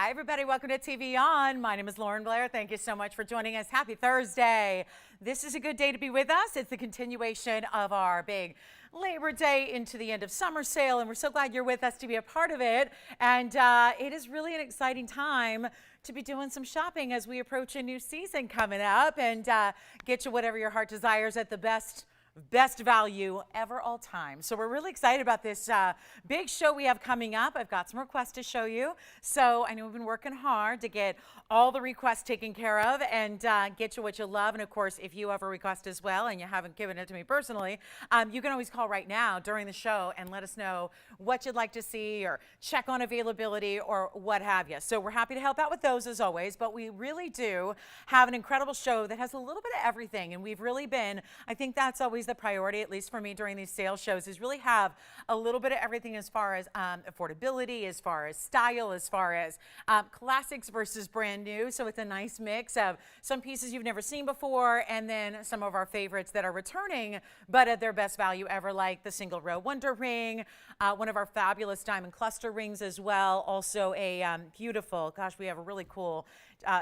Hi, everybody. Welcome to TVON. My name is Lauren Blair. Thank you so much for joining us. Happy Thursday. This is a good day to be with us. It's the continuation of our big Labor Day into the end of summer sale, and we're so glad you're with us to be a part of it. And it is really an exciting time to be doing some shopping as we approach a new season coming up and get you whatever your heart desires at the best value ever all time. So we're really excited about this big show we have coming up. I've got some requests to show you. So I know we've been working hard to get all the requests taken care of and get you what you love. And of course, if you have a request as well and you haven't given it to me personally, you can always call right now during the show and let us know what you'd like to see or check on availability or what have you. So we're happy to help out with those as always, but we really do have an incredible show that has a little bit of everything. And we've really been, I think that's always the priority, at least for me during these sales shows, is really have a little bit of everything as far as affordability, as far as style, as far as classics versus brand new. So it's a nice mix of some pieces you've never seen before and then some of our favorites that are returning but at their best value ever, like the single row wonder ring, one of our fabulous diamond cluster rings as well. Also a beautiful, gosh, we have a really cool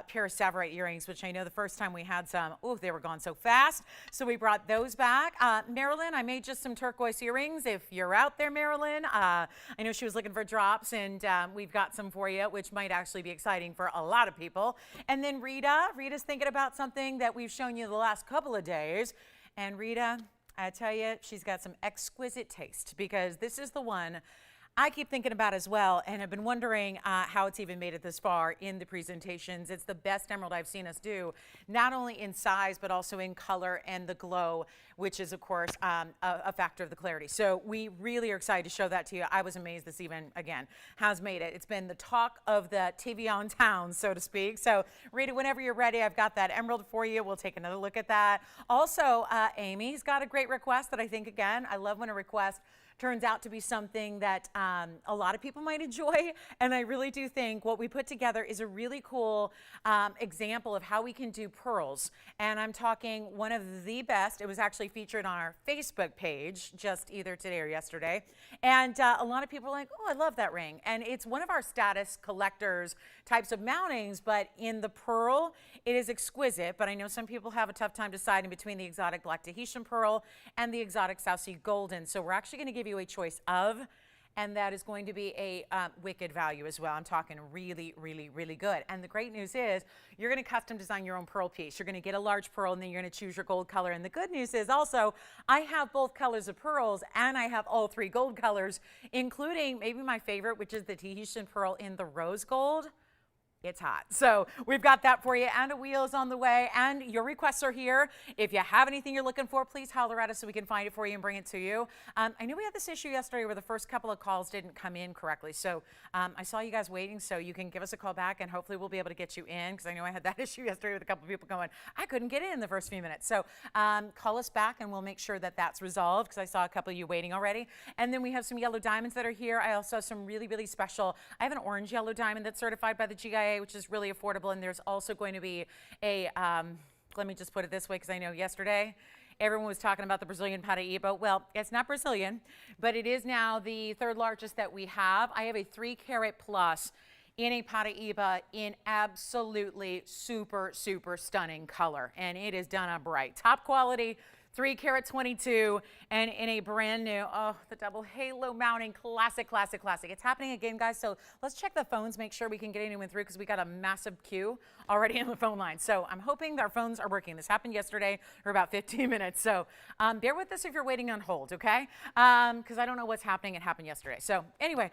pair of Savorite earrings, which I know the first time we had some, they were gone so fast. So we brought those back. Marilyn, I made just some turquoise earrings. If you're out there, Marilyn, I know she was looking for drops, and we've got some for you, which might actually be exciting for a lot of people. And then Rita's thinking about something that we've shown you the last couple of days. And Rita, I tell you, she's got some exquisite taste, because this is the one I keep thinking about as well, and I've been wondering how it's even made it this far in the presentations. It's the best emerald I've seen us do, not only in size, but also in color and the glow, which is, of course, a factor of the clarity. So we really are excited to show that to you. I was amazed this even, again, has made it. It's been the talk of the TVON town, so to speak. So Rita, whenever you're ready, I've got that emerald for you. We'll take another look at that. Also, Amy's got a great request that I think, again, I love when a request turns out to be something that a lot of people might enjoy. And I really do think what we put together is a really cool example of how we can do pearls. And I'm talking one of the best. It was actually featured on our Facebook page just either today or yesterday. And a lot of people are like, oh, I love that ring. And it's one of our status collectors types of mountings, but in the pearl, it is exquisite. But I know some people have a tough time deciding between the exotic black Tahitian pearl and the exotic South Sea golden. So we're actually going to give you a choice of, and that is going to be a wicked value as well. I'm talking really, really, really good. And the great news is you're going to custom design your own pearl piece. You're going to get a large pearl, and then you're going to choose your gold color. And the good news is also I have both colors of pearls, and I have all three gold colors, including maybe my favorite, which is the Tahitian pearl in the rose gold. It's hot. So we've got that for you, and a wheel is on the way, and your requests are here. If you have anything you're looking for, please holler at us so we can find it for you and bring it to you. I know we had this issue yesterday where the first couple of calls didn't come in correctly. So I saw you guys waiting, so you can give us a call back, and hopefully we'll be able to get you in, because I know I had that issue yesterday with a couple of people going, I couldn't get in the first few minutes. So call us back, and we'll make sure that that's resolved, because I saw a couple of you waiting already. And then we have some yellow diamonds that are here. I also have some really, really special. I have an orange yellow diamond that's certified by the GIA, which is really affordable. And there's also going to be a, let me just put it this way, because I know yesterday everyone was talking about the Brazilian Paraíba. Well, it's not Brazilian, but it is now the third largest that we have. I have a 3-carat plus in a Paraíba in absolutely super, super stunning color. And it is done up bright. Top quality, 3-carat 22, and in a brand new, the double halo mounting, classic, classic, classic. It's happening again, guys, so let's check the phones, make sure we can get anyone through, because we got a massive queue already in the phone line. So I'm hoping that our phones are working. This happened yesterday for about 15 minutes, so bear with us if you're waiting on hold, okay? Because I don't know what's happening. It happened yesterday. So anyway,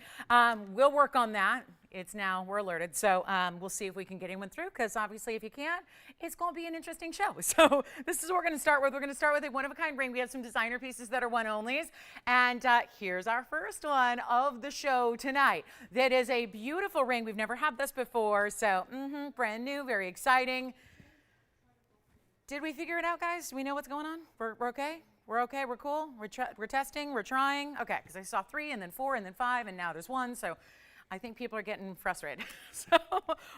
we'll work on that. It's now, we're alerted, so we'll see if we can get anyone through, because obviously if you can't, it's going to be an interesting show. So this is what we're going to start with. We're going to start with a one-of-a-kind ring. We have some designer pieces that are one-onlys, and here's our first one of the show tonight. That is a beautiful ring. We've never had this before, so brand new, very exciting. Did we figure it out, guys? Do we know what's going on? We're okay? We're okay? We're cool? We're testing? We're trying? Okay, because I saw 3 and then 4 and then 5, and now there's 1, so I think people are getting frustrated. So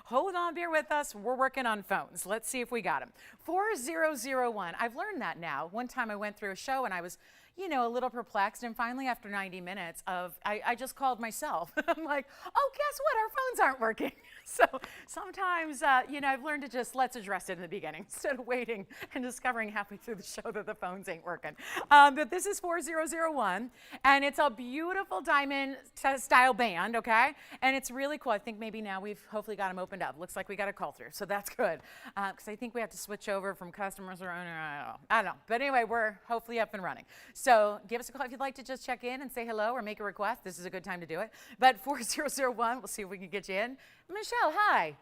hold on, bear with us. We're working on phones. Let's see if we got them. 4001. I've learned that now. One time I went through a show and I was, you know, a little perplexed. And finally, after 90 minutes I just called myself. I'm like, oh, guess what? Our phones aren't working. So sometimes, you know, I've learned to just let's address it in the beginning instead of waiting and discovering halfway through the show that the phones ain't working. But this is 4001, and it's a beautiful diamond style band, okay? And it's really cool. I think maybe now we've hopefully got them opened up. Looks like we got a call through, so that's good. Because I think we have to switch over from customers or I don't know. But anyway, we're hopefully up and running. So give us a call if you'd like to just check in and say hello or make a request. This is a good time to do it. But 4001, we'll see if we can get you in. Michelle, hi.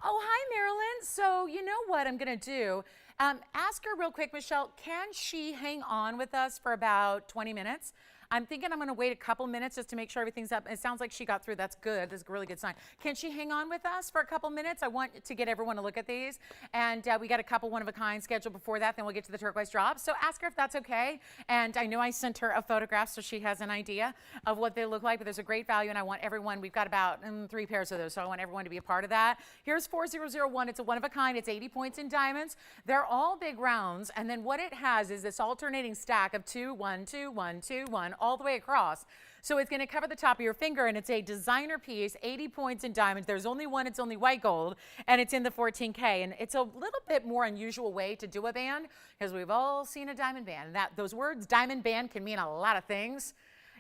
Oh, hi, Marilyn. So you know what I'm going to do? Ask her real quick, Michelle, can she hang on with us for about 20 minutes? I'm thinking I'm going to wait a couple minutes just to make sure everything's up. It sounds like she got through. That's good. That's a really good sign. Can she hang on with us for a couple minutes? I want to get everyone to look at these. And we got a couple one-of-a-kind scheduled before that. Then we'll get to the turquoise drop. So ask her if that's okay. And I know I sent her a photograph so she has an idea of what they look like. But there's a great value, and I want everyone. We've got about 3 pairs of those, so I want everyone to be a part of that. Here's 4001. It's a one-of-a-kind. It's 80 points in diamonds. They're all big rounds. And then what it has is this alternating stack of 2, 1, 2, 1, 2, 1, all the way across. So it's going to cover the top of your finger, and it's a designer piece, 80 points in diamonds. There's only one, it's only white gold, and it's in the 14K. And it's a little bit more unusual way to do a band because we've all seen a diamond band. And those words, diamond band, can mean a lot of things.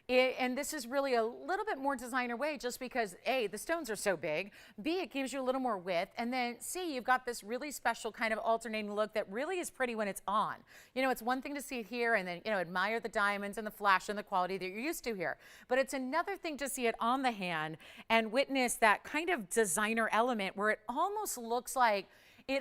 And this is really a little bit more designer way just because A, the stones are so big, B, it gives you a little more width, and then C, you've got this really special kind of alternating look that really is pretty when it's on. You know, it's one thing to see it here and then, you know, admire the diamonds and the flash and the quality that you're used to here. But it's another thing to see it on the hand and witness that kind of designer element where it almost looks like you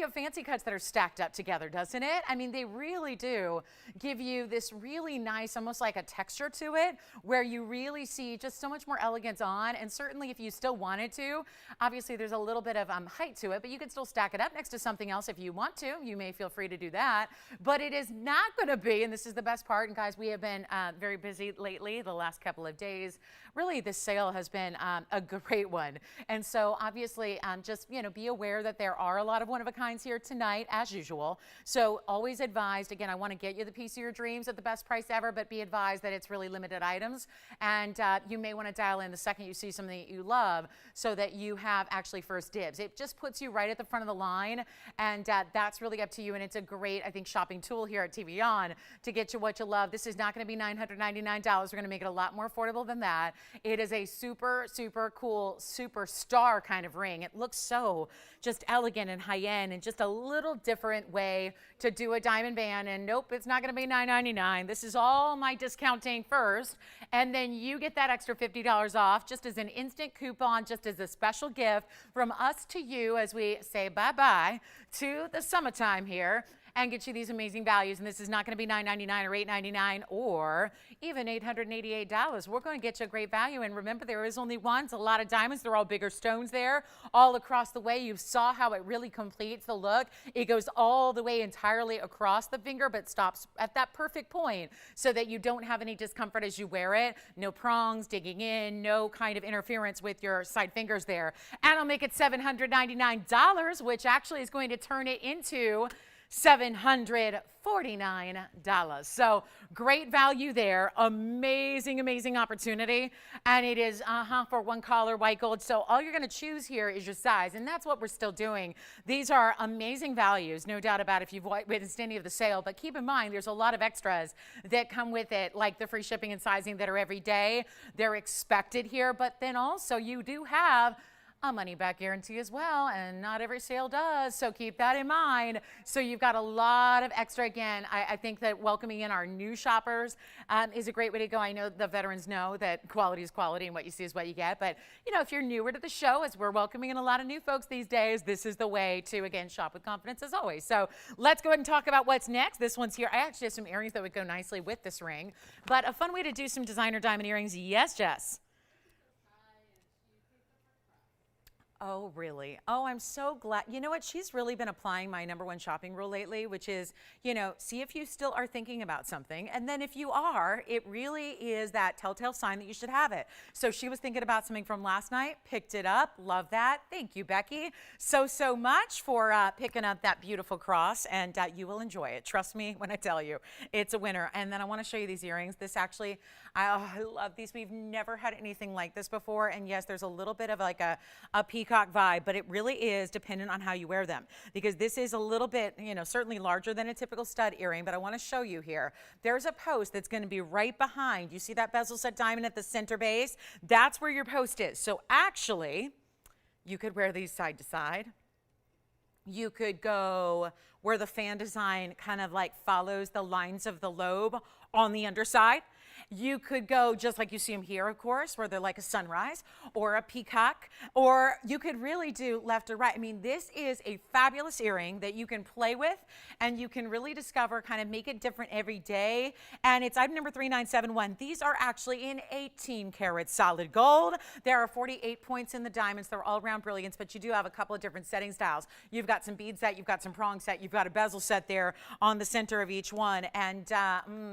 have fancy cuts that are stacked up together, doesn't it? I mean, they really do give you this really nice, almost like a texture to it, where you really see just so much more elegance on. And certainly if you still wanted to, obviously there's a little bit of height to it, but you can still stack it up next to something else if you want to. You may feel free to do that. But it is not going to be, and this is the best part, and guys, we have been very busy lately, the last couple of days. Really, this sale has been a great one. And so obviously, just, you know, be aware that there are a lot of one-of-a-kinds here tonight, as usual. So always advised, again, I want to get you the piece of your dreams at the best price ever, but be advised that it's really limited items. And you may want to dial in the second you see something that you love so that you have actually first dibs. It just puts you right at the front of the line, and that's really up to you. And it's a great, I think, shopping tool here at TVON to get you what you love. This is not going to be $999. We're going to make it a lot more affordable than that. It is a super, super cool, superstar kind of ring. It looks so just elegant and high-end and just a little different way to do a diamond band. And nope, it's not going to be $999. This is all my discounting first. And then you get that extra $50 off just as an instant coupon, just as a special gift from us to you as we say bye-bye to the summertime here and get you these amazing values. And this is not going to be $999 or $899 or even $888. We're going to get you a great value. And remember, there is only one. It's a lot of diamonds. They're all bigger stones there all across the way. You saw how it really completes the look. It goes all the way entirely across the finger, but stops at that perfect point so that you don't have any discomfort as you wear it. No prongs digging in, no kind of interference with your side fingers there. And I'll make it $799, which actually is going to turn it into $749. So great value there. Amazing, amazing opportunity. And it is for one collar, white gold. So all you're going to choose here is your size. And that's what we're still doing. These are amazing values, no doubt about it, if you've witnessed any of the sale. But keep in mind, there's a lot of extras that come with it, like the free shipping and sizing that are every day. They're expected here. But then also you do have a money-back guarantee as well, and not every sale does, so keep that in mind. So you've got a lot of extra. Again, I think that welcoming in our new shoppers is a great way to go. I know the veterans know that quality is quality and what you see is what you get, but you know, if you're newer to the show, as we're welcoming in a lot of new folks these days, this is the way to, again, shop with confidence as always. So let's go ahead and talk about what's next. This one's here. I actually have some earrings that would go nicely with this ring, but a fun way to do some designer diamond earrings. Yes, Jess? Oh, really? Oh, I'm so glad. You know what? She's really been applying my #1 shopping rule lately, which is, see if you still are thinking about something. And then if you are, it really is that telltale sign that you should have it. So she was thinking about something from last night, picked it up. Love that. Thank you, Becky, so much for picking up that beautiful cross. And you will enjoy it. Trust me when I tell you, it's a winner. And then I want to show you these earrings. This actually, I love these. We've never had anything like this before. And yes, there's a little bit of like a peacock vibe, but it really is dependent on how you wear them, because this is a little bit, certainly larger than a typical stud earring, but I want to show you here. There's a post that's going to be right behind. You see that bezel set diamond at the center base? That's where your post is. So actually, you could wear these side to side. You could go where the fan design kind of like follows the lines of the lobe on the underside. You could go just like you see them here, of course, where they're like a sunrise or a peacock, or you could really do left or right. I mean, this is a fabulous earring that you can play with and you can really discover, kind of make it different every day. And it's item number 3971. These are actually in 18 karat solid gold. There are 48 points in the diamonds. They're all round brilliance, but you do have a couple of different setting styles. You've got some bead set, you've got some prong set, you've got a bezel set there on the center of each one. And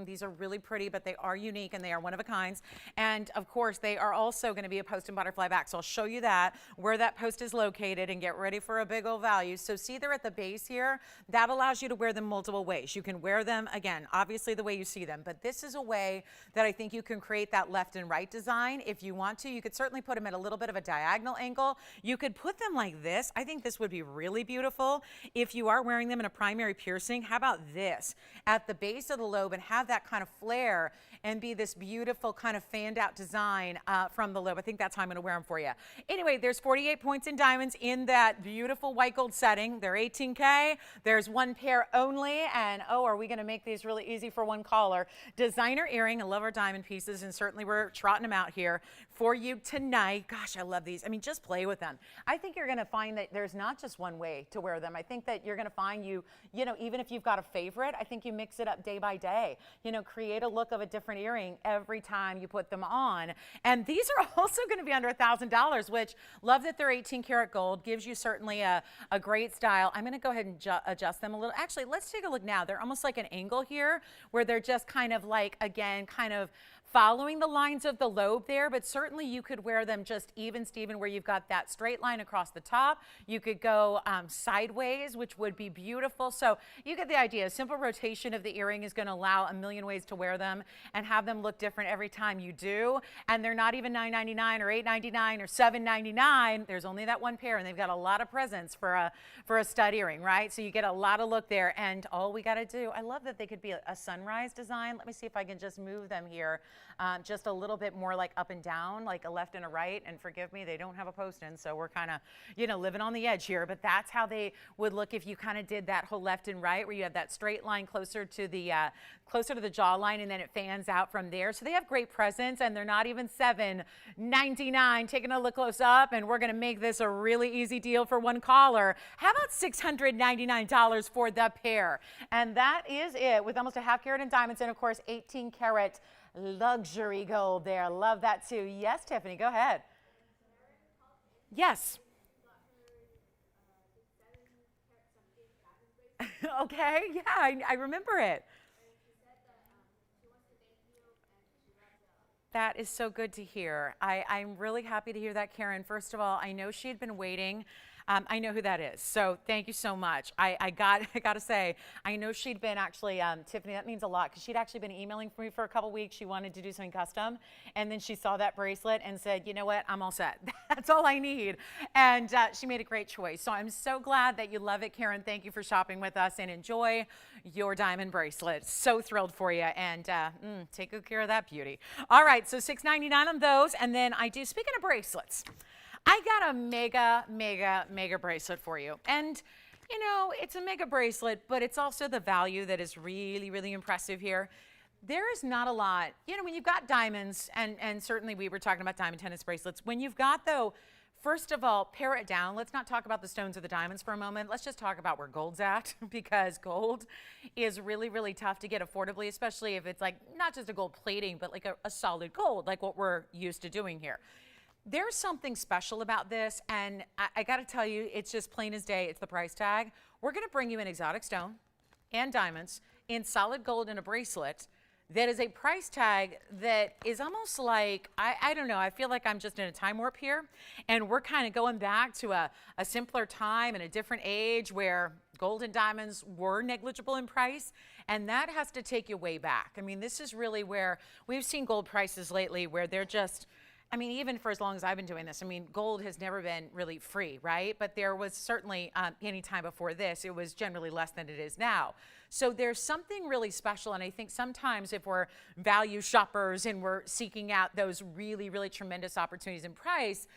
these are really pretty, but they are unique and they are one of a kinds. And of course, they are also going to be a post and butterfly back. So I'll show you that, where that post is located, and get ready for a big old value. So see there at the base here, that allows you to wear them multiple ways. You can wear them, again, obviously the way you see them, but this is a way that I think you can create that left and right design if you want to. You could certainly put them at a little bit of a diagonal angle. You could put them like this. I think this would be really beautiful if you are wearing them in a primary piercing. How about this at the base of the lobe and have that kind of flare and be this beautiful kind of fanned out design from the lobe. I think that's how I'm going to wear them for you. Anyway, there's 48 points in diamonds in that beautiful white gold setting. They're 18K. There's one pair only. And oh, are we going to make these really easy for one caller? Designer earring. I love our diamond pieces, and certainly we're trotting them out here for you tonight. Gosh, I love these. I mean, just play with them. I think you're going to find that there's not just one way to wear them. I think that you're going to find even if you've got a favorite, I think you mix it up day by day. Create a look of a different earring every time you put them on. And these are also going to be under $1,000, which, love that they're 18 karat gold, gives you certainly a great style. I'm going to go ahead and adjust them a little. Actually, let's take a look now. They're almost like an angle here, where they're just kind of like, again, kind of following the lines of the lobe there, but certainly you could wear them just even, Steven, where you've got that straight line across the top. You could go sideways, which would be beautiful. So you get the idea. A simple rotation of the earring is going to allow a million ways to wear them and have them look different every time you do. And they're not even $9.99 or $8.99 or $7.99. There's only that one pair, and they've got a lot of presents for a stud earring, right? So you get a lot of look there, and all we got to do, I love that they could be a sunrise design. Let me see if I can just move them here. Just a little bit more like up and down, like a left and a right. And forgive me, they don't have a post in, so we're kind of, living on the edge here. But that's how they would look if you kind of did that whole left and right, where you have that straight line closer to the jawline, and then it fans out from there. So they have great presence, and they're not even $7.99. Taking a look close up, and we're going to make this a really easy deal for one caller. How about $699 for the pair? And that is it, with almost a half carat in diamonds, and of course 18 karat luxury gold there. Love that too. Yes, Tiffany, go ahead. Yes. Okay, yeah, I remember it. That is so good to hear. I'm really happy to hear that, Karen. First of all, I know she had been waiting. I know who that is, so thank you so much. I got to say, I know she'd been actually, Tiffany, that means a lot, because she'd actually been emailing for me for a couple weeks. She wanted to do something custom, and then she saw that bracelet and said, you know what, I'm all set. That's all I need. And she made a great choice. So I'm so glad that you love it, Karen. Thank you for shopping with us, and enjoy your diamond bracelet. So thrilled for you, and take good care of that beauty. All right, so $6.99 on those, and then speaking of bracelets, I got a mega bracelet for you. And, it's a mega bracelet, but it's also the value that is really, really impressive here. There is not a lot, when you've got diamonds, and certainly we were talking about diamond tennis bracelets. When you've got, though, first of all, pare it down. Let's not talk about the stones or the diamonds for a moment. Let's just talk about where gold's at, because gold is really, really tough to get affordably, especially if it's like not just a gold plating, but like a solid gold, like what we're used to doing here. There's something special about this, and I got to tell you, it's just plain as day. It's the price tag. We're going to bring you an exotic stone and diamonds in solid gold in a bracelet that is a price tag that is almost like, I don't know, I feel like I'm just in a time warp here, and we're kind of going back to a simpler time and a different age where gold and diamonds were negligible in price, and that has to take you way back. I mean, this is really where we've seen gold prices lately where they're just, I mean, even for as long as I've been doing this, I mean, gold has never been really free, right? But there was certainly any time before this, it was generally less than it is now. So there's something really special, and I think sometimes if we're value shoppers and we're seeking out those really, really tremendous opportunities in price,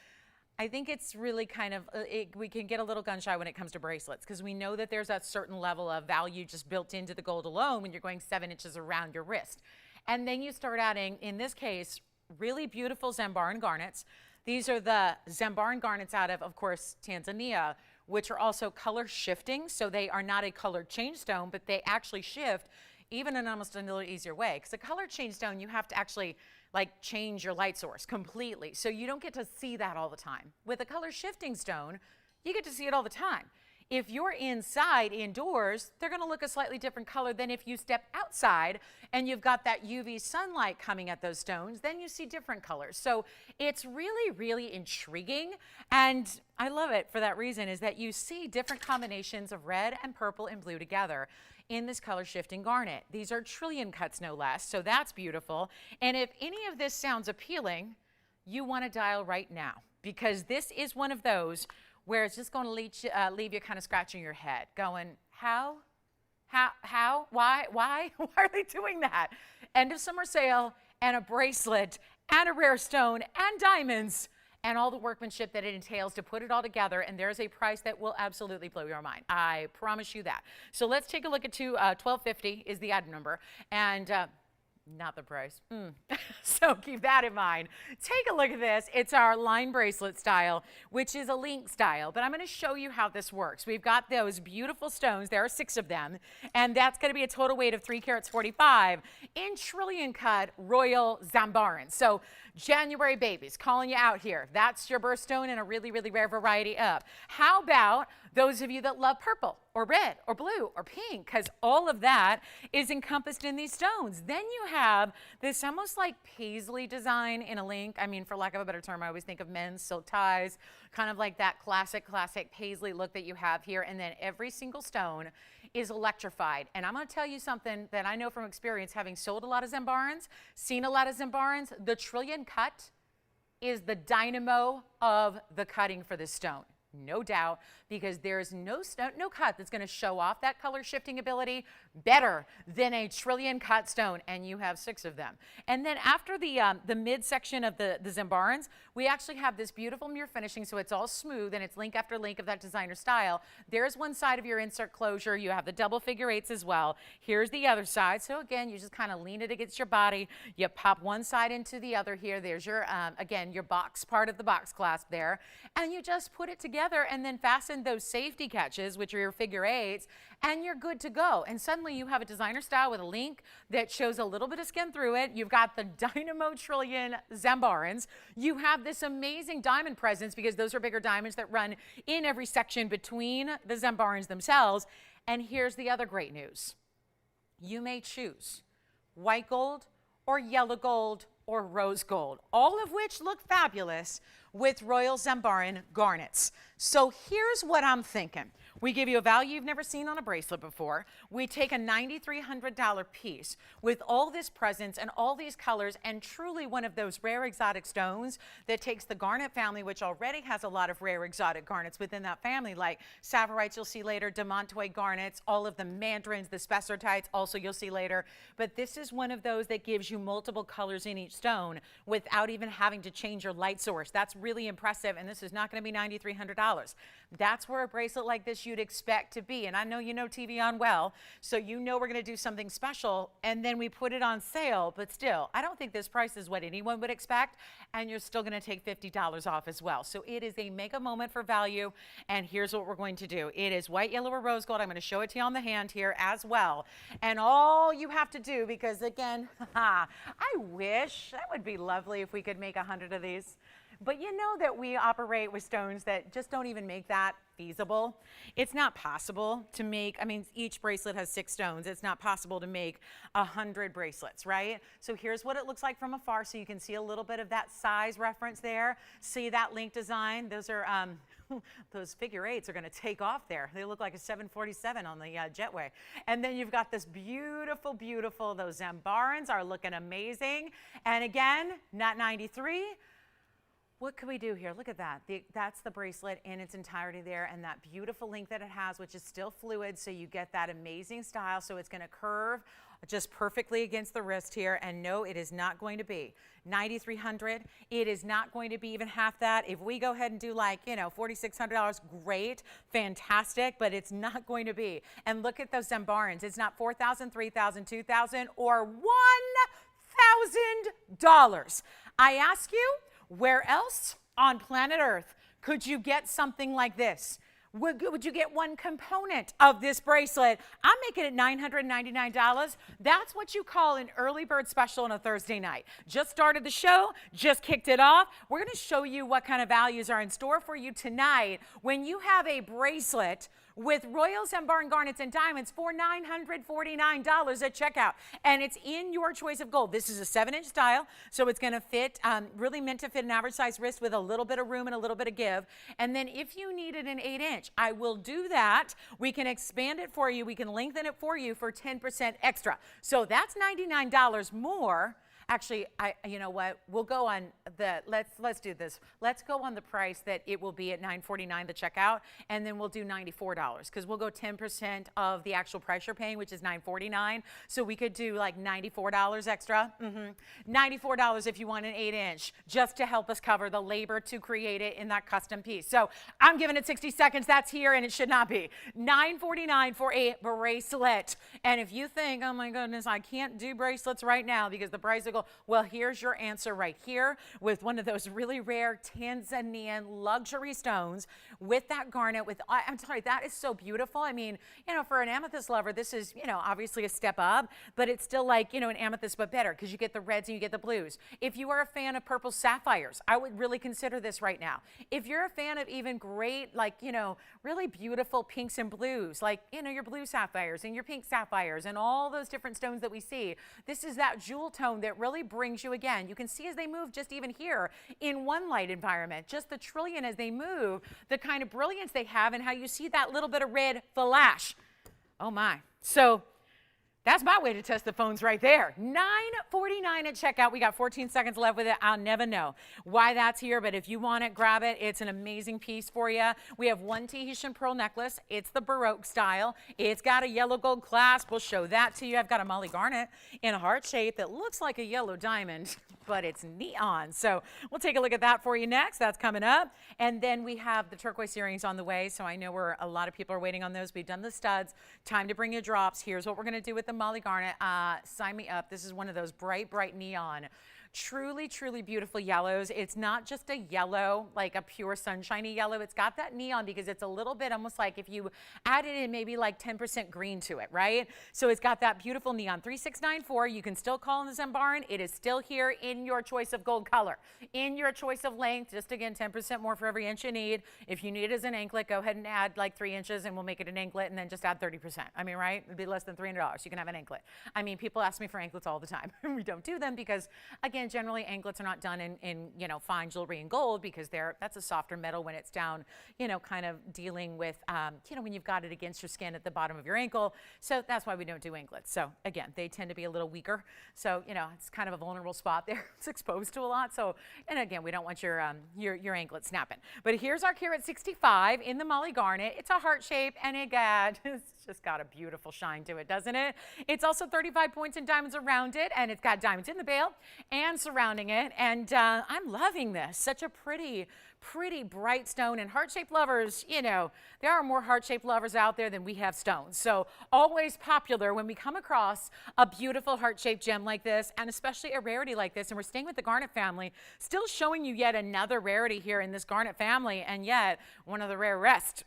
I think it's really kind of, we can get a little gun shy when it comes to bracelets because we know that there's a certain level of value just built into the gold alone when you're going 7 inches around your wrist. And then you start adding, in this case, really beautiful Zen Barn Garnets. These are the Zen Barn Garnets out of course, Tanzania, which are also color shifting. So they are not a color change stone, but they actually shift even in almost a little easier way. Because a color change stone, you have to actually like change your light source completely. So you don't get to see that all the time. With a color shifting stone, you get to see it all the time. If you're inside, indoors, they're going to look a slightly different color than if you step outside and you've got that UV sunlight coming at those stones, then you see different colors. So it's really, really intriguing. And I love it for that reason, is that you see different combinations of red and purple and blue together in this color shifting garnet. These are trillion cuts, no less. So that's beautiful. And if any of this sounds appealing, you want to dial right now, because this is one of those where it's just going to leave you kind of scratching your head, going, how, why are they doing that? End of summer sale, and a bracelet, and a rare stone, and diamonds, and all the workmanship that it entails to put it all together, and there's a price that will absolutely blow your mind. I promise you that. So let's take a look at $12.50 is the item number, and not the price. So keep that in mind. Take a look at this. It's our line bracelet style, which is a link style, but I'm going to show you how this works. We've got those beautiful stones. There are 6 of them, and that's going to be a total weight of 3 carats 45 in trillion cut royal Zen Barn. So January babies, calling you out here. That's your birthstone in a really, really rare variety up. How about those of you that love purple or red or blue or pink, because all of that is encompassed in these stones. Then you have this almost like paisley design in a link. I mean, for lack of a better term, I always think of men's silk ties, kind of like that classic paisley look that you have here. And then every single stone is electrified. And I'm going to tell you something that I know from experience, having sold a lot of Zen Barns, seen a lot of Zen Barns, the trillion cut is the dynamo of the cutting for this stone. No doubt, because there's no cut that's going to show off that color shifting ability better than a trillion cut stone, and you have 6 of them. And then after the midsection of the Zen Barns, we actually have this beautiful mirror finishing, so it's all smooth and it's link after link of that designer style. There's one side of your insert closure. You have the double figure 8s as well. Here's the other side. So again, you just kind of lean it against your body. You pop one side into the other here. There's your, again, your box part of the box clasp there, and you just put it together and then fasten those safety catches, which are your figure 8s, and you're good to go. And suddenly you have a designer style with a link that shows a little bit of skin through it. You've got the Dynamo Trillion Zen Barns. You have this amazing diamond presence, because those are bigger diamonds that run in every section between the Zen Barns themselves. And here's the other great news. You may choose white gold or yellow gold or rose gold, all of which look fabulous with Royal Zen Barn Garnets. So here's what I'm thinking. We give you a value you've never seen on a bracelet before. We take a $9,300 piece with all this presence and all these colors, and truly one of those rare exotic stones that takes the garnet family, which already has a lot of rare exotic garnets within that family, like Savorites you'll see later, Demontoy garnets, all of the mandarins, the spessartites also you'll see later. But this is one of those that gives you multiple colors in each stone without even having to change your light source. That's really impressive, and this is not going to be $9,300. That's where a bracelet like this you'd expect to be. And I know you know TVON well, so you know we're going to do something special, and then we put it on sale. But still, I don't think this price is what anyone would expect, and you're still going to take $50 off as well. So it is a mega moment for value, and here's what we're going to do. It is white, yellow, or rose gold. I'm going to show it to you on the hand here as well. And all you have to do, because again, I wish, that would be lovely if we could make 100 of these. But you know that we operate with stones that just don't even make that feasible. It's not possible to make, I mean, each bracelet has 6 stones. It's not possible to make 100 bracelets, right? So here's what it looks like from afar, so you can see a little bit of that size reference there. See that link design? Those are, those figure 8s are going to take off there. They look like a 747 on the jetway. And then you've got this beautiful, beautiful, those Zen Barns are looking amazing. And again, not 93. What can we do here? Look at that. That's the bracelet in its entirety there, and that beautiful link that it has, which is still fluid, so you get that amazing style. So it's going to curve just perfectly against the wrist here. And no, it is not going to be $9,300. It is not going to be even half that. If we go ahead and do like, you know, $4,600, great, fantastic, but it's not going to be. And look at those Zen Barns. It's not $4,000, $3,000, $2,000, or $1,000. I ask you, where else on planet Earth could you get something like this? Would you get one component of this bracelet? I'm making it $999. That's what you call an early bird special on a Thursday night. Just started the show, just kicked it off. We're going to show you what kind of values are in store for you tonight when you have a bracelet with royal Zen Barn Garnets and diamonds for $949 at checkout. And it's in your choice of gold. This is a 7-inch style, so it's going to fit, really meant to fit an average size wrist with a little bit of room and a little bit of give. And then if you needed an 8-inch, I will do that. We can expand it for you. We can lengthen it for you for 10% extra. So that's $99 more. Actually, you know what? We'll go on the, let's do this. Let's go on the price that it will be at $949 the checkout, and then we'll do $94 because we'll go 10% of the actual price you're paying, which is $949. So we could do like $94 extra. $94 if you want an 8-inch, just to help us cover the labor to create it in that custom piece. So I'm giving it 60 seconds. That's here, and it should not be. $949 for a bracelet. And if you think, oh my goodness, I can't do bracelets right now because the price will go, well, here's your answer right here with one of those really rare Tanzanian luxury stones with that garnet. With, I'm sorry, that is so beautiful. I mean, you know, for an amethyst lover, this is, you know, obviously a step up, but it's still like, you know, an amethyst, but better because you get the reds and you get the blues. If you are a fan of purple sapphires, I would really consider this right now. If you're a fan of even great, like, you know, really beautiful pinks and blues, like, you know, your blue sapphires and your pink sapphires and all those different stones that we see, this is that jewel tone that really brings you, again, you can see as they move just even here in one light environment, just the trillion as they move, the kind of brilliance they have and how you see that little bit of red flash. Oh my. So that's my way to test the phones right there. $949 at checkout. We got 14 seconds left with it. I'll never know why that's here, but if you want it, grab it. It's an amazing piece for you. We have one Tahitian Pearl necklace. It's the Baroque style. It's got a yellow gold clasp. We'll show that to you. I've got a Molly Garnet in a heart shape that looks like a yellow diamond, but it's neon. So we'll take a look at that for you next. That's coming up. And then we have the turquoise earrings on the way. So I know a lot of people are waiting on those. We've done the studs. Time to bring you drops. Here's what we're going to do with the Molly Garnet. Sign me up. This is one of those bright, bright neon. Truly, truly beautiful yellows. It's not just a yellow, like a pure sunshiny yellow. It's got that neon because it's a little bit almost like if you added in maybe like 10% green to it, right? So it's got that beautiful neon. 3694. You can still call in the Zen Barn. It is still here in your choice of gold color. In your choice of length, just again, 10% more for every inch you need. If you need it as an anklet, go ahead and add like 3 inches and we'll make it an anklet and then just add 30%. I mean, right? It'd be less than $300. You can have an anklet. I mean, people ask me for anklets all the time. We don't do them because, again, generally anklets are not done in you know, fine jewelry and gold because that's a softer metal when it's down, you know, kind of dealing with, you know, when you've got it against your skin at the bottom of your ankle. So that's why we don't do anklets. So again, they tend to be a little weaker. So, you know, it's kind of a vulnerable spot there. It's exposed to a lot. So, and again, we don't want your anklet snapping. But here's our Karat 65 in the Molly Garnet. It's a heart shape and it's just got a beautiful shine to it, doesn't it? It's also 35 points and diamonds around it, and it's got diamonds in the bail and surrounding it. And I'm loving this. Such a pretty bright stone. And heart-shaped lovers, you know, there are more heart-shaped lovers out there than we have stones. So always popular when we come across a beautiful heart-shaped gem like this, and especially a rarity like this. And we're staying with the Garnet family, still showing you yet another rarity here in this Garnet family, and yet one of the rarest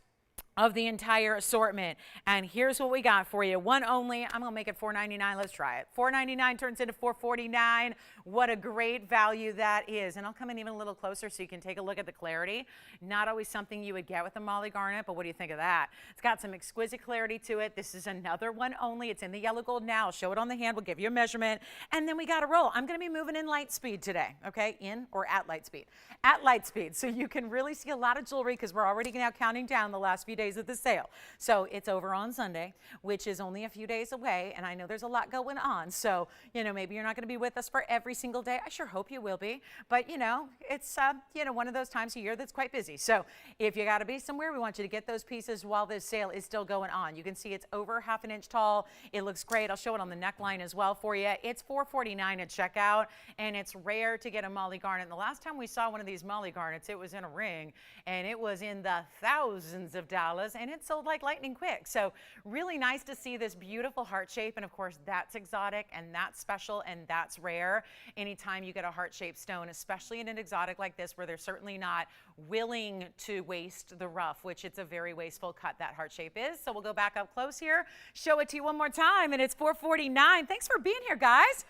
of the entire assortment. And here's what we got for you. One only. I'm going to make it $4.99. Let's try it. $4.99 turns into $4.49. What a great value that is. And I'll come in even a little closer so you can take a look at the clarity. Not always something you would get with a Molly Garnet, but what do you think of that? It's got some exquisite clarity to it. This is another one only. It's in the yellow gold now. I'll show it on the hand. We'll give you a measurement. And then we got to roll. I'm going to be moving in light speed today, okay? In or at light speed? At light speed. So you can really see a lot of jewelry because we're already now counting down the last few days of the sale. So it's over on Sunday, which is only a few days away, and I know there's a lot going on. So, you know, maybe you're not going to be with us for every single day. I sure hope you will be, but you know, it's one of those times a year that's quite busy. So if you got to be somewhere, we want you to get those pieces while this sale is still going on. You can see it's over ½ an inch tall. It looks great. I'll show it on the neckline as well for you. It's $4.49 at checkout, and it's rare to get a Molly Garnet. And the last time we saw one of these Molly Garnets, it was in a ring, and it was in the thousands of dollars. And it sold like lightning quick. So really nice to see this beautiful heart shape. And of course, that's exotic and that's special and that's rare. Anytime you get a heart-shaped stone, especially in an exotic like this, where they're certainly not willing to waste the rough, which it's a very wasteful cut that heart shape is. So we'll go back up close here, show it to you one more time, and it's $4.49. Thanks for being here, guys.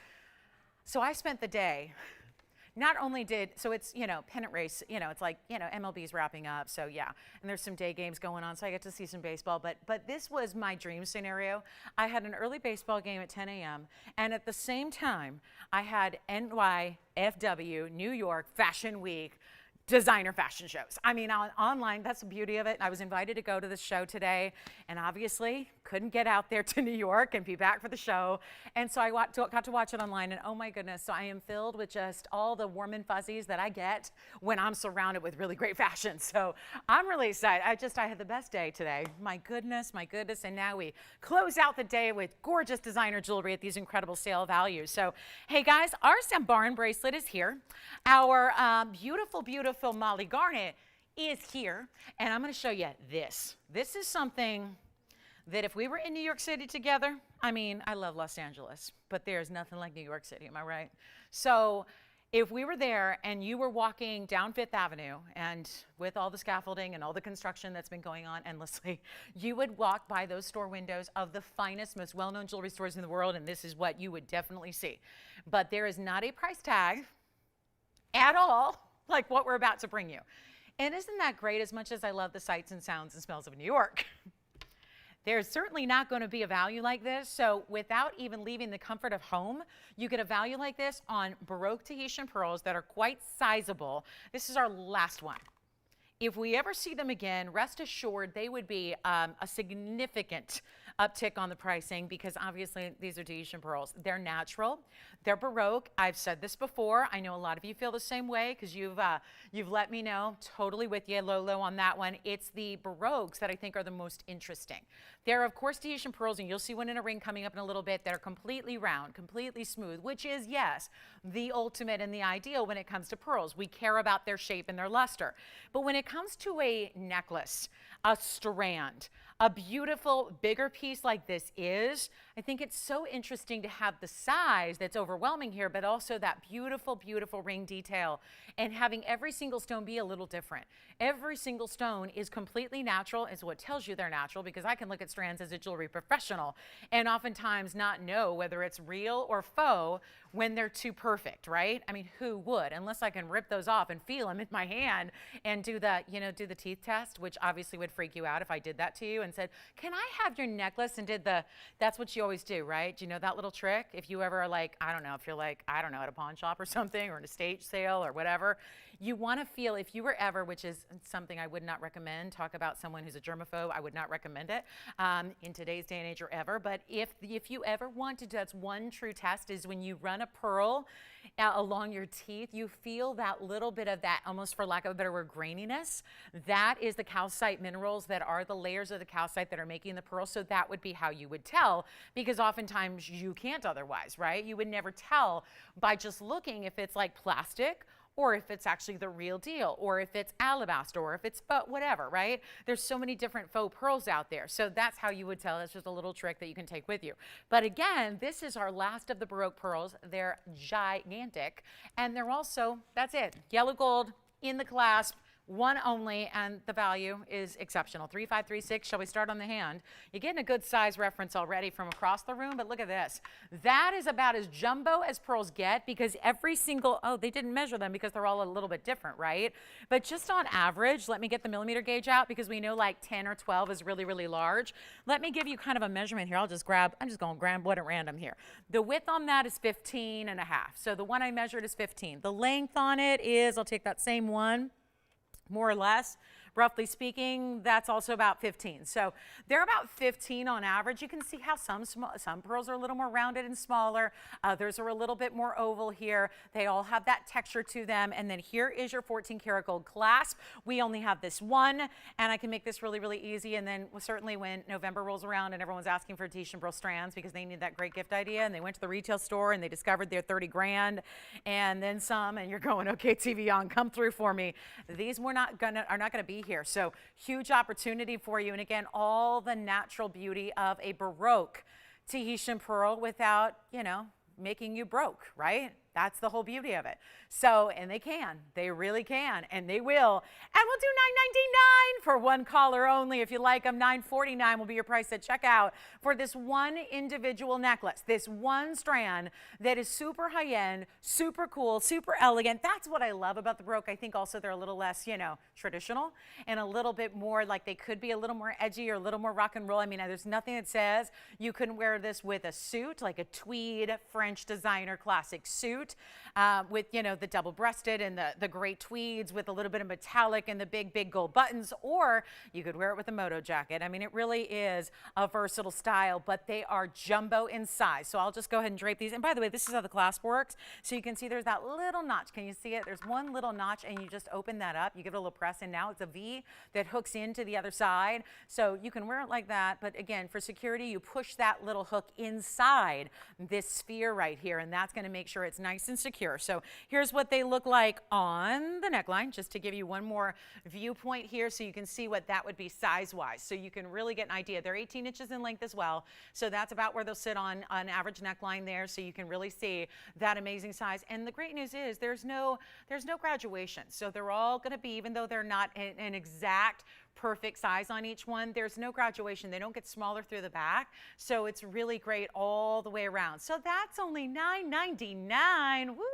So I spent the day. Not only so it's, pennant race, it's like, MLB's wrapping up. So yeah, and there's some day games going on. So I get to see some baseball, but this was my dream scenario. I had an early baseball game at 10 a.m. And at the same time, I had NYFW, New York Fashion Week, designer fashion shows. I mean, online, that's the beauty of it. I was invited to go to this show today, and obviously couldn't get out there to New York and be back for the show. And so I got to watch it online, and oh my goodness, so I am filled with just all the warm and fuzzies that I get when I'm surrounded with really great fashion. So I'm really excited. I had the best day today. My goodness. And now we close out the day with gorgeous designer jewelry at these incredible sale values. So, hey guys, our Zen Barn bracelet is here. Our beautiful Molly Garnet is here, and I'm going to show you this. This is something that if we were in New York City together, I mean, I love Los Angeles, but there's nothing like New York City, am I right? So if we were there and you were walking down Fifth Avenue, and with all the scaffolding and all the construction that's been going on endlessly, you would walk by those store windows of the finest, most well-known jewelry stores in the world, and this is what you would definitely see. But there is not a price tag at all like what we're about to bring you. And isn't that great? As much as I love the sights and sounds and smells of New York, there's certainly not going to be a value like this. So without even leaving the comfort of home, you get a value like this on Baroque Tahitian pearls that are quite sizable. This is our last one. If we ever see them again, rest assured they would be a significant uptick on the pricing, because obviously these are Tahitian pearls. They're natural, they're Baroque. I've said this before. I know a lot of you feel the same way because you've let me know. Totally with you, Lolo, on that one. It's the Baroques that I think are the most interesting. There are, of course, Tahitian pearls, and you'll see one in a ring coming up in a little bit, that are completely round, completely smooth, which is, yes, the ultimate and the ideal when it comes to pearls. We care about their shape and their luster. But when it comes to a necklace, a strand, a beautiful, bigger piece like this is, I think it's so interesting to have the size that's overwhelming here, but also that beautiful, beautiful ring detail, and having every single stone be a little different. Every single stone is completely natural, is what tells you they're natural, because I can look at strands as a jewelry professional and oftentimes not know whether it's real or faux when they're too perfect, right? I mean, who would? Unless I can rip those off and feel them in my hand and do the teeth test, which obviously would freak you out if I did that to you and said, can I have your necklace, and that's what you always do, right? Do you know that little trick? If you ever are like, I don't know, if you're like, I don't know, at a pawn shop or something, or an estate sale or whatever, you want to feel, if you were ever, which is something I would not recommend, talk about someone who's a germaphobe, I would not recommend it in today's day and age or ever, but if you ever want to, that's one true test, is when you run a pearl along your teeth, you feel that little bit of that, almost for lack of a better word, graininess. That is the calcite minerals that are the layers of the calcite that are making the pearl. So that would be how you would tell, because oftentimes you can't otherwise, right? You would never tell by just looking if it's like plastic, or if it's actually the real deal, or if it's alabaster, or if it's whatever, right? There's so many different faux pearls out there. So that's how you would tell. It's just a little trick that you can take with you. But again, this is our last of the Baroque pearls. They're gigantic. And they're also, that's it, yellow gold in the clasp, one only, and the value is exceptional. 3536. Shall we start on the hand? You're getting a good size reference already from across the room, but look at this. That is about as jumbo as pearls get, because every single, oh, they didn't measure them because they're all a little bit different, right? But just on average, let me get the millimeter gauge out, because we know like 10 or 12 is really, really large. Let me give you kind of a measurement here. I'm just going to grab one at random here. The width on that is 15 and a half. So the one I measured is 15. The length on it is, I'll take that same one, more or less, roughly speaking, that's also about 15. So they're about 15 on average. You can see how some pearls are a little more rounded and smaller. Others are a little bit more oval here. They all have that texture to them. And then here is your 14 karat gold clasp. We only have this one, and I can make this really, really easy. And then certainly when November rolls around and everyone's asking for Tahitian Pearl strands because they need that great gift idea, and they went to the retail store and they discovered they're 30 grand and then some, and you're going, okay, TVON, come through for me. These are not gonna be here. So huge opportunity for you. And again, all the natural beauty of a Baroque Tahitian pearl without, you know, making you broke, right? That's the whole beauty of it. So, and they really can, and they will. And we'll do $9.99 for one caller only. If you like them, $9.49 will be your price at checkout for this one individual necklace, this one strand that is super high-end, super cool, super elegant. That's what I love about the Baroque. I think also they're a little less, you know, traditional and a little bit more like they could be a little more edgy or a little more rock and roll. I mean, there's nothing that says you couldn't wear this with a suit, like a tweed French designer classic suit. With, you know, the double-breasted and the great tweeds with a little bit of metallic and the big, big gold buttons, or you could wear it with a moto jacket. I mean, it really is a versatile style, but they are jumbo in size. So I'll just go ahead and drape these. And by the way, this is how the clasp works. So you can see there's that little notch. Can you see it? There's one little notch, and you just open that up. You give it a little press, and now it's a V that hooks into the other side. So you can wear it like that, but again, for security, you push that little hook inside this sphere right here, and that's going to make sure it's nice and secure. So here's what they look like on the neckline, just to give you one more viewpoint here so you can see what that would be size-wise. So you can really get an idea. They're 18 inches in length as well. So that's about where they'll sit on an average neckline there. So you can really see that amazing size. And the great news is there's no graduation. So they're all going to be, even though they're not an exact perfect size on each one, there's no graduation. They don't get smaller through the back. So it's really great all the way around. So that's only $9.99. Woo!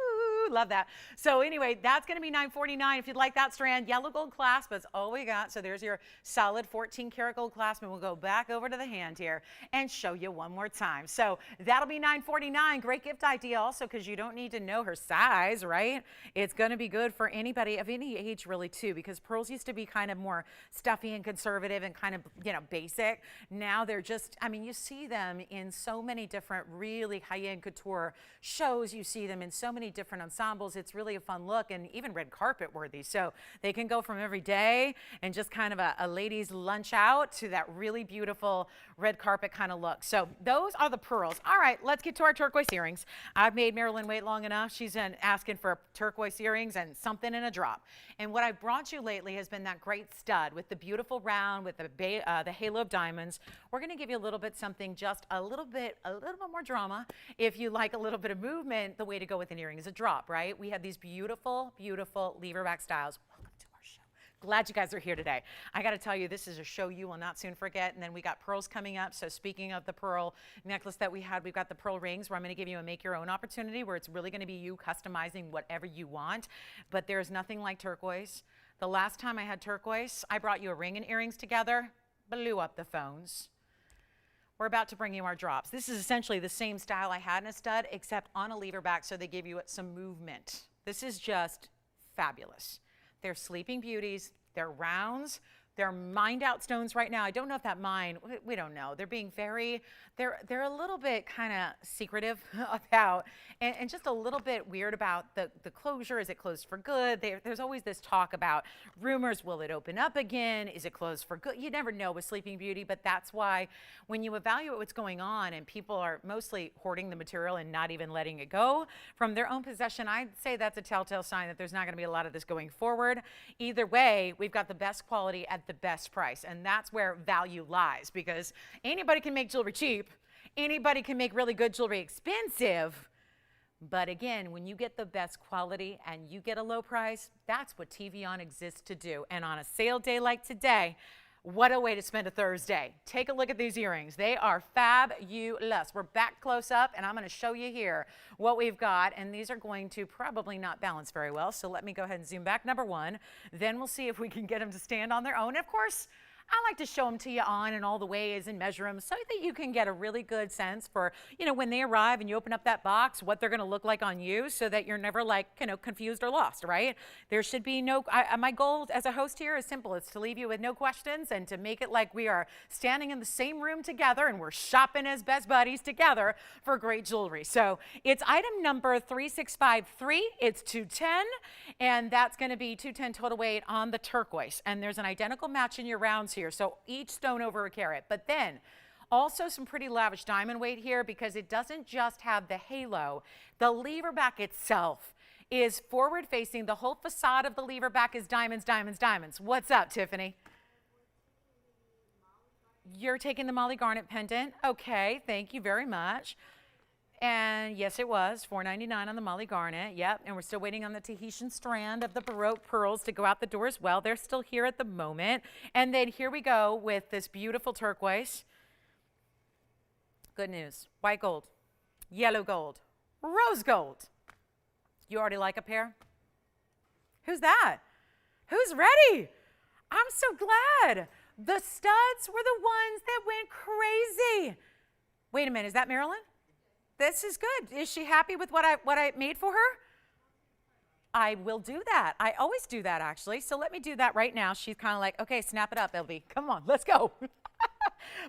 Love that. So anyway, that's going to be $9.49 if you'd like that strand. Yellow gold clasp, that's all we got. So there's your solid 14 karat gold clasp, and we'll go back over to the hand here and show you one more time. So that'll be $9.49. Great gift idea also, because you don't need to know her size, right? It's going to be good for anybody of any age really too, because pearls used to be kind of more stuffy and conservative and kind of, you know, basic. Now they're just, I mean, you see them in so many different really high-end couture shows. You see them in so many different ensembles. It's really a fun look, and even red carpet worthy. So they can go from every day and just kind of a ladies lunch out to that really beautiful red carpet kind of look. So those are the pearls. All right, let's get to our turquoise earrings. I've made Marilyn wait long enough. She's been asking for turquoise earrings and something in a drop. And what I brought you lately has been that great stud with the beautiful round with the halo of diamonds. We're going to give you a little bit something, just a little bit more drama. If you like a little bit of movement, the way to go with an earring is a drop, right? We have these beautiful, beautiful lever back styles. Welcome to our show. Glad you guys are here today. I got to tell you, this is a show you will not soon forget. And then we got pearls coming up. So speaking of the pearl necklace that we had, we've got the pearl rings where I'm going to give you a make your own opportunity where it's really going to be you customizing whatever you want. But there's nothing like turquoise. The last time I had turquoise, I brought you a ring and earrings together, blew up the phones. We're about to bring you our drops. This is essentially the same style I had in a stud, except on a lever back, so they give you some movement. This is just fabulous. They're sleeping beauties. They're rounds. They're mined out stones right now. I don't know if that mine, we don't know. They're being very, they're a little bit kind of secretive about, and just a little bit weird about the closure. Is it closed for good? There's always this talk about rumors. Will it open up again? Is it closed for good? You never know with Sleeping Beauty, but that's why when you evaluate what's going on and people are mostly hoarding the material and not even letting it go from their own possession, I'd say that's a telltale sign that there's not going to be a lot of this going forward. Either way, we've got the best quality at the best price, and that's where value lies, because anybody can make jewelry cheap, anybody can make really good jewelry expensive, But again, when you get the best quality and you get a low price, that's what TVON exists to do. And on a sale day like today, what a way to spend a Thursday. Take a look at these earrings. They are fabulous. We're back close up, and I'm going to show you here what we've got. And these are going to probably not balance very well. So let me go ahead and zoom back, number one. Then we'll see if we can get them to stand on their own. Of course, I like to show them to you on in all the ways and measure them so that you can get a really good sense for, you know, when they arrive and you open up that box, what they're going to look like on you so that you're never like, you know, confused or lost, right? There should be no, my goal as a host here is simple. It's to leave you with no questions and to make it like we are standing in the same room together and we're shopping as best buddies together for great jewelry. So it's item number 3653. It's 210, and that's going to be 210 total weight on the turquoise. And there's an identical match in your rounds here. So each stone over a carat, but then also some pretty lavish diamond weight here because it doesn't just have the halo. The lever back itself is forward facing. The whole facade of the lever back is diamonds, diamonds, diamonds. What's up, Tiffany? You're taking the Molly Garnet pendant. Okay, thank you very much. And yes, it was $4.99 on the Molly Garnet. Yep, and we're still waiting on the Tahitian strand of the Baroque pearls to go out the door as well. They're still here at the moment. And then here we go with this beautiful turquoise. Good news. White gold, yellow gold, rose gold. You already like a pair? Who's that? Who's ready? I'm so glad. The studs were the ones that went crazy. Wait a minute, is that Marilyn? This is good. Is she happy with what I made for her? I will do that. I always do that, actually. So let me do that right now. She's kind of like, okay, snap it up, LB. Come on, let's go.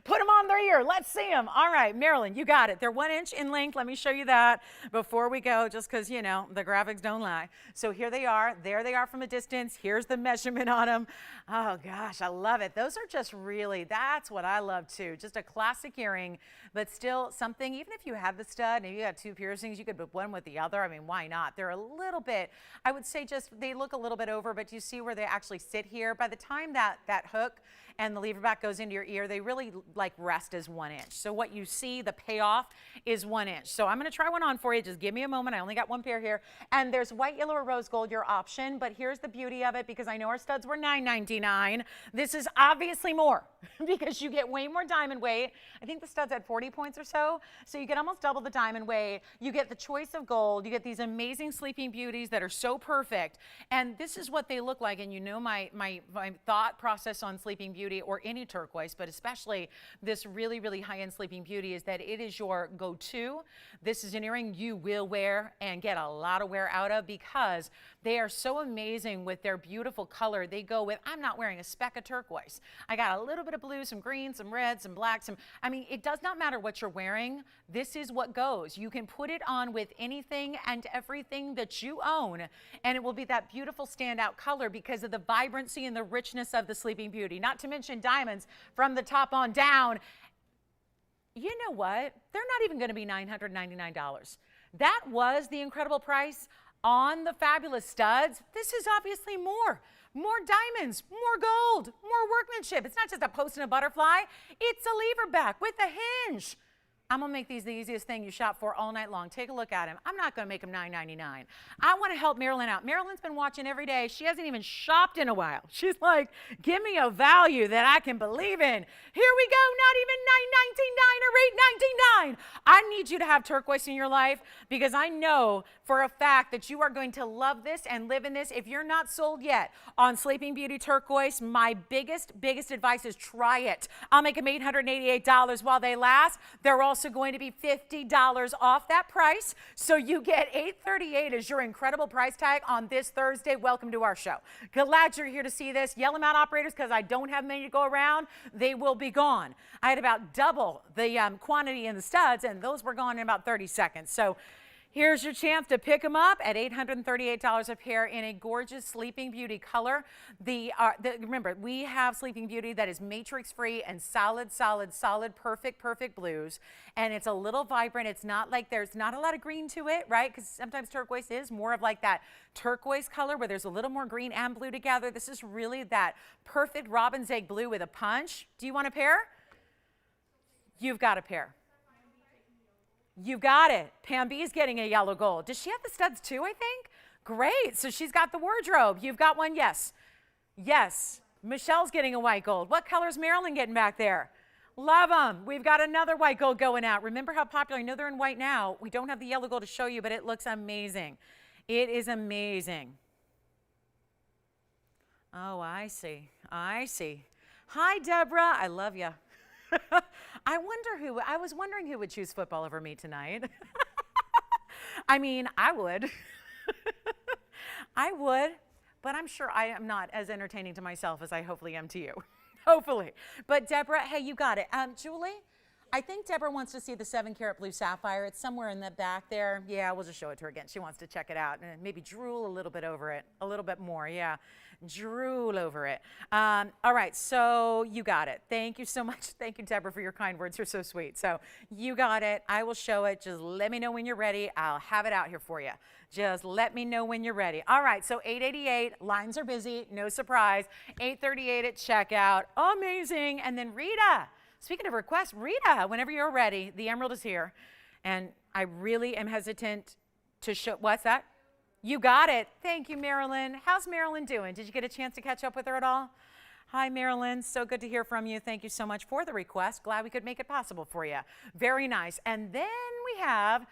Put them on their ear. Let's see them. All right, Marilyn, you got it. They're 1 inch in length. Let me show you that before we go, just because, you know, the graphics don't lie. So here they are. There they are from a distance. Here's the measurement on them. Oh, gosh, I love it. Those are just really, that's what I love, too. Just a classic earring, but still something, even if you have the stud and you got two piercings, you could put one with the other. I mean, why not? They're a little bit, I would say just, they look a little bit over, but you see where they actually sit here? By the time that hook and the lever back goes into your ear, they really like rest as 1 inch. So what you see, the payoff is 1 inch. So I'm going to try one on for you. Just give me a moment. I only got one pair here. And there's white, yellow, or rose gold, your option. But here's the beauty of it, because I know our studs were $9.99. This is obviously more because you get way more diamond weight. I think the studs had 40 points or so. So you get almost double the diamond weight. You get the choice of gold. You get these amazing sleeping beauties that are so perfect. And this is what they look like. And you know my thought process on sleeping beauty or any turquoise, but especially this really, really high-end sleeping beauty, is that it is your go-to. This is an earring you will wear and get a lot of wear out of because they are so amazing with their beautiful color. They go with, I'm not wearing a speck of turquoise. I got a little bit of blue, some green, some red, some black, I mean, it does not matter what you're wearing. This is what goes. You can put it on with anything and everything that you own, and it will be that beautiful standout color because of the vibrancy and the richness of the sleeping beauty. Not to mention diamonds from the top on down. You know what? They're not even going to be $999. That was the incredible price on the fabulous studs. This is obviously more diamonds, more gold, more workmanship. It's not just a post and a butterfly. It's a lever back with a hinge. I'm going to make these the easiest thing you shop for all night long. Take a look at him. I'm not going to make them $9.99. I want to help Marilyn out. Marilyn's been watching every day. She hasn't even shopped in a while. She's like, give me a value that I can believe in. Here we go, not even $9.99 or $8.99. I need you to have turquoise in your life because I know for a fact that you are going to love this and live in this. If you're not sold yet on Sleeping Beauty Turquoise, my biggest advice is try it. I'll make them $888 while they last. They're also going to be $50 off that price. So you get $838 as your incredible price tag on this Thursday. Welcome to our show. Glad you're here to see this. Yell them out, operators, because I don't have many to go around. They will be gone. I had about double the quantity in the studs, and those were gone in about 30 seconds. So here's your chance to pick them up at $838 a pair in a gorgeous Sleeping Beauty color. Remember, we have Sleeping Beauty that is matrix-free and solid, perfect blues. And it's a little vibrant. It's not like there's not a lot of green to it, right? Because sometimes turquoise is more of like that turquoise color where there's a little more green and blue together. This is really that perfect robin's egg blue with a punch. Do you want a pair? You've got a pair. You got it. Pam B's getting a yellow gold. Does she have the studs too, I think? Great. So she's got the wardrobe. You've got one? Yes. Yes. Michelle's getting a white gold. What color is Marilyn getting back there? Love them. We've got another white gold going out. Remember how popular? I know they're in white now. We don't have the yellow gold to show you, but it looks amazing. It is amazing. Oh, I see. I see. Hi, Deborah. I love you. I was wondering who would choose football over me tonight. I mean, I would. I would, but I'm sure I am not as entertaining to myself as I hopefully am to you. Hopefully. But Deborah, hey, you got it. Julie, I think Deborah wants to see the 7-carat blue sapphire. It's somewhere in the back there. Yeah, we'll just show it to her again. She wants to check it out and maybe drool a little bit over it. A little bit more, yeah. Drool over it. All right, so you got it. Thank you so much. Thank you, Deborah, for your kind words. You're so sweet. So you got it. I will show it. Just let me know when you're ready. I'll have it out here for you. Just let me know when you're ready. All right, so $888. Lines are busy. No surprise. $838 at checkout. Amazing. And then Rita. Speaking of requests, Rita, whenever you're ready, the emerald is here. And I really am hesitant to show, what's that? You got it. Thank you, Marilyn. How's Marilyn doing? Did you get a chance to catch up with her at all? Hi, Marilyn. So good to hear from you. Thank you so much for the request. Glad we could make it possible for you. Very nice. And then we have,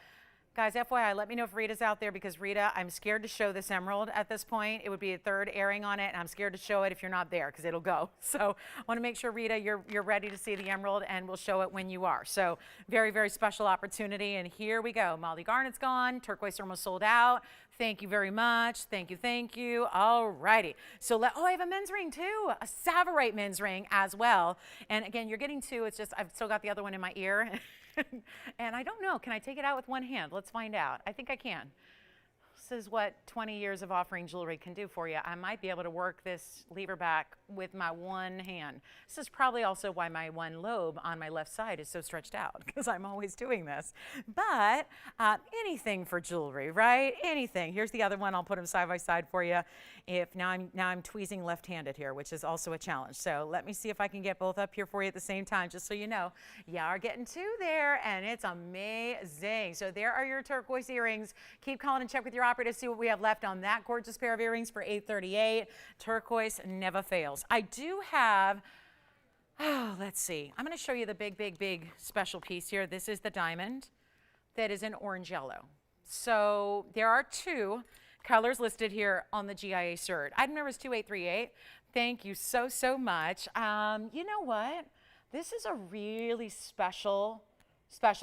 guys, FYI, let me know if Rita's out there because Rita, I'm scared to show this emerald at this point. It would be a third airing on it, and I'm scared to show it if you're not there because it'll go. So I want to make sure, Rita, you're ready to see the emerald, and we'll show it when you are. So very, very special opportunity, and here we go. Molly Garnet's gone. Turquoise almost sold out. Thank you very much. Thank you, thank you. All righty. So I have a men's ring too, a Savorite men's ring as well. And again, you're getting two. It's just I've still got the other one in my ear. And I don't know, can I take it out with one hand? Let's find out. I think I can. This is what 20 years of offering jewelry can do for you. I might be able to work this lever back with my one hand. This is probably also why my one lobe on my left side is so stretched out, because I'm always doing this. But anything for jewelry, right? Anything. Here's the other one. I'll put them side by side for you. Now I'm tweezing left-handed here, which is also a challenge. So let me see if I can get both up here for you at the same time, just so you know. You are getting two there, and it's amazing. So there are your turquoise earrings. Keep calling and check with your operator to see what we have left on that gorgeous pair of earrings for $838. Turquoise never fails. I do have, let's see. I'm going to show you the big, big, big special piece here. This is the diamond that is in orange yellow. So there are two colors listed here on the GIA cert. Item number is 2838. Thank you so, so much. You know what? This is a really special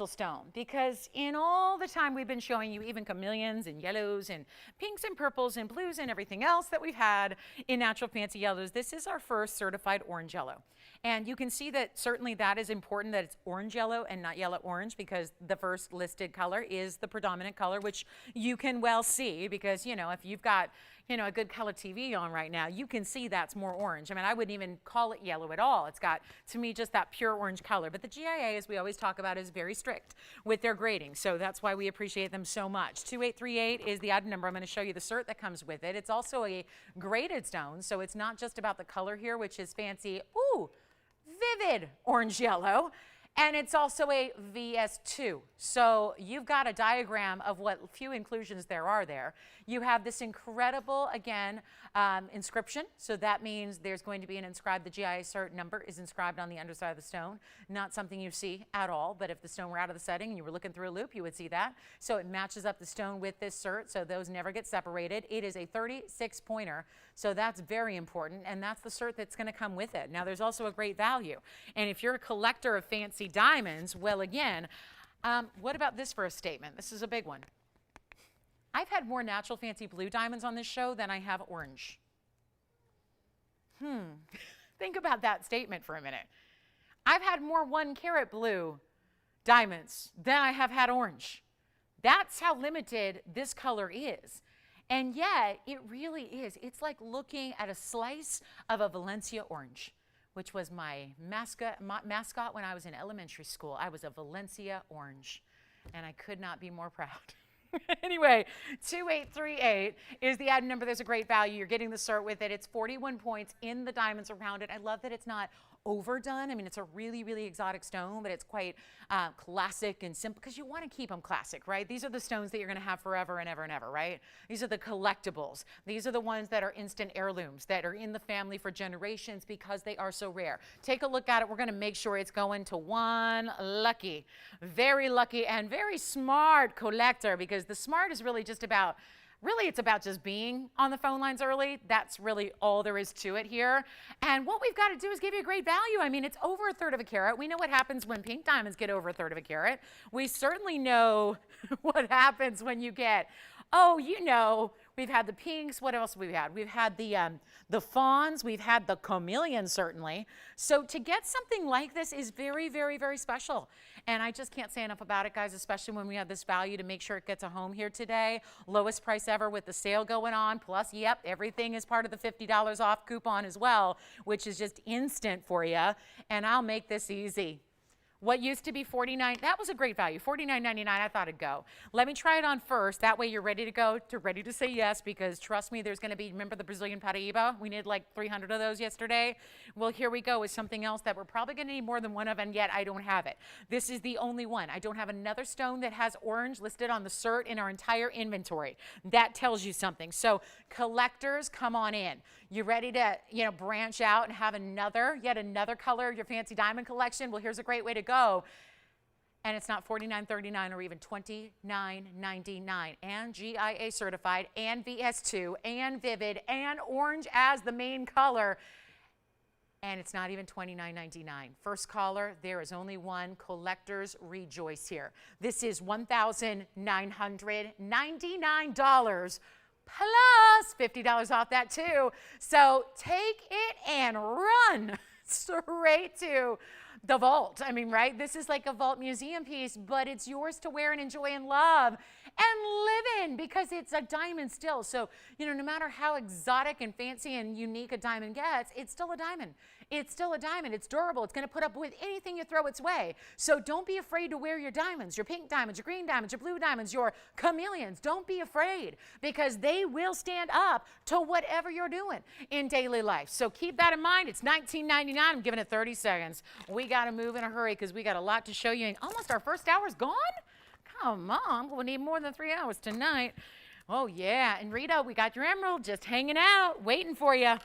stone, because in all the time we've been showing you even chameleons and yellows and pinks and purples and blues and everything else that we've had in natural fancy yellows, this is our first certified orange yellow. And you can see that certainly that is important that it's orange yellow and not yellow orange, because the first listed color is the predominant color, which you can well see, because, you know, if you've got, you know, a good color TV on right now, you can see that's more orange. I mean, I wouldn't even call it yellow at all. It's got, to me, just that pure orange color. But the GIA, as we always talk about, is very strict with their grading. So that's why we appreciate them so much. 2838 is the item number. I'm going to show you the cert that comes with it. It's also a graded stone, so it's not just about the color here, which is fancy, ooh, vivid orange yellow. And it's also a VS2. So you've got a diagram of what few inclusions there are there. You have this incredible, again, inscription. So that means there's going to be an inscribed, the GIA cert number is inscribed on the underside of the stone. Not something you see at all, but if the stone were out of the setting and you were looking through a loop, you would see that. So it matches up the stone with this cert, so those never get separated. It is a 36 pointer, so that's very important, and that's the cert that's going to come with it. Now, there's also a great value. And if you're a collector of fancy diamonds, well, again, what about this for a statement? This is a big one. I've had more natural fancy blue diamonds on this show than I have orange. Think about that statement for a minute. I've had more 1-carat blue diamonds than I have had orange. That's how limited this color is. And yet, it really is. It's like looking at a slice of a Valencia orange, which was my mascot when I was in elementary school. I was a Valencia orange, and I could not be more proud. Anyway, 2838 is the item number. There's a great value. You're getting the cert with it. It's 41 points in the diamonds around it. I love that it's not overdone. I mean, it's a really, really exotic stone, but it's quite classic and simple because you want to keep them classic, right? These are the stones that you're going to have forever and ever and ever, right? These are the collectibles. These are the ones that are instant heirlooms that are in the family for generations because they are so rare. Take a look at it. We're going to make sure it's going to one very lucky and very smart collector, because the smart is really just about, it's about just being on the phone lines early. That's really all there is to it here. And what we've got to do is give you a great value. I mean, it's over 1/3 of a carat. We know what happens when pink diamonds get over 1/3 of a carat. We certainly know what happens when you get, we've had the pinks. What else have we had? We've had the fawns. We've had the chameleon, certainly. So to get something like this is very, very, very special. And I just can't say enough about it, guys, especially when we have this value to make sure it gets a home here today. Lowest price ever with the sale going on. Plus, yep, everything is part of the $50 off coupon as well, which is just instant for you. And I'll make this easy. What used to be $49, that was a great value, $49.99, I thought it'd go. Let me try it on first. That way you're ready to go, ready to say yes, because trust me, there's gonna be, remember the Brazilian Paraíba? We needed like 300 of those yesterday. Well, here we go with something else that we're probably gonna need more than one of, and yet I don't have it. This is the only one. I don't have another stone that has orange listed on the cert in our entire inventory. That tells you something. So collectors, come on in. You ready to, branch out and have yet another color of your fancy diamond collection? Well, here's a great way to go. And it's not $49.39 or even $29.99, and GIA certified, and VS2, and Vivid, and orange as the main color. And it's not even $29.99. First caller, there is only one. Collectors rejoice here. This is $1,999. Plus $50 off that too. So take it and run straight to the vault. I mean, right? This is like a vault museum piece, but it's yours to wear and enjoy and love and live in, because it's a diamond still. So, no matter how exotic and fancy and unique a diamond gets, it's still a diamond. It's still a diamond. It's durable. It's going to put up with anything you throw its way. So don't be afraid to wear your diamonds, your pink diamonds, your green diamonds, your blue diamonds, your chameleons. Don't be afraid, because they will stand up to whatever you're doing in daily life. So keep that in mind. It's $19.99. I'm giving it 30 seconds. We got to move in a hurry because we got a lot to show you. And almost our first hour's gone? Come on. We'll need more than 3 hours tonight. Oh, yeah. And Rita, we got your emerald just hanging out, waiting for you.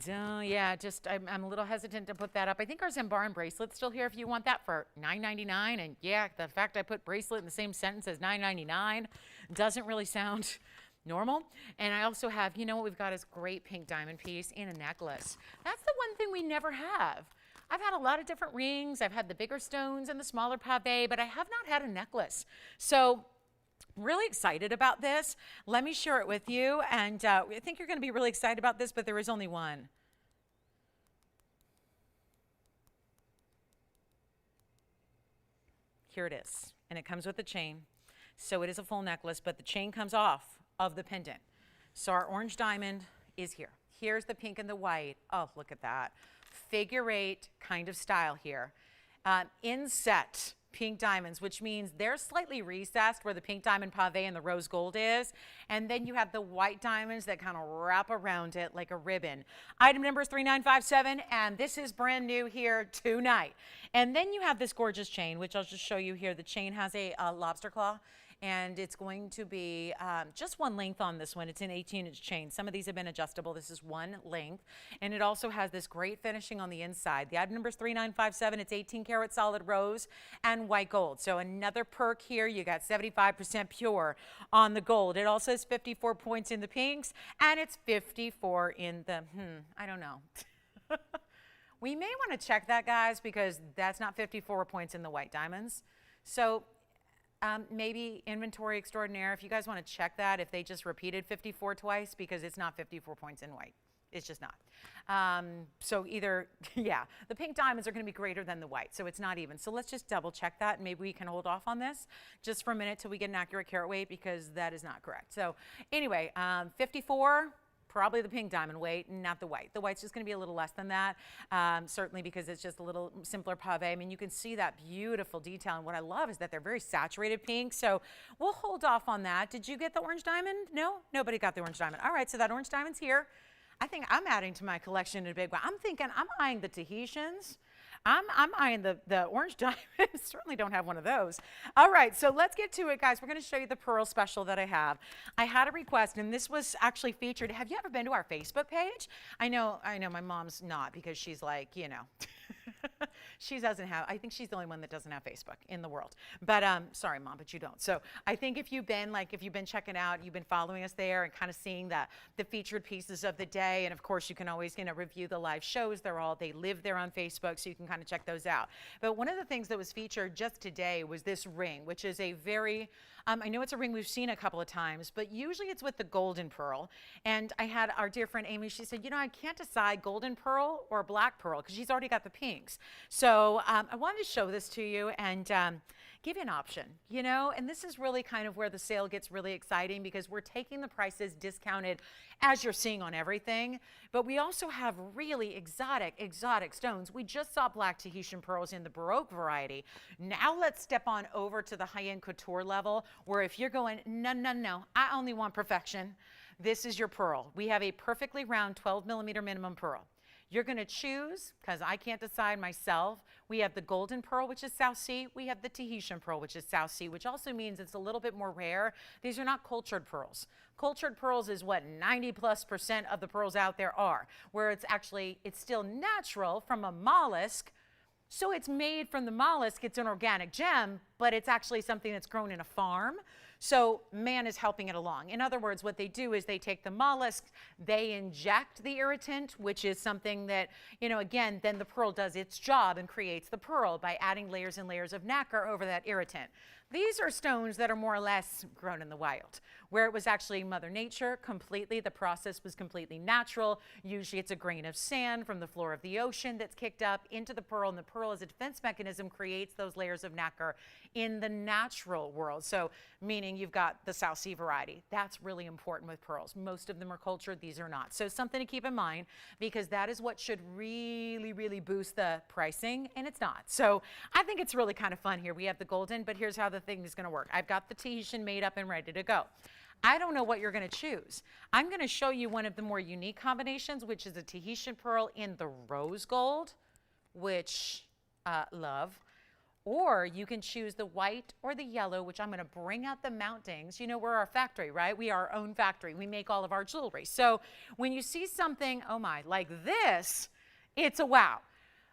Yeah, I'm a little hesitant to put that up. I think our Zen Barn bracelet's still here if you want that for $9.99. And yeah, the fact I put bracelet in the same sentence as $9.99 doesn't really sound normal. And I also have, what we've got is great pink diamond piece in a necklace. That's the one thing we never have. I've had a lot of different rings. I've had the bigger stones and the smaller pave, but I have not had a necklace. So really excited about this. Let me share it with you. And I think you're going to be really excited about this, but there is only one. Here it is. And it comes with the chain. So it is a full necklace, but the chain comes off of the pendant. So our orange diamond is here. Here's the pink and the white. Oh, look at that. Figure 8 kind of style here. Inset pink diamonds, which means they're slightly recessed where the pink diamond pave and the rose gold is. And then you have the white diamonds that kind of wrap around it like a ribbon. Item number is 3957, and this is brand new here tonight. And then you have this gorgeous chain, which I'll just show you here. The chain has a lobster claw, and it's going to be just one length on this one. It's an 18-inch chain. Some of these have been adjustable. This is one length, and it also has this great finishing on the inside. The item number is 3957. It's 18 karat solid rose and white gold. So another perk here. You got 75% pure on the gold. It also has 54 points in the pinks, and it's 54 in the, I don't know. We may want to check that, guys, because that's not 54 points in the white diamonds. So maybe inventory extraordinaire, if you guys want to check that, if they just repeated 54 twice, because it's not 54 points in white. It's just not. So either, yeah, the pink diamonds are going to be greater than the white, so it's not even. So let's just double check that, and maybe we can hold off on this just for a minute till we get an accurate carat weight, because that is not correct. So anyway, 54, probably the pink diamond weight, not the white. The white's just going to be a little less than that, certainly because it's just a little simpler pave. I mean, you can see that beautiful detail, and what I love is that they're very saturated pink, so we'll hold off on that. Did you get the orange diamond? No? Nobody got the orange diamond. All right, so that orange diamond's here. I think I'm adding to my collection in a big way. I'm thinking I'm eyeing the Tahitians. I'm eyeing the orange diamond. Certainly don't have one of those. All right, so let's get to it, guys. We're going to show you the pearl special that I have. I had a request, and this was actually featured. Have you ever been to our Facebook page? I know my mom's not, because she's like, you know, she doesn't have, I think she's the only one that doesn't have Facebook in the world. But sorry, Mom, but you don't. So I think if you've been checking out, you've been following us there and kind of seeing the featured pieces of the day. And of course, you can always, you know, review the live shows. They live there on Facebook, so you can kind of check those out. But one of the things that was featured just today was this ring, which is a very, I know it's a ring we've seen a couple of times, but usually it's with the golden pearl. And I had our dear friend Amy, she said, you know, I can't decide golden pearl or black pearl, because she's already got the pinks. So I wanted to show this to you and give you an option, you know, and this is really kind of where the sale gets really exciting, because we're taking the prices discounted, as you're seeing on everything, but we also have really exotic stones. We just saw black Tahitian pearls in the Baroque variety. Now let's step on over to the high-end couture level, where if you're going, no, I only want perfection, this is your pearl. We have a perfectly round 12 millimeter minimum pearl. You're going to choose, because I can't decide myself. We have the golden pearl, which is South Sea. We have the Tahitian pearl, which is South Sea, which also means it's a little bit more rare. These are not cultured pearls. Cultured pearls is what 90+% of the pearls out there are, where it's still natural from a mollusk. So it's made from the mollusk. It's an organic gem, but it's actually something that's grown in a farm. So man is helping it along. In other words, what they do is they take the mollusk, they inject the irritant, which is something that, you know, again, then the pearl does its job and creates the pearl by adding layers and layers of nacre over that irritant. These are stones that are more or less grown in the wild, where it was actually Mother Nature completely. The process was completely natural. Usually it's a grain of sand from the floor of the ocean that's kicked up into the pearl, and the pearl as a defense mechanism creates those layers of nacre in the natural world. So meaning you've got the South Sea variety. That's really important with pearls. Most of them are cultured. These are not. So something to keep in mind, because that is what should really boost the pricing, and it's not. So I think it's really kind of fun here. We have the golden, but here's how the thing is going to work. I've got the Tahitian made up and ready to go. I don't know what you're going to choose. I'm going to show you one of the more unique combinations, which is a Tahitian pearl in the rose gold, which love. Or you can choose the white or the yellow, which I'm going to bring out the mountings. You know, we're our factory, right? We are our own factory. We make all of our jewelry. So when you see something, oh my, like this, it's a wow.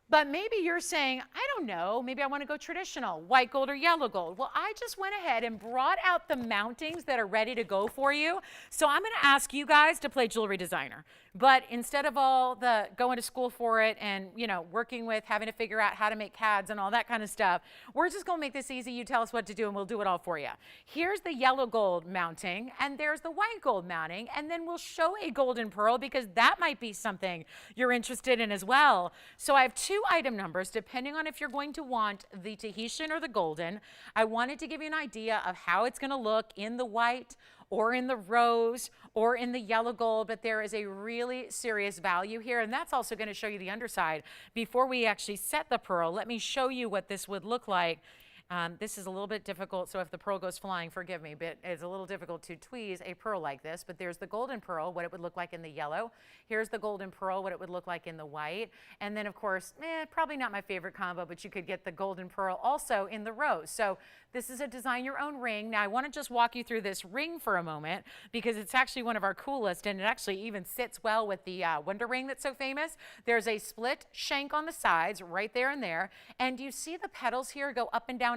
But maybe you're saying, I don't know, maybe I want to go traditional, white gold or yellow gold. Well, I just went ahead and brought out the mountings that are ready to go for you. So I'm going to ask you guys to play jewelry designer. But instead of all the going to school for it and, you know, working with having to figure out how to make CADs and all that kind of stuff, we're just going to make this easy. You tell us what to do and we'll do it all for you. Here's the yellow gold mounting, and there's the white gold mounting, and then we'll show a golden pearl, because that might be something you're interested in as well. So I have two item numbers depending on if you're going to want the Tahitian or the golden. I wanted to give you an idea of how it's going to look in the white or in the rose or in the yellow gold, but there is a really serious value here, and that's also going to show you the underside. Before we actually set the pearl, let me show you what this would look like. This is a little bit difficult, so if the pearl goes flying, forgive me, but it's a little difficult to tweeze a pearl like this. But there's the golden pearl, what it would look like in the yellow. Here's the golden pearl, what it would look like in the white. And then, of course, probably not my favorite combo, but you could get the golden pearl also in the rose. So this is a design your own ring. Now, I want to just walk you through this ring for a moment, because it's actually one of our coolest, and it actually even sits well with the Wonder Ring that's so famous. There's a split shank on the sides, right there and there. And you see the petals here go up and down,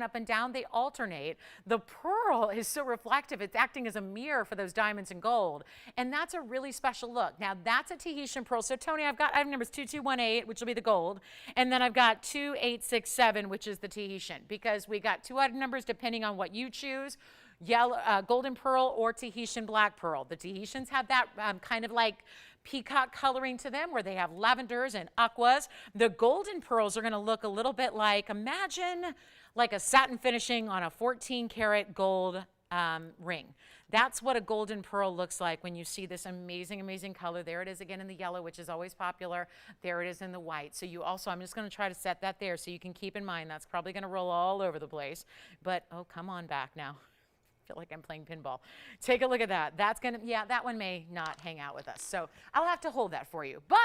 they alternate. The pearl is so reflective, it's acting as a mirror for those diamonds and gold. And that's a really special look. Now, that's a Tahitian pearl. So Tony, I have numbers 2218, which will be the gold, and then I've got 2867, which is the Tahitian, because we got two item numbers depending on what you choose. Yellow, golden pearl or Tahitian black pearl. The Tahitians have that kind of like peacock coloring to them, where they have lavenders and aquas. The golden pearls are going to look a little bit like, imagine like a satin finishing on a 14 karat gold ring. That's what a golden pearl looks like when you see this amazing color. There it is again in the yellow, which is always popular. There it is in the white. So you also, I'm just going to try to set that there so you can keep in mind that's probably going to roll all over the place. But, oh, come on back now. feel like I'm playing pinball. Take a look at that. That's going to, yeah, that one may not hang out with us. So I'll have to hold that for you. But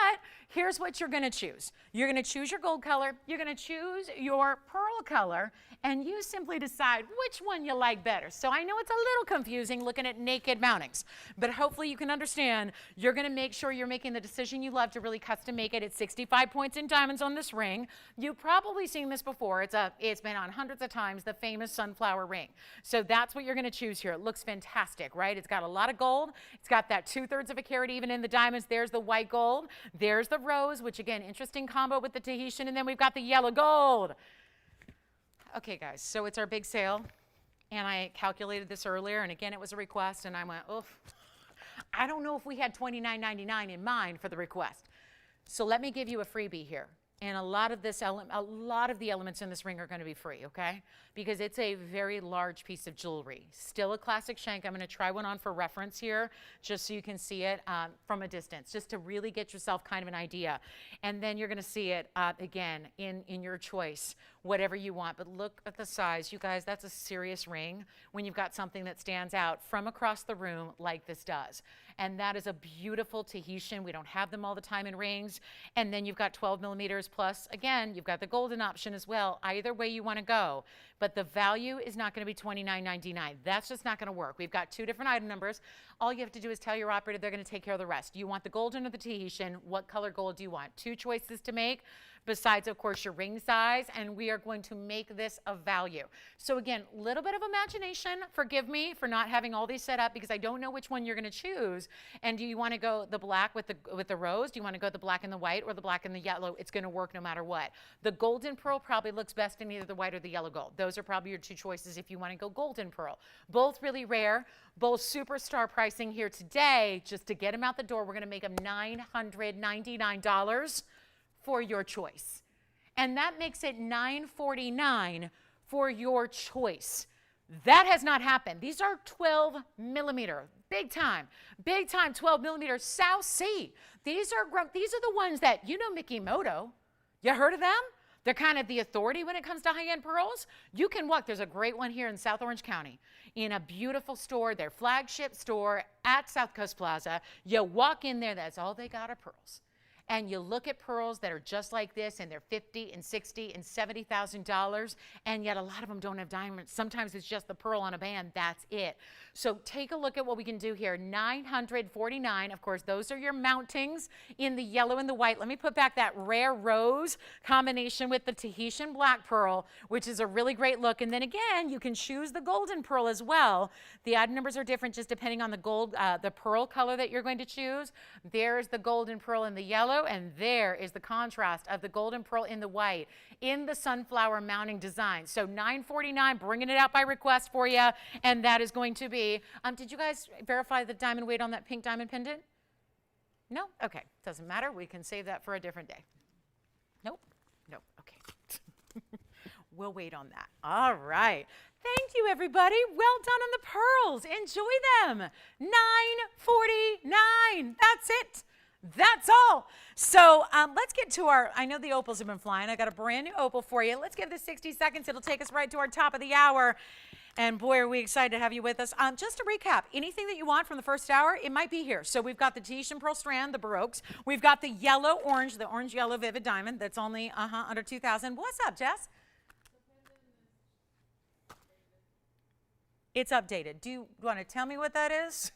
here's what you're going to choose. You're going to choose your gold color. You're going to choose your pearl color. And you simply decide which one you like better. So I know it's a little confusing looking at naked mountings, but hopefully you can understand. You're going to make sure you're making the decision you love to really custom make it. It's 65 points in diamonds on this ring. You've probably seen this before. It's been on hundreds of times, the famous sunflower ring. So that's what you're going to choose here. It looks fantastic, right? It's got a lot of gold. It's got that 2/3 of a carat even in the diamonds. There's the white gold. There's the rose, which again, interesting combo with the Tahitian. And then we've got the yellow gold. Okay, guys, so it's our big sale, and I calculated this earlier, and again, it was a request, and I went, oof, I don't know if we had $29.99 in mind for the request. So let me give you a freebie here, and a lot of the elements in this ring are going to be free, okay? Because it's a very large piece of jewelry. Still a classic shank. I'm going to try one on for reference here, just so you can see it from a distance, just to really get yourself kind of an idea. And then you're going to see it again in your choice, whatever you want. But look at the size. You guys, that's a serious ring when you've got something that stands out from across the room like this does. And that is a beautiful Tahitian. We don't have them all the time in rings. And then you've got 12 millimeters plus, again, you've got the golden option as well. Either way you want to go. But the value is not going to be $29.99. That's just not going to work. We've got two different item numbers. All you have to do is tell your operator they're going to take care of the rest. You want the golden or the Tahitian? What color gold do you want? Two choices to make, besides, of course, your ring size, and we are going to make this a value. So again, a little bit of imagination. Forgive me for not having all these set up because I don't know which one you're going to choose. And do you want to go the black with the rose? Do you want to go the black and the white or the black and the yellow? It's going to work no matter what. The golden pearl probably looks best in either the white or the yellow gold. Those are probably your two choices if you want to go golden pearl. Both really rare, both superstar pricing here today. Just to get them out the door, we're going to make them $999 for your choice. And that makes it $949 for your choice. That has not happened. These are 12 millimeter, big time 12 millimeter South Sea. These are the ones that, you know, Mickey Moto. You heard of them? They're kind of the authority when it comes to high-end pearls. You can walk. There's a great one here in South Orange County in a beautiful store, their flagship store at South Coast Plaza. You walk in there, that's all they got are pearls. And you look at pearls that are just like this, and they're $50,000 and $60,000 and $70,000, and yet a lot of them don't have diamonds. Sometimes it's just the pearl on a band. That's it. So take a look at what we can do here. $949. Of course, those are your mountings in the yellow and the white. Let me put back that rare rose combination with the Tahitian black pearl, which is a really great look. And then again, you can choose the golden pearl as well. The item numbers are different just depending on the gold, the pearl color that you're going to choose. There's the golden pearl in the yellow. And there is the contrast of the golden pearl in the white in the sunflower mounting design. So $949, bringing it out by request for you. And that is going to be, did you guys verify the diamond weight on that pink diamond pendant? No? Okay. Doesn't matter. We can save that for a different day. Nope. Nope. Okay. We'll wait on that. All right. Thank you, everybody. Well done on the pearls. Enjoy them. $949. That's it. That's all. So let's get to I know the opals have been flying. I got a brand new opal for you. Let's give this 60 seconds. It'll take us right to our top of the hour. And boy, are we excited to have you with us. Just to recap, anything that you want from the first hour, it might be here. So we've got the Tahitian Pearl Strand, the Baroques. We've got the yellow orange, the orange yellow vivid diamond. That's only under $2,000. What's up, Jess? It's updated. Do you want to tell me what that is?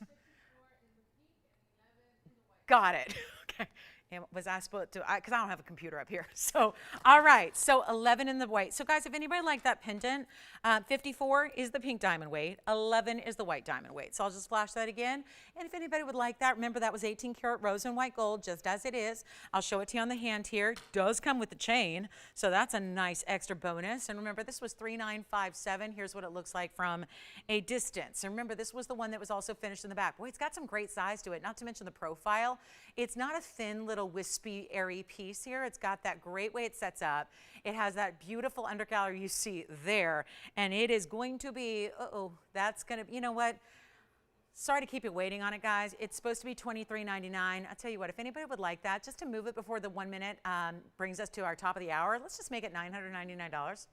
Got it. Okay. And was I supposed to, because I don't have a computer up here. So, all right. So 11 in the white. So guys, if anybody liked that pendant, 54 is the pink diamond weight. 11 is the white diamond weight. So I'll just flash that again. And if anybody would like that, remember that was 18 karat rose and white gold, just as it is. I'll show it to you on the hand here. It does come with the chain. So that's a nice extra bonus. And remember, this was 3957. Here's what it looks like from a distance. And remember, this was the one that was also finished in the back. Boy, it's got some great size to it, not to mention the profile. It's not a thin little wispy, airy piece here. It's got that great way it sets up. It has that beautiful undergallery you see there. And it is going to be, that's going to, you know what? Sorry to keep you waiting on it, guys. It's supposed to be $23.99. I'll tell you what, if anybody would like that, just to move it before the 1 minute brings us to our top of the hour, let's just make it $999.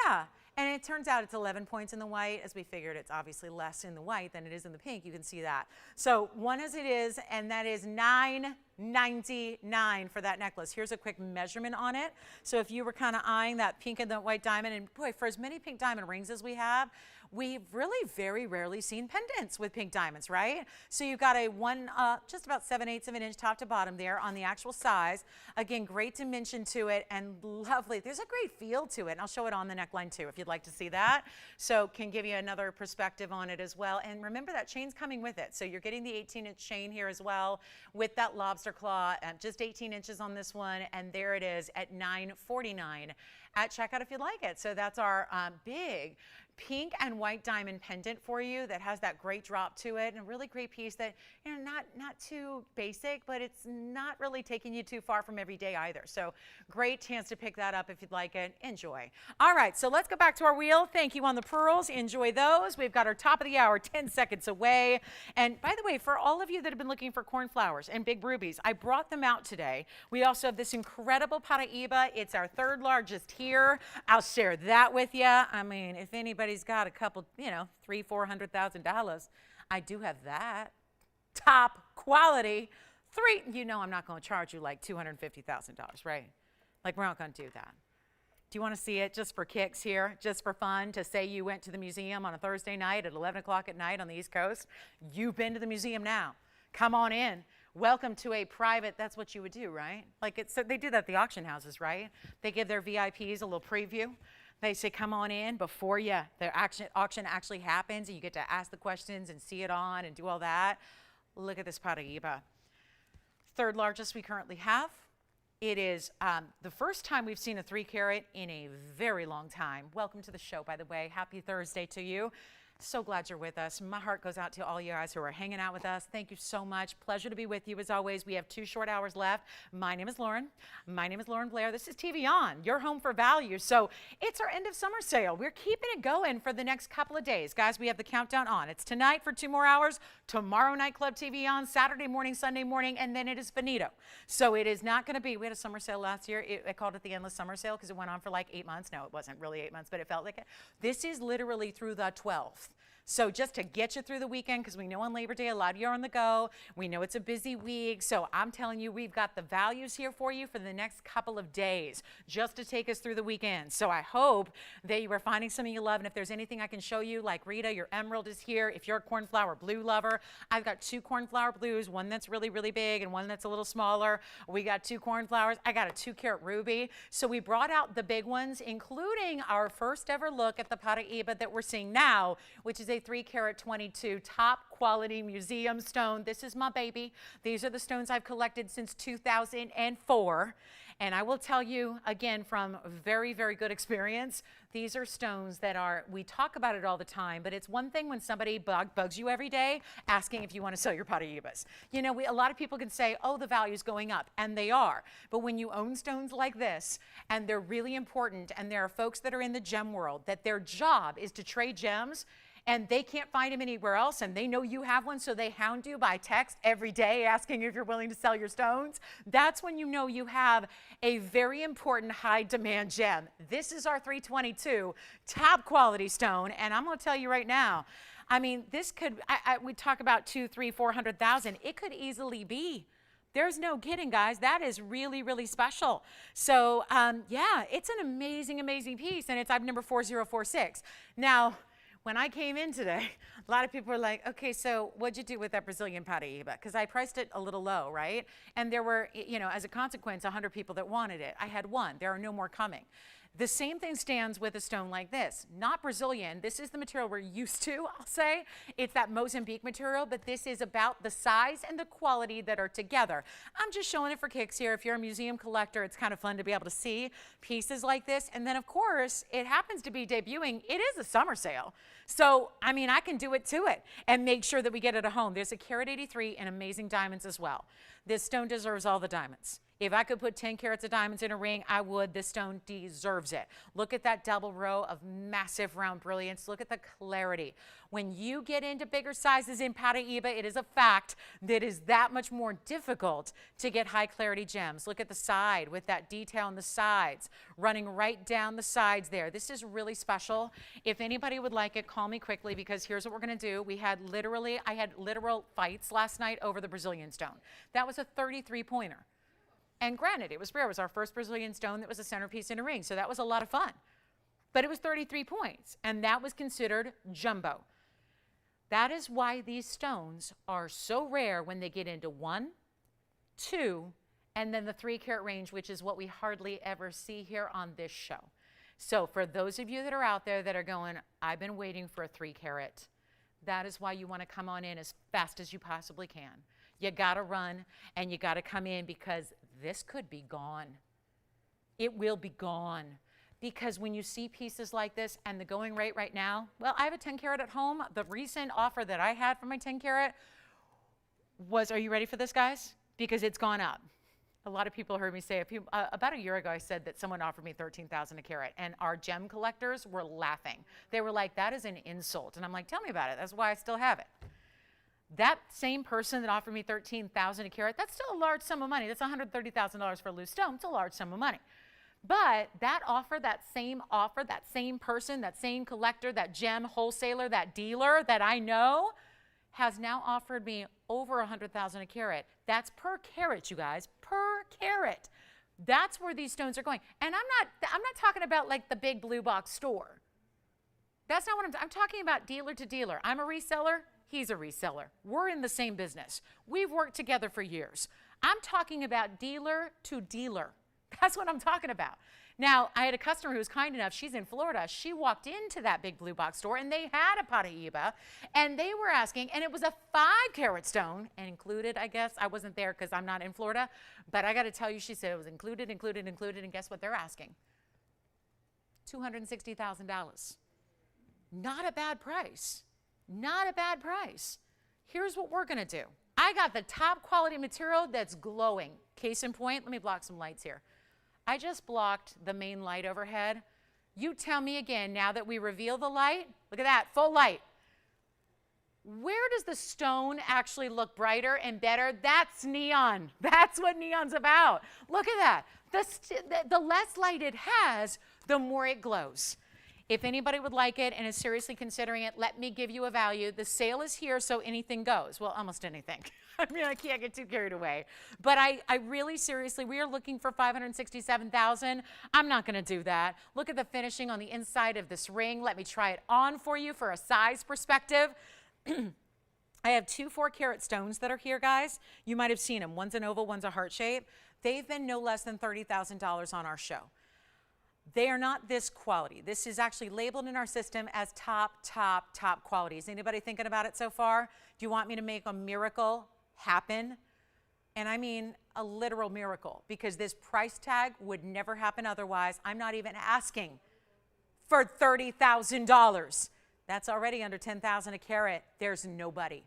Yeah. And it turns out it's 11 points in the white. As we figured, it's obviously less in the white than it is in the pink. You can see that. So one as it is, and that is $9.99 for that necklace. Here's a quick measurement on it. So if you were kind of eyeing that pink and the white diamond, and boy, for as many pink diamond rings as we have, we've really very rarely seen pendants with pink diamonds, right? So you've got a just about 7/8 of an inch top to bottom there on the actual size. Again, great dimension to it and lovely. There's a great feel to it. And I'll show it on the neckline too if you'd like to see that. So can give you another perspective on it as well. And remember that chain's coming with it. So you're getting the 18-inch chain here as well with that lobster claw, just 18 inches on this one. And there it is at $9.49 at checkout if you'd like it. So that's our big pink and white diamond pendant for you that has that great drop to it, and a really great piece that, you know, not too basic, but it's not really taking you too far from every day either. So great chance to pick that up if you'd like it. Enjoy. All right, so let's go back to our wheel. Thank you on the pearls. Enjoy those. We've got our top of the hour 10 seconds away. And by the way, for all of you that have been looking for cornflowers and big rubies, I brought them out today. We also have this incredible Paraiba. It's our third largest here. I'll share that with you. I mean, if anybody's got a couple, you know, $300,000-$400,000, I do have that. Top quality. You know I'm not going to charge you like $250,000, right? Like, we're not going to do that. Do you want to see it just for kicks here, just for fun, to say you went to the museum on a Thursday night at 11 o'clock at night on the East Coast? You've been to the museum now. Come on in. Welcome to a private, that's what you would do, right? Like, so they do that at the auction houses, right? They give their VIPs a little preview. They say, come on in before the auction actually happens, and you get to ask the questions and see it on and do all that. Look at this Paraiba. Third largest we currently have. It is the first time we've seen a 3-carat in a very long time. Welcome to the show, by the way. Happy Thursday to you. So glad you're with us. My heart goes out to all you guys who are hanging out with us. Thank you so much. Pleasure to be with you as always. We have 2 short hours left. My name is Lauren. My name is Lauren Blair. This is TVON, your home for value. So it's our end of summer sale. We're keeping it going for the next couple of days. Guys, we have the countdown on. It's tonight for 2 more hours, tomorrow night Club TVON, Saturday morning, Sunday morning, and then it is finito. So it is not going to be, we had a summer sale last year. I called it the endless summer sale because it went on for like 8 months. No, it wasn't really 8 months, but it felt like it. This is literally through the 12th. So just to get you through the weekend, because we know on Labor Day a lot of you are on the go. We know it's a busy week. So I'm telling you, we've got the values here for you for the next couple of days just to take us through the weekend. So I hope that you are finding something you love. And if there's anything I can show you, like Rita, your emerald is here. If you're a cornflower blue lover, I've got 2 cornflower blues, one that's really, really big and one that's a little smaller. We got 2 cornflowers. I got a 2-carat ruby. So we brought out the big ones, including our first ever look at the Paraiba that we're seeing now, which is a 3-carat 22 top quality museum stone. This is my baby. These are the stones I've collected since 2004. And I will tell you, again, from very, very good experience, these are stones that are, we talk about it all the time, but it's one thing when somebody bugs you every day asking if you want to sell your Paraibas. You know, a lot of people can say, oh, the value's going up, and they are. But when you own stones like this, and they're really important, and there are folks that are in the gem world, that their job is to trade gems, and they can't find them anywhere else, and they know you have one, so they hound you by text every day asking if you're willing to sell your stones. That's when you know you have a very important high-demand gem. This is our 322 top quality stone, and I'm going to tell you right now, I mean, this could, we talk about 200,000, 300,000, 400,000. It could easily be. There's no kidding, guys. That is really, really special. So, yeah, it's an amazing, amazing piece, and it's item number 4046. Now, when I came in today, a lot of people were like, okay, so what'd you do with that Brazilian Paraiba? Because I priced it a little low, right? And there were, you know, as a consequence, 100 people that wanted it. I had 1. There are no more coming. The same thing stands with a stone like this. Not Brazilian. This is the material we're used to, I'll say. It's that Mozambique material, but this is about the size and the quality that are together. I'm just showing it for kicks here. If you're a museum collector, it's kind of fun to be able to see pieces like this. And then, of course, it happens to be debuting. It is a summer sale. So, I mean, I can do it to it and make sure that we get it at home. There's a Karat 83 and amazing diamonds as well. This stone deserves all the diamonds. If I could put 10 carats of diamonds in a ring, I would. This stone deserves it. Look at that double row of massive round brilliance. Look at the clarity. When you get into bigger sizes in Paraíba, it is a fact that it is that much more difficult to get high clarity gems. Look at the side with that detail on the sides, running right down the sides there. This is really special. If anybody would like it, call me quickly, because here's what we're going to do. I had literal fights last night over the Brazilian stone. That was a 33-pointer. And granted, it was rare. It was our first Brazilian stone that was a centerpiece in a ring, so that was a lot of fun. But it was 33 points, and that was considered jumbo. That is why these stones are so rare when they get into 1, 2, and then the 3-carat range, which is what we hardly ever see here on this show. So for those of you that are out there that are going, I've been waiting for a 3-carat, that is why you want to come on in as fast as you possibly can. You got to run and you got to come in, because this could be gone. It will be gone. Because when you see pieces like this and the going rate right now, well, I have a 10-carat at home. The recent offer that I had for my 10-carat was, are you ready for this, guys? Because it's gone up. A lot of people heard me say about a year ago, I said that someone offered me $13,000 a carat, and our gem collectors were laughing. They were like, that is an insult. And I'm like, tell me about it. That's why I still have it. That same person that offered me $13,000 a carat, that's still a large sum of money. That's $130,000 for a loose stone. It's a large sum of money. But that same person, that same collector, that gem wholesaler, that dealer that I know has now offered me over $100,000 a carat. That's per carat, you guys, per carat. That's where these stones are going. And I'm not talking about like the big blue box store. That's not what I'm talking about, dealer to dealer. I'm a reseller. He's a reseller. We're in the same business. We've worked together for years. I'm talking about dealer to dealer. That's what I'm talking about. Now, I had a customer who was kind enough, she's in Florida, she walked into that big blue box store and they had a Paraíba, and they were asking, and it was a 5-carat stone, and included, I guess. I wasn't there because I'm not in Florida, but I got to tell you, she said it was included, and guess what they're asking? $260,000. Not a bad price. Not a bad price. Here's what we're going to do. I got the top quality material that's glowing. Case in point, let me block some lights here. I just blocked the main light overhead. You tell me again, now that we reveal the light, look at that, full light. Where does the stone actually look brighter and better? That's neon. That's what neon's about. Look at that. The less light it has, the more it glows. If anybody would like it and is seriously considering it, let me give you a value. The sale is here, so anything goes. Well, almost anything. I mean, I can't get too carried away. But I really, seriously, we are looking for $567,000. I'm not going to do that. Look at the finishing on the inside of this ring. Let me try it on for you for a size perspective. I have 2 4-carat stones that are here, guys. You might have seen them. One's an oval, one's a heart shape. They've been no less than $30,000 on our show. They are not this quality. This is actually labeled in our system as top quality. Is anybody thinking about it so far? Do you want me to make a miracle happen? And I mean a literal miracle, because this price tag would never happen otherwise. I'm not even asking for $30,000. That's already under $10,000 a carat. There's nobody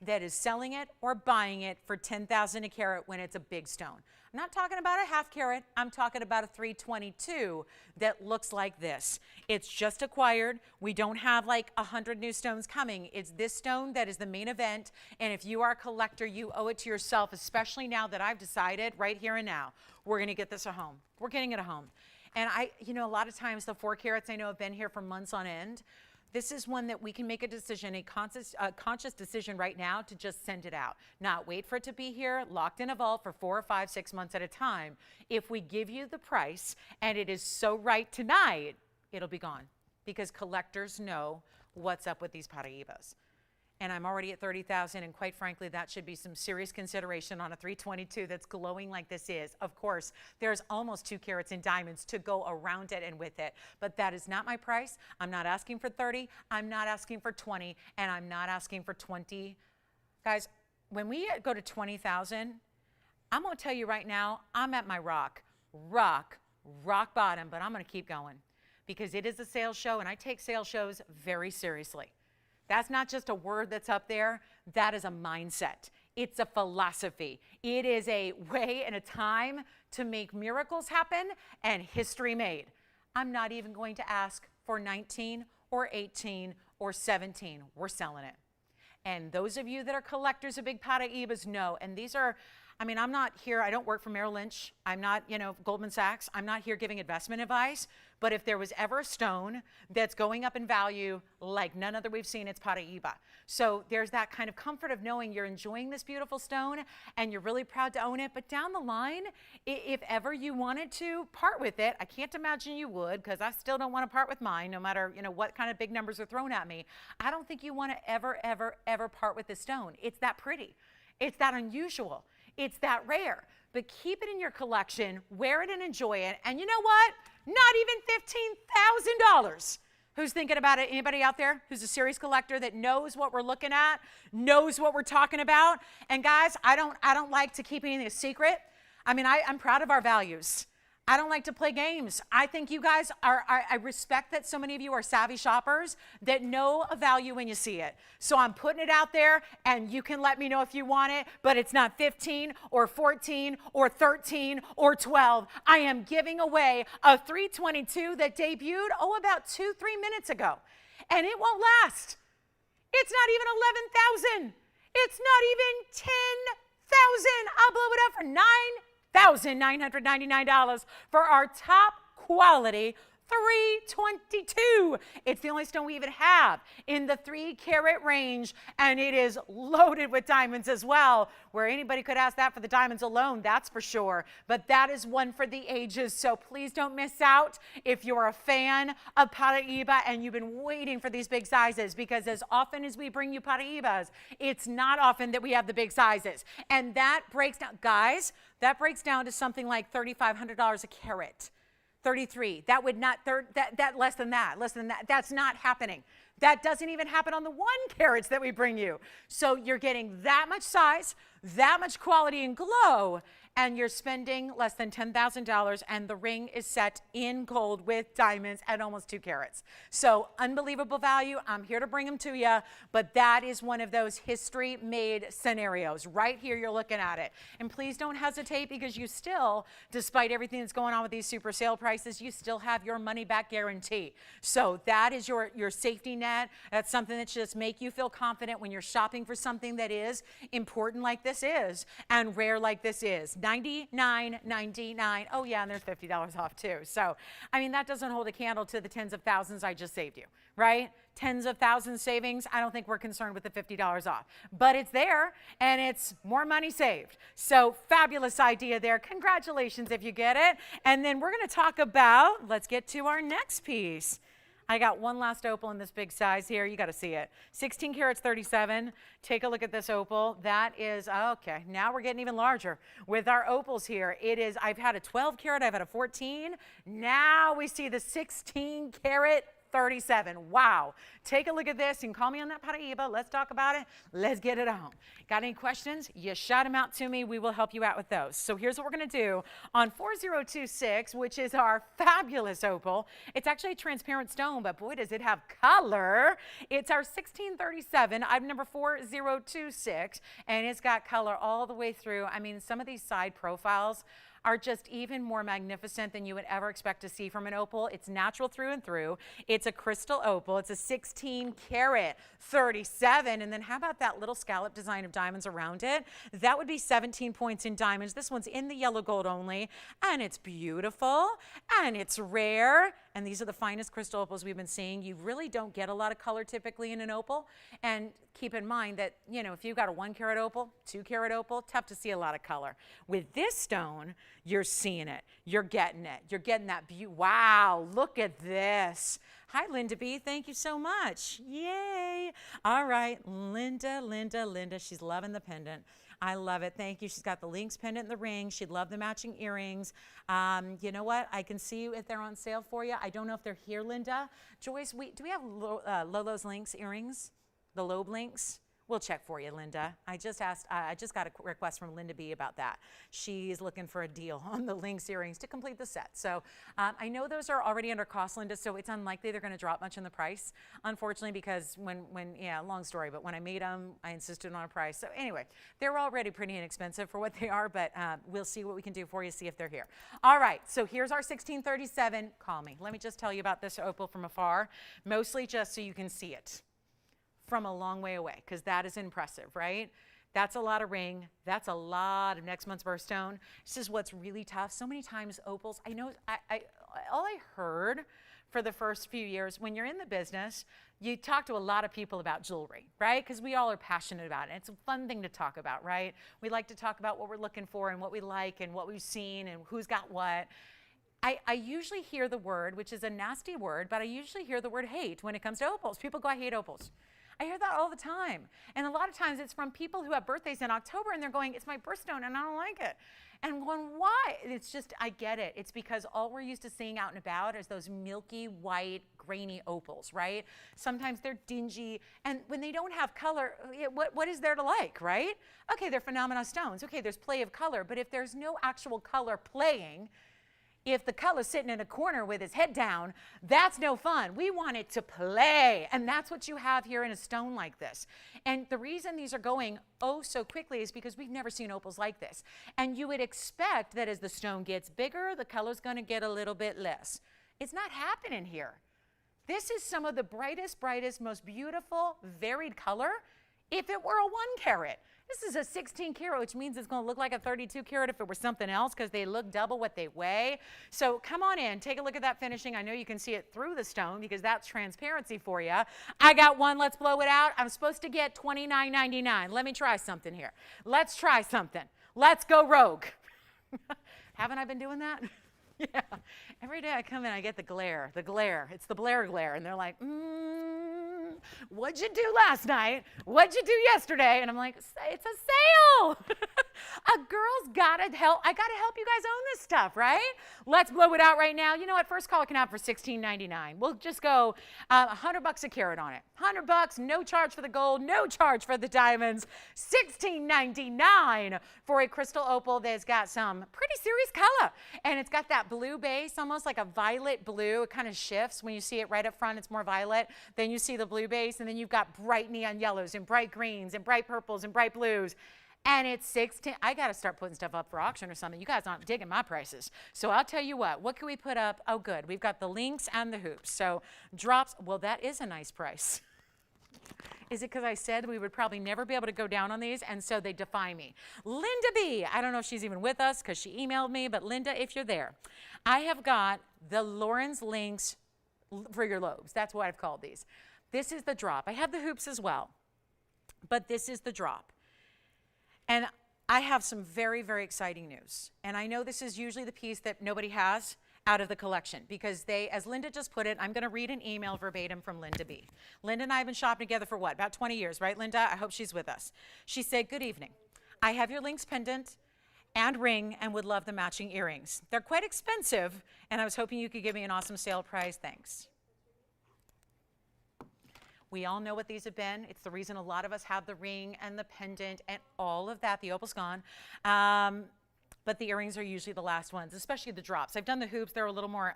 that is selling it or buying it for $10,000 a carat when it's a big stone. I'm not talking about a 1/2 carat. I'm talking about a 322 that looks like this. It's just acquired. We don't have like 100 new stones coming. It's this stone that is the main event. And if you are a collector, you owe it to yourself, especially now that I've decided right here and now, we're going to get this a home. We're getting it a home. And a lot of times the 4 carats I know have been here for months on end. This is one that we can make a decision, a conscious decision right now to just send it out. Not wait for it to be here, locked in a vault for 4 or 5, 6 months at a time. If we give you the price and it is so right tonight, it'll be gone, because collectors know what's up with these Paraíbas. And I'm already at $30,000, and quite frankly, that should be some serious consideration on a 322 that's glowing like this is. Of course, there's almost 2 carats in diamonds to go around it and with it, but that is not my price. I'm not asking for 30, I'm not asking for 20, and I'm not asking for 20. Guys, when we go to 20,000, I'm gonna tell you right now, I'm at my rock bottom, but I'm gonna keep going, because it is a sales show, and I take sales shows very seriously. That's not just a word that's up there. That is a mindset. It's a philosophy. It is a way and a time to make miracles happen and history made. I'm not even going to ask for 19 or 18 or 17. We're selling it. And those of you that are collectors of big Paraibas know, and these are, I mean, I'm not here, I don't work for Merrill Lynch. I'm not, Goldman Sachs. I'm not here giving investment advice. But if there was ever a stone that's going up in value like none other we've seen, it's Paraiba. So there's that kind of comfort of knowing you're enjoying this beautiful stone and you're really proud to own it. But down the line, if ever you wanted to part with it, I can't imagine you would, because I still don't want to part with mine, no matter what kind of big numbers are thrown at me. I don't think you want to ever part with this stone. It's that pretty. It's that unusual. It's that rare. But keep it in your collection, wear it and enjoy it. And you know what? Not even $15,000. Who's thinking about it? Anybody out there who's a serious collector that knows what we're looking at, knows what we're talking about? And guys, I don't like to keep anything a secret. I mean, I'm proud of our values. I don't like to play games. I think you guys I respect that so many of you are savvy shoppers that know a value when you see it. So I'm putting it out there, and you can let me know if you want it, but it's not 15 or 14 or 13 or 12. I am giving away a 322 that debuted, about 2-3 minutes ago. And it won't last. It's not even 11,000. It's not even 10,000. I'll blow it up for $9,999 for our top quality 322. It's the only stone we even have in the 3-carat range, and it is loaded with diamonds as well, where anybody could ask that for the diamonds alone, that's for sure. But that is one for the ages, so please don't miss out if you're a fan of Paraiba and you've been waiting for these big sizes, because as often as we bring you Paraibas, it's not often that we have the big sizes. And that breaks down, guys, that breaks down to something like $3,500 a carat. 33. That would not, that less than that. That's not happening. That doesn't even happen on the 1 carats that we bring you. So you're getting that much size, that much quality and glow, and you're spending less than $10,000, and the ring is set in gold with diamonds at almost 2 carats. So unbelievable value. I'm here to bring them to you, but that is one of those history-made scenarios. Right here, you're looking at it. And please don't hesitate, because you still, despite everything that's going on with these super sale prices, you still have your money-back guarantee. So that is your safety net. That's something that should just make you feel confident when you're shopping for something that is important like this is and rare like this is. $99.99. Oh yeah, and there's $50 off too. So, I mean, that doesn't hold a candle to the tens of thousands I just saved you, right? Tens of thousands savings. I don't think we're concerned with the $50 off, but it's there, and it's more money saved. So fabulous idea there. Congratulations if you get it. And then we're going to talk about, let's get to our next piece. I got one last opal in this big size here. You got to see it. 16 carats 37. Take a look at this opal. That is, okay, now we're getting even larger with our opals here. It is, I've had a 12 carat, I've had a 14. Now we see the 16 carat 37. Wow. Take a look at this and call me on that Paraiba. Let's talk about it. Let's get it on. Got any questions? You shout them out to me. We will help you out with those. So here's what we're going to do on 4026, which is our fabulous opal. It's actually a transparent stone, but boy, does it have color. It's our 1637, item number 4026, and it's got color all the way through. I mean, some of these side profiles are just even more magnificent than you would ever expect to see from an opal. It's natural through and through. It's a crystal opal. It's a 16 carat 37. And then how about that little scallop design of diamonds around it? That would be 17 points in diamonds. This one's in the yellow gold only, and it's beautiful, and it's rare. And these are the finest crystal opals we've been seeing. You really don't get a lot of color typically in an opal. And keep in mind that, if you've got a 1 carat opal, 2 carat opal, tough to see a lot of color. With this stone, you're seeing it. You're getting it. You're getting that beauty. Wow, look at this. Hi, Linda B. Thank you so much. Yay. All right, Linda. She's loving the pendant. I love it. Thank you. She's got the Lynx pendant and the ring. She'd love the matching earrings. You know what? I can see if they're on sale for you. I don't know if they're here, Linda. Joyce, do we have Lolo's Lynx earrings? The Lobe Lynx? We'll check for you, Linda. I just got a request from Linda B about that. She's looking for a deal on the lynx earrings to complete the set. So I know those are already under cost, Linda, so it's unlikely they're going to drop much in the price, unfortunately, because yeah, long story, but when I made them, I insisted on a price. So anyway, they're already pretty inexpensive for what they are, but we'll see what we can do for you, see if they're here. All right, so here's our 1637. Call me. Let me just tell you about this opal from afar, mostly just so you can see it from a long way away, because that is impressive, right? That's a lot of ring. That's a lot of next month's birthstone. This is what's really tough. So many times opals, I know, all I heard for the first few years, when you're in the business, you talk to a lot of people about jewelry, right? Because we all are passionate about it. It's a fun thing to talk about, right? We like to talk about what we're looking for and what we like and what we've seen and who's got what. I usually hear the word, which is a nasty word, but I usually hear the word hate when it comes to opals. People go, I hate opals. I hear that all the time. And a lot of times it's from people who have birthdays in October and they're going, it's my birthstone and I don't like it. And I'm going, why? It's just, I get it. It's because all we're used to seeing out and about is those milky, white, grainy opals, right? Sometimes they're dingy. And when they don't have color, what is there to like, right? Okay, they're phenomena stones. Okay, there's play of color. But if there's no actual color playing, if the color's sitting in a corner with his head down, that's no fun. We want it to play. And that's what you have here in a stone like this. And the reason these are going oh so quickly is because we've never seen opals like this. And you would expect that as the stone gets bigger, the color's going to get a little bit less. It's not happening here. This is some of the brightest, most beautiful, varied color if it were a 1 carat. This is a 16 karat, which means it's going to look like a 32 karat if it were something else because they look double what they weigh. So come on in, take a look at that finishing. I know you can see it through the stone because that's transparency for you. I got one, let's blow it out. I'm supposed to get $29.99. Let me try something here. Let's try something. Let's go rogue. Haven't I been doing that? Yeah. Every day I come in, I get the glare. It's the Blair glare. And they're like, what'd you do last night? What'd you do yesterday? And I'm like, it's a sale. A girl's gotta help. I gotta help you guys own this stuff, right? Let's blow it out right now. You know what? First call can have for $16.99. We'll just go $100 a carat on it. $100, no charge for the gold, no charge for the diamonds. $16.99 for a crystal opal that's got some pretty serious color. And it's got that blue base, almost like a violet blue. It kind of shifts when you see it right up front. It's more violet. Then you see the blue base, and then you've got bright neon yellows and bright greens and bright purples and bright blues. And it's 16. I got to start putting stuff up for auction or something. You guys aren't digging my prices. So I'll tell you what can we put up? Oh, good. We've got the links and the hoops. So drops, well, that is a nice price. Is it because I said we would probably never be able to go down on these, and so they defy me? Linda B, I don't know if she's even with us because she emailed me, but Linda, if you're there, I have got the Lauren's links for your lobes. That's what I've called these. This is the drop. I have the hoops as well, but this is the drop. And I have some very, very exciting news. And I know this is usually the piece that nobody has out of the collection because they, as Linda just put it, I'm going to read an email verbatim from Linda B. Linda and I have been shopping together for what, about 20 years, right, Linda? I hope she's with us. She said, good evening. I have your links pendant and ring and would love the matching earrings. They're quite expensive, and I was hoping you could give me an awesome sale price. Thanks. We all know what these have been. It's the reason a lot of us have the ring and the pendant and all of that. The opal's gone. But the earrings are usually the last ones, especially the drops. I've done the hoops. They're a little more,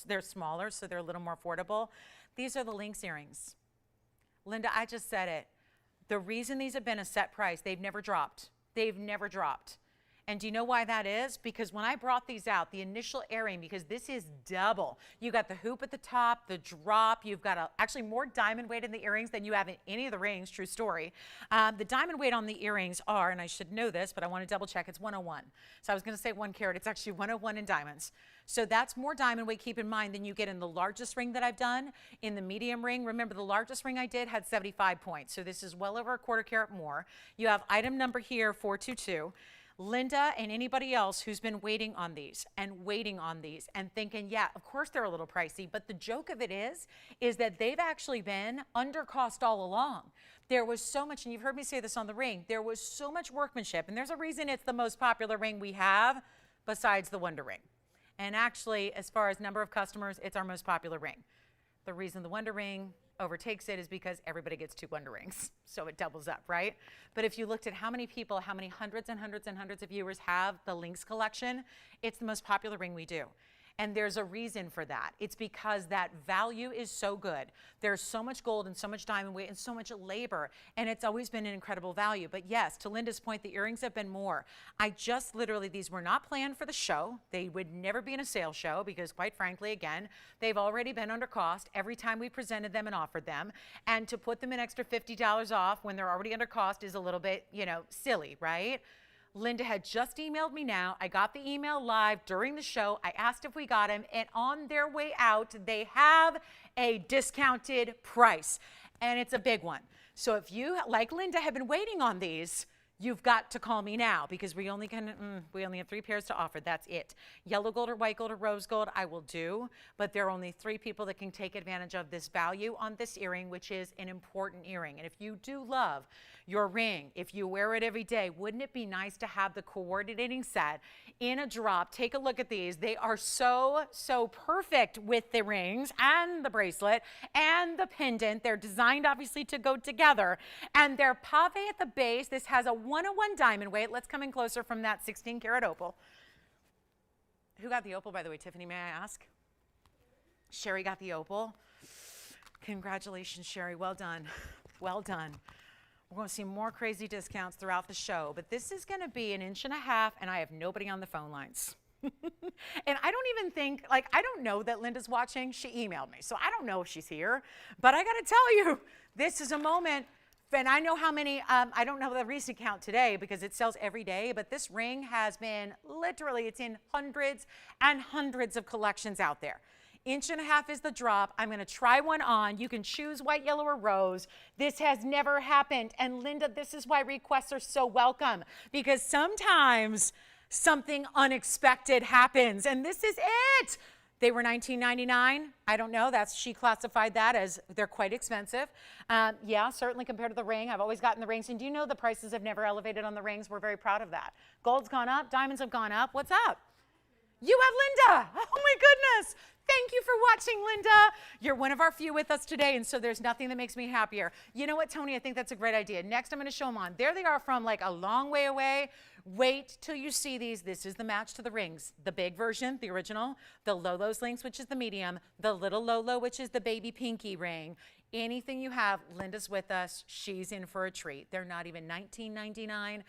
they're smaller, so they're a little more affordable. These are the lynx earrings. Linda, I just said it. The reason these have been a set price, they've never dropped. They've never dropped. And do you know why that is? Because when I brought these out, the initial earring, because this is double. You got the hoop at the top, the drop. You've got actually more diamond weight in the earrings than you have in any of the rings, true story. The diamond weight on the earrings are, and I should know this, but I want to double check, it's 101. So I was going to say 1 carat. It's actually 101 in diamonds. So that's more diamond weight, keep in mind, than you get in the largest ring that I've done. In the medium ring, remember the largest ring I did had 75 points. So this is well over a 1/4 carat more. You have item number here, 422. Linda and anybody else who's been waiting on these and thinking, yeah, of course they're a little pricey, but the joke of it is that they've actually been under cost all along. There was so much, and you've heard me say this on the ring, there was so much workmanship, and there's a reason it's the most popular ring we have besides the Wonder Ring. And actually, as far as number of customers, it's our most popular ring. The reason the Wonder Ring overtakes it is because everybody gets 2 wonder rings. So it doubles up, right? But if you looked at how many people, how many hundreds and hundreds and hundreds of viewers have the Links collection, it's the most popular ring we do. And there's a reason for that. It's because that value is so good. There's so much gold and so much diamond weight and so much labor, and it's always been an incredible value. But yes, to Linda's point, the earrings have been more. I just literally, these were not planned for the show. They would never be in a sale show because, quite frankly, again, they've already been under cost every time we presented them and offered them. And to put them an extra $50 off when they're already under cost is a little bit, you know, silly, right? Linda had just emailed me now. I got the email live during the show. I asked if we got him, and on their way out, they have a discounted price, and it's a big one. So if you, like Linda, have been waiting on these, you've got to call me now because we only have 3 pairs to offer. That's it. Yellow gold or white gold or rose gold, I will do, but there are only 3 people that can take advantage of this value on this earring, which is an important earring. And if you do love your ring, if you wear it every day, wouldn't it be nice to have the coordinating set in a drop? Take a look at these. They are so, so perfect with the rings and the bracelet and the pendant. They're designed obviously to go together, and they're pave at the base. This has a 101 diamond weight. Let's come in closer from that 16 karat opal. Who got the opal, by the way, Tiffany, may I ask? Sherry got the opal. Congratulations, Sherry. Well done. Well done. We're going to see more crazy discounts throughout the show, but this is going to be 1.5 inches, and I have nobody on the phone lines. And I don't even think, like, I don't know that Linda's watching. She emailed me, so I don't know if she's here, but I got to tell you, this is a moment. And I know how many, I don't know the recent count today because it sells every day, but this ring has been literally, it's in hundreds and hundreds of collections out there. 1.5 inches is the drop. I'm going to try one on. You can choose white, yellow, or rose. This has never happened. And Linda, this is why requests are so welcome, because sometimes something unexpected happens, and this is it. They were $19.99. I don't know. She classified that as they're quite expensive. Yeah, certainly compared to the ring. I've always gotten the rings. And do you know the prices have never elevated on the rings? We're very proud of that. Gold's gone up. Diamonds have gone up. What's up? You have Linda. Oh, my goodness. Thank you for watching, Linda. You're one of our few with us today, and so there's nothing that makes me happier. You know what, Tony? I think that's a great idea. Next, I'm going to show them on. There they are from like a long way away. Wait till you see these. This is the match to the rings. The big version, the original, the Lolo's Links, which is the medium, the little Lolo, which is the baby pinky ring. Anything you have, Linda's with us. She's in for a treat. They're not even $19.99.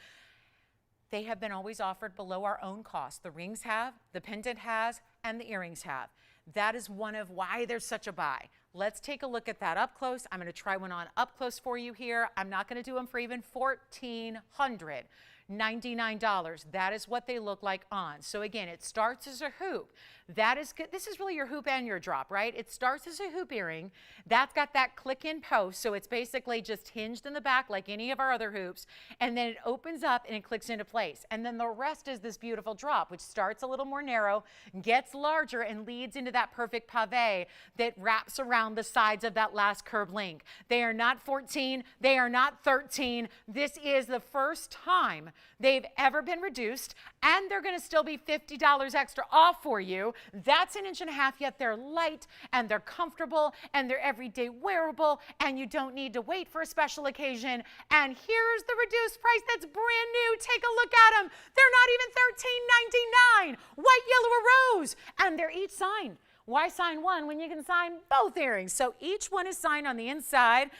They have been always offered below our own cost. The rings have, the pendant has, and the earrings have. That is one of why there's such a buy. Let's take a look at that up close. I'm going to try one on up close for you here. I'm not going to do them for even $1,499. That is what they look like on. So again, it starts as a hoop. That is good. This is really your hoop and your drop, right? It starts as a hoop earring. That's got that click-in post, so it's basically just hinged in the back like any of our other hoops, and then it opens up and it clicks into place. And then the rest is this beautiful drop, which starts a little more narrow, gets larger, and leads into that perfect pave that wraps around the sides of that last curved link. They are not 14. They are not 13. This is the first time they've ever been reduced, and they're going to still be $50 extra off for you. That's 1.5 inches, yet they're light and they're comfortable and they're everyday wearable, and you don't need to wait for a special occasion. And here's the reduced price that's brand new. Take a look at them. They're not even $13.99. White, yellow, or rose, and they're each signed. Why sign one when you can sign both earrings? So each one is signed on the inside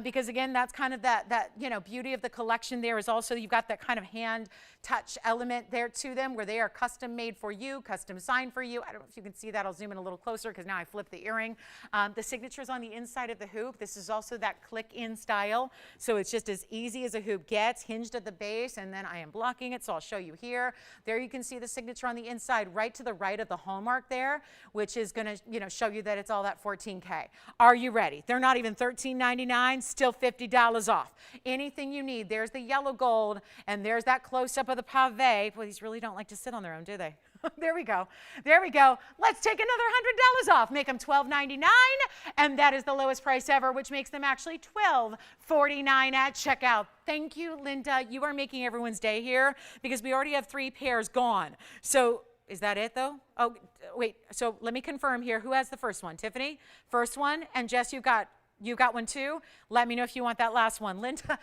because, again, that's kind of that beauty of the collection. There is also, you've got that kind of hand touch element there to them where they are custom made for you, custom signed for you. I don't know if you can see that. I'll zoom in a little closer because now I flipped the earring. The signature's on the inside of the hoop. This is also that click-in style. So it's just as easy as a hoop gets, hinged at the base, and then I am blocking it, so I'll show you here. There you can see the signature on the inside right to the right of the hallmark there, which is going to show you that it's all that $14K. Are you ready? They're not even $13.99, still $50 off. Anything you need. There's the yellow gold, and there's that close-up of the pave. Boy, these really don't like to sit on their own, do they? There we go. There we go. Let's take another $100 off. Make them $12.99, and that is the lowest price ever, which makes them actually $12.49 at checkout. Thank you, Linda. You are making everyone's day here because we already have 3 pairs gone. So is that it, though? Oh, wait. So let me confirm here. Who has the first one? Tiffany? First one. And Jess, you've got You got one too? Let me know if you want that last one. Linda,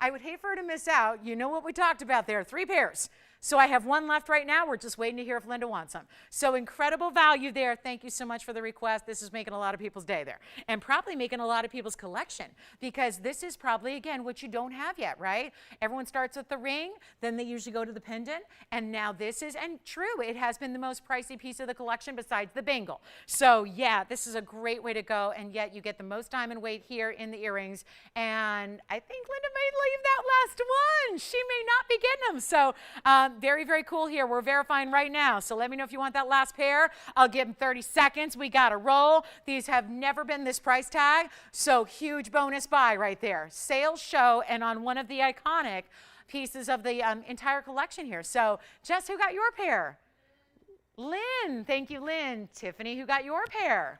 I would hate for her to miss out. You know what we talked about there, 3 pairs. So I have one left right now. We're just waiting to hear if Linda wants them. So incredible value there. Thank you so much for the request. This is making a lot of people's day there, and probably making a lot of people's collection, because this is probably, again, what you don't have yet, right? Everyone starts with the ring, then they usually go to the pendant, and now this is, and true, it has been the most pricey piece of the collection besides the bangle. So yeah, this is a great way to go, and yet you get the most diamond weight here in the earrings, and I think Linda may leave that last one. She may not be getting them. So very, very cool here. We're verifying right now. So let me know if you want that last pair. I'll give them 30 seconds. We got to roll. These have never been this price tag. So huge bonus buy right there. Sales show, and on one of the iconic pieces of the entire collection here. So Jess, who got your pair? Lynn. Thank you, Lynn. Tiffany, who got your pair?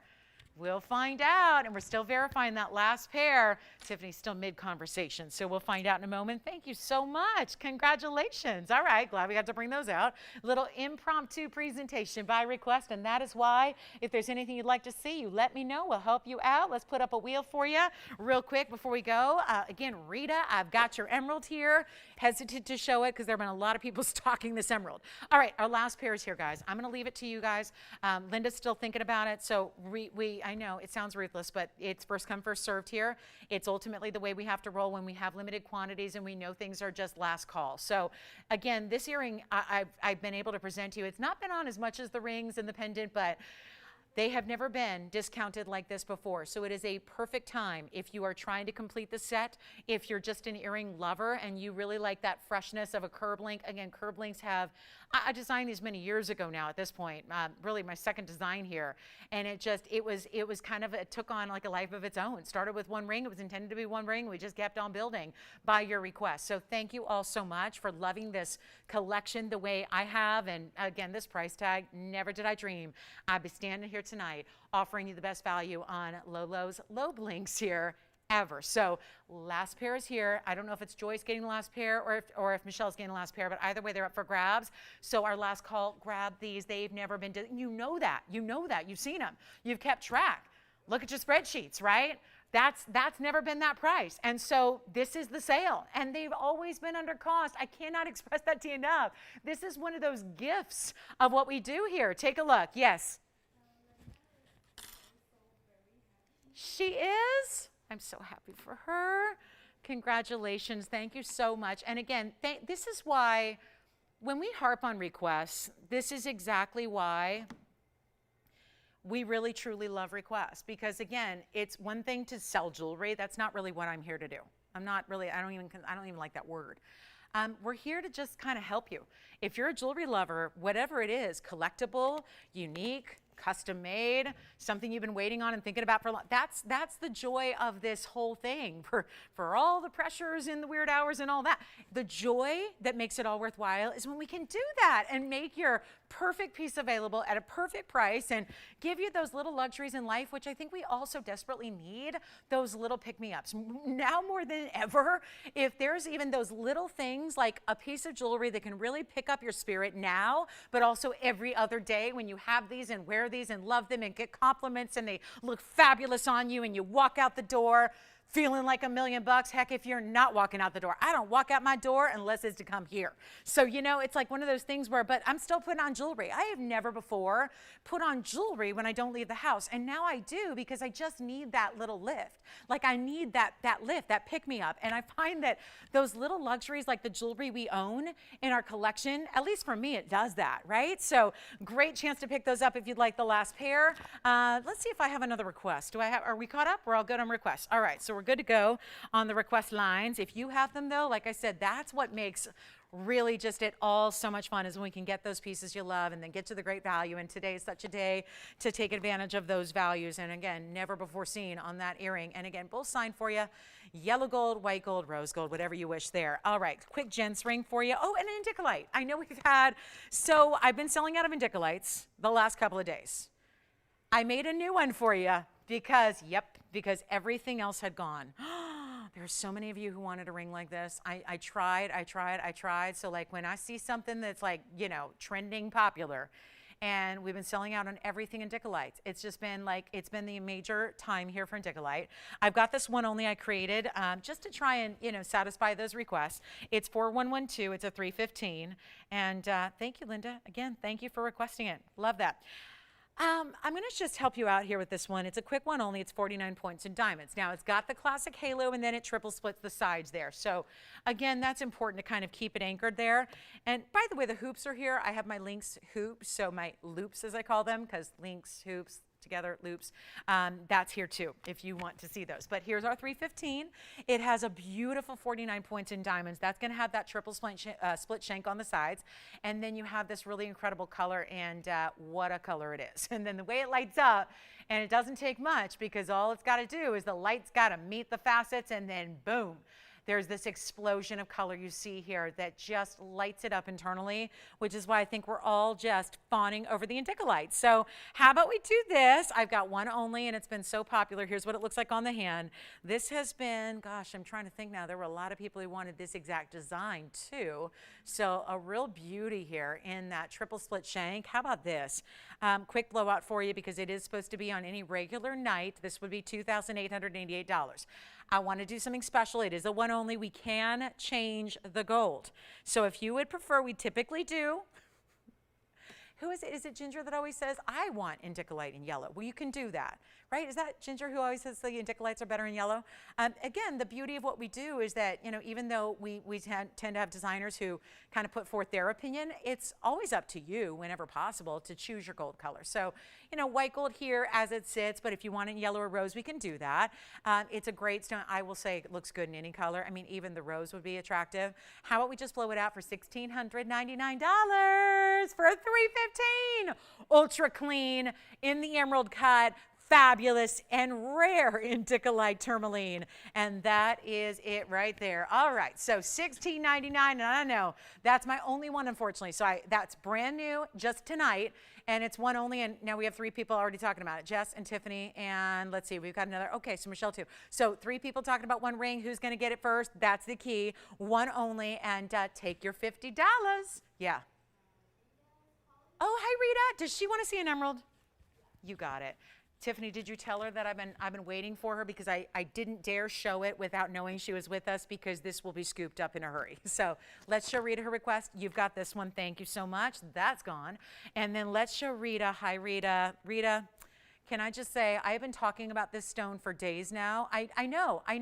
We'll find out, and we're still verifying that last pair. Tiffany's still mid-conversation, so we'll find out in a moment. Thank you so much. Congratulations. All right, glad we got to bring those out. Little impromptu presentation by request, and that is why if there's anything you'd like to see, you let me know. We'll help you out. Let's put up a wheel for you real quick before we go. Again, Rita, I've got your emerald here. Hesitant to show it because there have been a lot of people stalking this emerald. All right, our last pair is here, guys. I'm going to leave it to you guys. Linda's still thinking about it, so I know it sounds ruthless, but it's first come, first served here. It's ultimately the way we have to roll when we have limited quantities and we know things are just last call. So again, this earring I've been able to present to you. It's not been on as much as the rings and the pendant, but they have never been discounted like this before. So it is a perfect time if you are trying to complete the set, if you're just an earring lover and you really like that freshness of a curb link. Again, curb links have, I designed these many years ago now at this point, really my second design here. And it was kind of, it took on like a life of its own. It started with one ring. It was intended to be one ring. We just kept on building by your request. So thank you all so much for loving this collection the way I have. And again, this price tag, never did I dream I'd be standing here tonight offering you the best value on Lolo's lobe links here ever. So last pair is here. I don't know if it's Joyce getting the last pair or if Michelle's getting the last pair, but either way they're up for grabs. So our last call, grab these. They've never been, you know that, you've seen them, you've kept track. Look at your spreadsheets, right? That's never been that price. And so this is the sale, and they've always been under cost. I cannot express that to you enough. This is one of those gifts of what we do here. Take a look. Yes. She is. I'm so happy for her. Congratulations. Thank you so much. And again, this is why when we harp on requests, this is exactly why we really truly love requests, because again, it's one thing to sell jewelry. That's not really what I'm here to do. I don't even like that word. We're here to just kind of help you. If you're a jewelry lover, whatever it is, collectible, unique, custom made, something you've been waiting on and thinking about for a long, that's the joy of this whole thing, for all the pressures and the weird hours and all that. The joy that makes it all worthwhile is when we can do that and make your perfect piece available at a perfect price and give you those little luxuries in life, which I think we also desperately need, those little pick-me-ups. Now more than ever, if there's even those little things like a piece of jewelry that can really pick up your spirit now, but also every other day when you have these and wear these and love them and get compliments and they look fabulous on you and you walk out the door feeling like $1 million. Heck, if you're not walking out the door, I don't walk out my door unless it's to come here. So, it's like one of those things where, but I'm still putting on jewelry. I have never before put on jewelry when I don't leave the house. And now I do, because I just need that little lift. Like I need that lift, that pick me up. And I find that those little luxuries, like the jewelry we own in our collection, at least for me, it does that, right? So great chance to pick those up if you'd like the last pair. Let's see if I have another request. Are we caught up? We're all good on requests. All right, so we're good to go on the request lines. If you have them though, like I said, that's what makes really just it all so much fun, is when we can get those pieces you love and then get to the great value. And today is such a day to take advantage of those values. And again, never before seen on that earring. And again, both signed for you. Yellow gold, white gold, rose gold, whatever you wish there. All right, quick gents ring for you. Oh, and an indicolite. I know so I've been selling out of indicolites the last couple of days. I made a new one for you because everything else had gone. There's so many of you who wanted a ring like this. I tried. So like when I see something that's like, trending popular, and we've been selling out on everything in Indicolites. It's just been like, it's been the major time here for Indicolite. I've got this one only I created just to try and, you know, satisfy those requests. It's 4112, it's a 315, and thank you, Linda. Again, thank you for requesting it. Love that. I'm going to just help you out here with this one. It's a quick one only. It's 49 points in diamonds. Now, it's got the classic halo, and then it triple splits the sides there. So, again, that's important to kind of keep it anchored there. And by the way, the hoops are here. I have my links hoops, so my loops, as I call them, because links, hoops, together, loops, that's here too if you want to see those. But here's our 315. It has a beautiful 49 points in diamonds. That's going to have that triple split shank on the sides, and then you have this really incredible color, and what a color it is. And then the way it lights up, and it doesn't take much because all it's got to do is the light's got to meet the facets, and then boom, there's this explosion of color you see here that just lights it up internally, which is why I think we're all just fawning over the Indicolite. So how about we do this? I've got one only, and it's been so popular. Here's what it looks like on the hand. This has been, gosh, I'm trying to think now. There were a lot of people who wanted this exact design too. So a real beauty here in that triple split shank. How about this? Quick blowout for you because it is supposed to be on any regular night. This would be $2,888. I want to do something special. It is a one only. We can change the gold. So if you would prefer, we typically do. Who is it? Is it Ginger that always says, I want Indicolite in yellow? Well, you can do that, right? Is that Ginger who always says the Indicolites are better in yellow? Again, the beauty of what we do is that, you know, even though we tend to have designers who kind of put forth their opinion, it's always up to you, whenever possible, to choose your gold color. So, you know, white gold here as it sits, but if you want it in yellow or rose, we can do that. It's a great stone. I will say it looks good in any color. I mean, even the rose would be attractive. How about we just blow it out for $1,699 for a 315? Ultra clean in the emerald cut. Fabulous and rare Indicolite tourmaline. And that is it right there. All right, so $16.99, and I know that's my only one, unfortunately. So that's brand new just tonight, and it's one only, and now we have 3 people already talking about it. Jess and Tiffany, and let's see, we've got another, okay, so Michelle too. So 3 people talking about one ring. Who's gonna get it first? That's the key. One only, and take your $50. Yeah. Oh, hi, Rita. Does she want to see an emerald? You got it. Tiffany, did you tell her that I've been waiting for her because I didn't dare show it without knowing she was with us because this will be scooped up in a hurry. So let's show Rita her request. You've got this one. Thank you so much. That's gone. And then let's show Rita. Hi, Rita. Rita, can I just say, I've been talking about this stone for days now. I know. I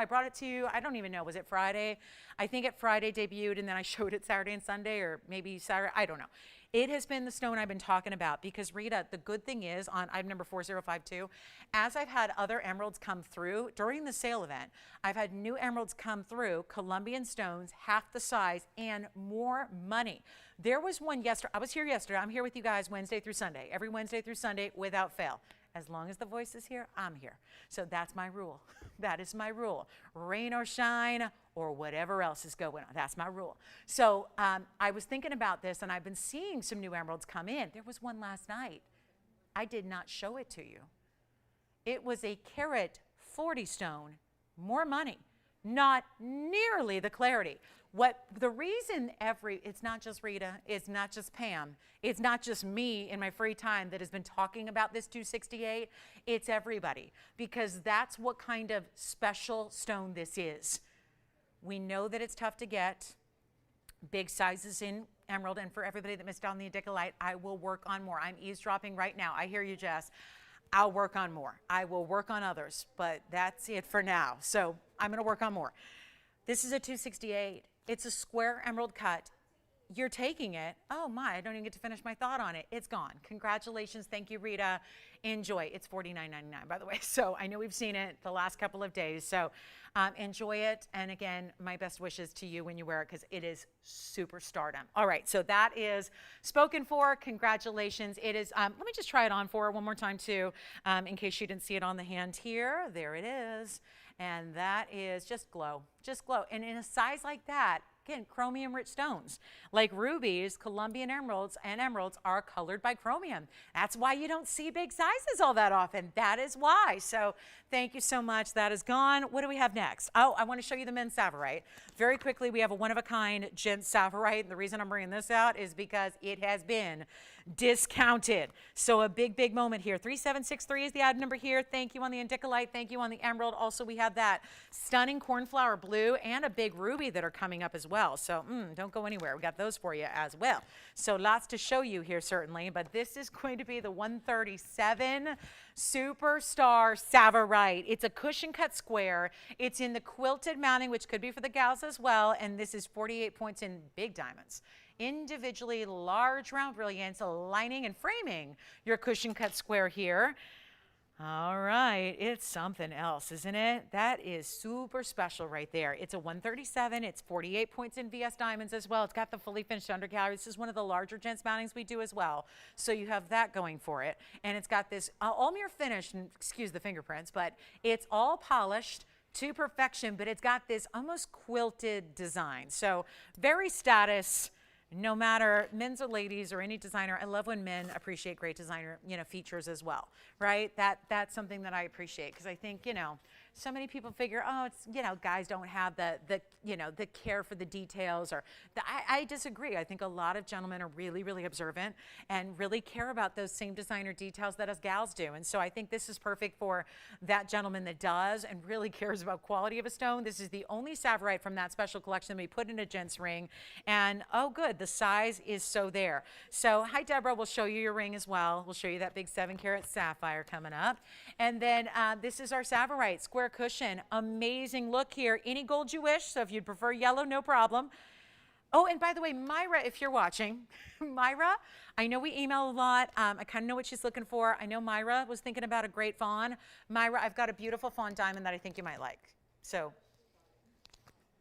brought it to you. I don't even know. Was it Friday? I think it Friday debuted, and then I showed it Saturday and Sunday, or maybe Saturday. I don't know. It has been the stone I've been talking about because, Rita, the good thing is on item number 4052, as I've had other emeralds come through during the sale event, I've had new emeralds come through, Colombian stones, half the size, and more money. There was one yesterday. I was here yesterday. I'm here with you guys Wednesday through Sunday, every Wednesday through Sunday without fail. As long as the voice is here, I'm here. So that's my rule. That is my rule. Rain or shine or whatever else is going on. That's my rule. So I was thinking about this, and I've been seeing some new emeralds come in. There was one last night. I did not show it to you. It was a Karat 40 stone, more money, not nearly the clarity. The reason it's not just Rita, it's not just Pam, it's not just me in my free time that has been talking about this 268, it's everybody, because that's what kind of special stone this is. We know that it's tough to get, big sizes in emerald, and for everybody that missed out on the Indicolite, I will work on more. I'm eavesdropping right now. I hear you, Jess. I'll work on more. I will work on others, but that's it for now. So I'm gonna work on more. This is a 268. It's a square emerald cut. You're taking it. Oh my, I don't even get to finish my thought on it. It's gone. Congratulations. Thank you, Rita. Enjoy. It's $49.99, by the way. So I know we've seen it the last couple of days. So enjoy it. And again, my best wishes to you when you wear it because it is super stardom. All right. So that is spoken for. Congratulations. It is, let me just try it on for her one more time too, in case you didn't see it on the hand here. There it is. And that is just glow, just glow. And in a size like that, again, chromium-rich stones, like rubies, Colombian emeralds, and emeralds are colored by chromium. That's why you don't see big sizes all that often. That is why. So thank you so much. That is gone. What do we have next? Oh, I want to show you the men's Savorite. Very quickly, we have a one-of-a-kind gent Savorite. And the reason I'm bringing this out is because it has been discounted. So a big, big moment here. 3763 is the item number here. Thank you on the Indicolite. Thank you on the Emerald. Also, we have that stunning cornflower blue and a big ruby that are coming up as well. So don't go anywhere. We got those for you as well. So lots to show you here, certainly. But this is going to be the 137 Superstar Savorite. It's a cushion cut square. It's in the quilted mounting, which could be for the gals as well. And this is 48 points in big diamonds. Individually large round brilliance, lining and framing your cushion cut square here. All right, it's something else, isn't it? That is super special right there. It's a 137. It's 48 points in VS diamonds as well. It's got the fully finished undergallery. This is one of the larger gents mountings we do as well. So you have that going for it. And it's got this all mirror finish, and excuse the fingerprints, but it's all polished to perfection, but it's got this almost quilted design. So very status. No matter men's or ladies or any designer, I love when men appreciate great designer, features as well, right? That's something that I appreciate because I think, so many people figure, oh, it's, guys don't have the care for the details or I disagree. I think a lot of gentlemen are really, really observant and really care about those same designer details that us gals do. And so I think this is perfect for that gentleman that does and really cares about quality of a stone. This is the only Savorite from that special collection that we put in a gent's ring. And oh, good, the size is so there. So hi, Deborah, we'll show you your ring as well. We'll show you that big 7-carat sapphire coming up. And then this is our Savorite square cushion. Amazing look here. Any gold you wish. So if you'd prefer yellow, no problem. Oh, and by the way, Myra, if you're watching, Myra, I know we email a lot. I kind of know what she's looking for. I know Myra was thinking about a great fawn. Myra, I've got a beautiful fawn diamond that I think you might like. So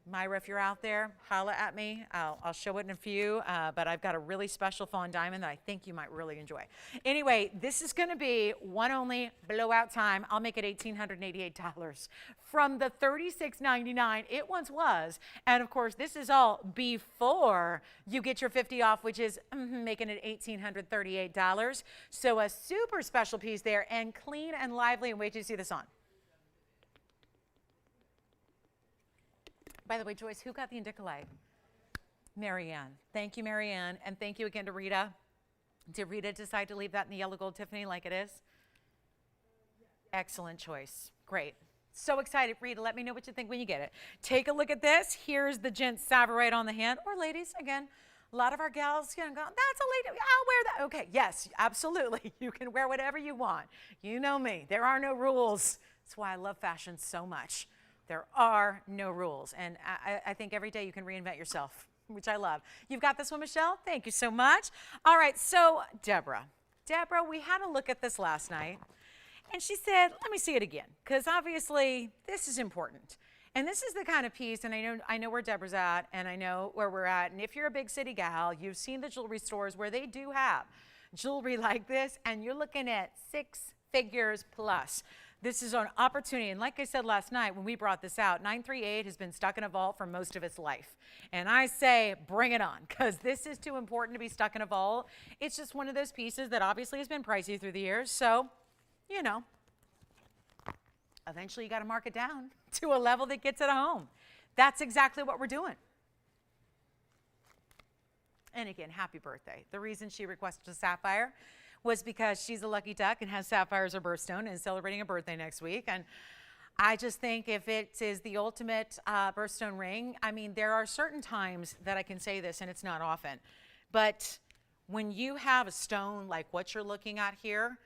Myra, if you're out there, holla at me. I'll show it in a few, but I've got a really special fawn diamond that I think you might really enjoy. Anyway, this is going to be one only blowout time. I'll make it $1,888 from the $36.99 it once was. And of course, this is all before you get your 50 off, which is making it $1,838. So a super special piece there and clean and lively. And wait till you see this on. By the way, Joyce, who got the Indicolite? Marianne. Thank you, Marianne. And thank you again to Rita. Did Rita decide to leave that in the yellow gold Tiffany like it is? Excellent choice. Great. So excited, Rita. Let me know what you think when you get it. Take a look at this. Here's the gent Savorite on the hand. Or ladies, again, a lot of our gals, go, that's a lady. I'll wear that. Okay, yes, absolutely. You can wear whatever you want. You know me. There are no rules. That's why I love fashion so much. There are no rules, and I think every day you can reinvent yourself, which I love. You've got this one, Michelle? Thank you so much. All right, so Deborah, we had a look at this last night, and she said, let me see it again, because obviously this is important. And this is the kind of piece, and I know where Deborah's at, and I know where we're at, and if you're a big city gal, you've seen the jewelry stores where they do have jewelry like this, and you're looking at 6 figures plus. This is an opportunity, and like I said last night when we brought this out, 938 has been stuck in a vault for most of its life. And I say, bring it on, because this is too important to be stuck in a vault. It's just one of those pieces that obviously has been pricey through the years, so, eventually you got to mark it down to a level that gets it a home. That's exactly what we're doing. And again, happy birthday. The reason she requested a sapphire was because she's a lucky duck and has sapphire as her birthstone and is celebrating a birthday next week. And I just think if it is the ultimate birthstone ring, I mean, there are certain times that I can say this, and it's not often, but when you have a stone like what you're looking at here,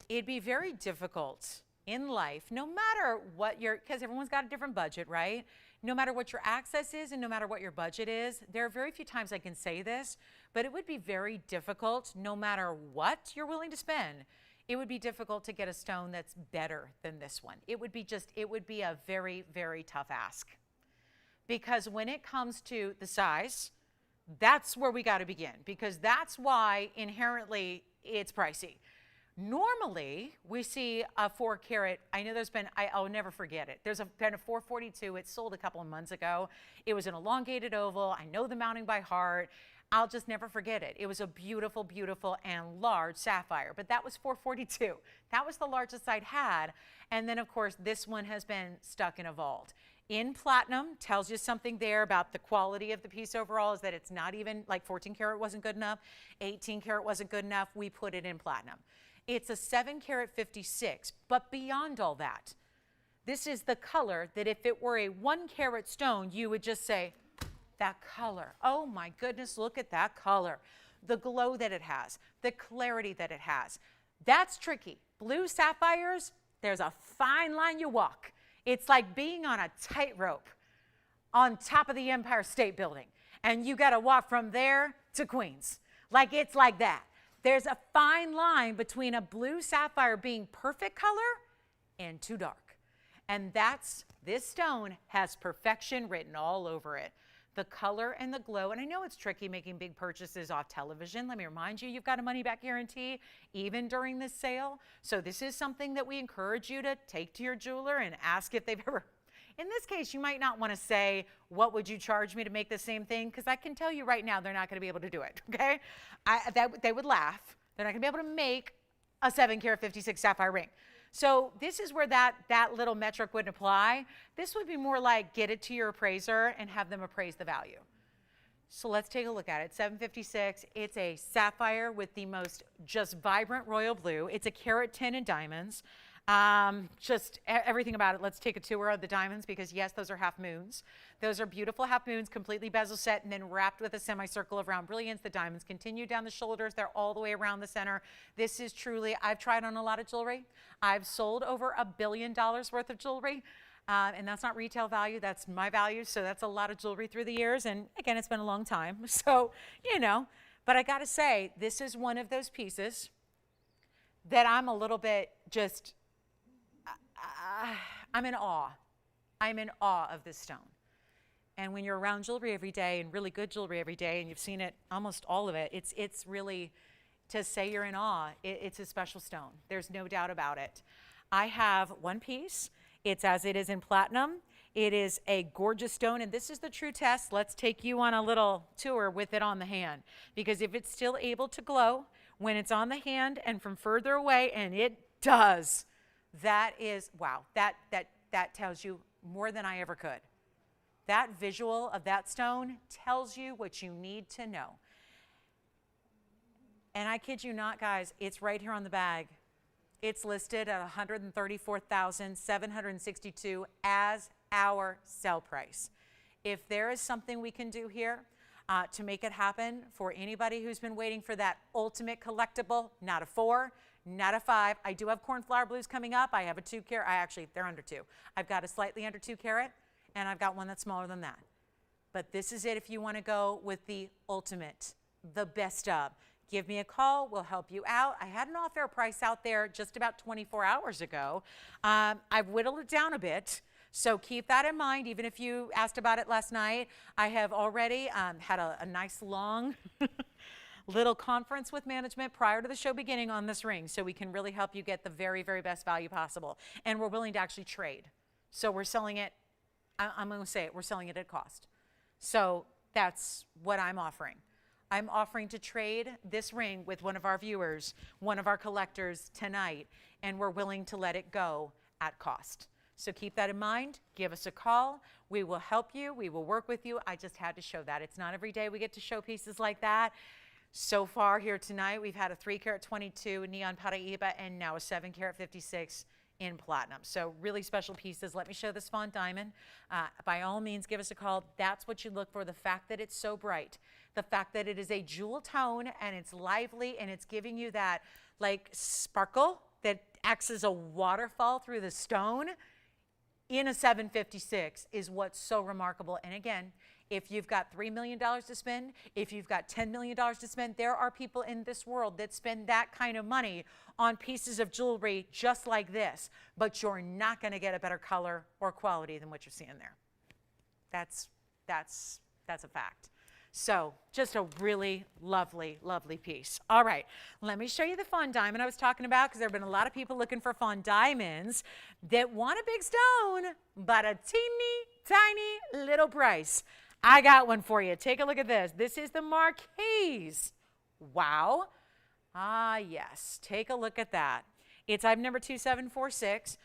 it'd be very difficult in life, no matter what because everyone's got a different budget, right? No matter what your access is and no matter what your budget is, there are very few times I can say this, but it would be very difficult, no matter what you're willing to spend, it would be difficult to get a stone that's better than this one. It would be a very, very tough ask. Because when it comes to the size, that's where we got to begin, because that's why inherently it's pricey. Normally, we see a 4-carat. I know there's been, I'll never forget it. There's been a 442. It sold a couple of months ago. It was an elongated oval. I know the mounting by heart. I'll just never forget it. It was a beautiful, beautiful and large sapphire, but that was 442. That was the largest I'd had. And then, of course, this one has been stuck in a vault. in platinum. Tells you something there about the quality of the piece overall, is that it's not even like 14 karat wasn't good enough, 18 karat wasn't good enough. We put it in platinum. It's a 7 karat 56, but beyond all that, this is the color that if it were a 1 karat stone, you would just say, that color. Oh my goodness, look at that color. The glow that it has, the clarity that it has. That's tricky. Blue sapphires, there's a fine line you walk. It's like being on a tightrope on top of the Empire State Building, and you got to walk from there to Queens. Like, it's like that. There's a fine line between a blue sapphire being perfect color and too dark. And this stone has perfection written all over it. The color and the glow, and I know it's tricky making big purchases off television. Let me remind you, you've got a money-back guarantee even during this sale. So this is something that we encourage you to take to your jeweler and ask if they've ever. In this case, you might not want to say, what would you charge me to make the same thing? Because I can tell you right now, they're not going to be able to do it, okay? They would laugh. They're not going to be able to make a 7 karat 56 sapphire ring. So this is where that little metric wouldn't apply. This would be more like get it to your appraiser and have them appraise the value. So let's take a look at it. 756, it's a sapphire with the most just vibrant royal blue. It's a carat 10 in diamonds. Just everything about it. Let's take a tour of the diamonds, because yes, those are half moons. Those are beautiful half moons, completely bezel set and then wrapped with a semicircle of round brilliance. The diamonds continue down the shoulders. They're all the way around the center. This is truly, I've tried on a lot of jewelry. I've sold over $1 billion worth of jewelry. And that's not retail value, that's my value. So that's a lot of jewelry through the years. And again, it's been a long time. So, you know, but I gotta say, this is one of those pieces that I'm a little bit just, I'm in awe. I'm in awe of this stone. And when you're around jewelry every day, and really good jewelry every day, and you've seen it, almost all of it, it's really, to say you're in awe, it's a special stone. There's no doubt about it. I have one piece. It's as it is in platinum. It is a gorgeous stone, and this is the true test. Let's take you on a little tour with it on the hand, because if it's still able to glow when it's on the hand and from further away, and it does, that is, wow, that tells you more than I ever could. That visual of that stone tells you what you need to know. And I kid you not, guys, it's right here on the bag. It's listed at $134,762 as our sell price. If there is something we can do here to make it happen for anybody who's been waiting for that ultimate collectible, not a 4, not a 5. I do have cornflower blues coming up. I have a 2 carat. Actually, they're under 2. I've got a slightly under 2 carat, and I've got one that's smaller than that. But this is it if you want to go with the ultimate, the best of. Give me a call. We'll help you out. I had an off-air price out there just about 24 hours ago. I've whittled it down a bit, so keep that in mind. Even if you asked about it last night, I have already had a nice long little conference with management prior to the show beginning on this ring, so we can really help you get the very, very best value possible. And we're willing to actually trade. So we're selling it, I'm going to say it, we're selling it at cost. So that's what I'm offering. I'm offering to trade this ring with one of our viewers, one of our collectors tonight, and we're willing to let it go at cost. So keep that in mind. Give us a call. We will help you. We will work with you. I just had to show that. It's not every day we get to show pieces like that. So far here tonight, we've had a 3 carat 22 neon Paraíba and now a 7 carat 56 in platinum. So really special pieces. Let me show this Fawn diamond. By all means, give us a call. That's what you look for. The fact that it's so bright, the fact that it is a jewel tone and it's lively and it's giving you that like sparkle that acts as a waterfall through the stone in a 756 is what's so remarkable. And again, if you've got $3 million to spend, if you've got $10 million to spend, there are people in this world that spend that kind of money on pieces of jewelry just like this, but you're not going to get a better color or quality than what you're seeing there. That's a fact. So just a really lovely, lovely piece. All right, let me show you the fawn diamond I was talking about, because there have been a lot of people looking for fawn diamonds that want a big stone, but a teeny tiny little price. I got one for you. Take a look at this. This is the Marquise. Wow. Ah, yes. Take a look at that. It's item number 2746.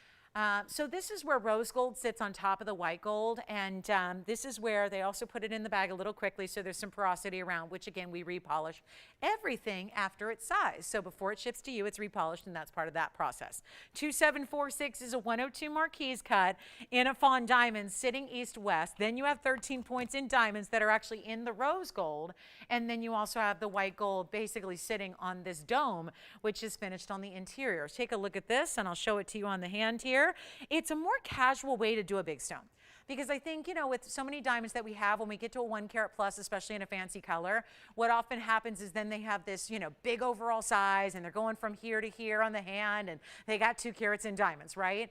So this is where rose gold sits on top of the white gold, and this is where they also put it in the bag a little quickly so there's some porosity around, which again we repolish everything after its size. So before it ships to you, it's repolished, and that's part of that process. 2746 is a 102 Marquise cut in a fawn diamond sitting east-west. Then you have 13 points in diamonds that are actually in the rose gold, and then you also have the white gold basically sitting on this dome, which is finished on the interior. Take a look at this, and I'll show it to you on the hand here. It's a more casual way to do a big stone. Because I think, you know, with so many diamonds that we have, when we get to a 1 carat plus, especially in a fancy color, what often happens is then they have this, you know, big overall size, and they're going from here to here on the hand, and they got 2 carats in diamonds, right?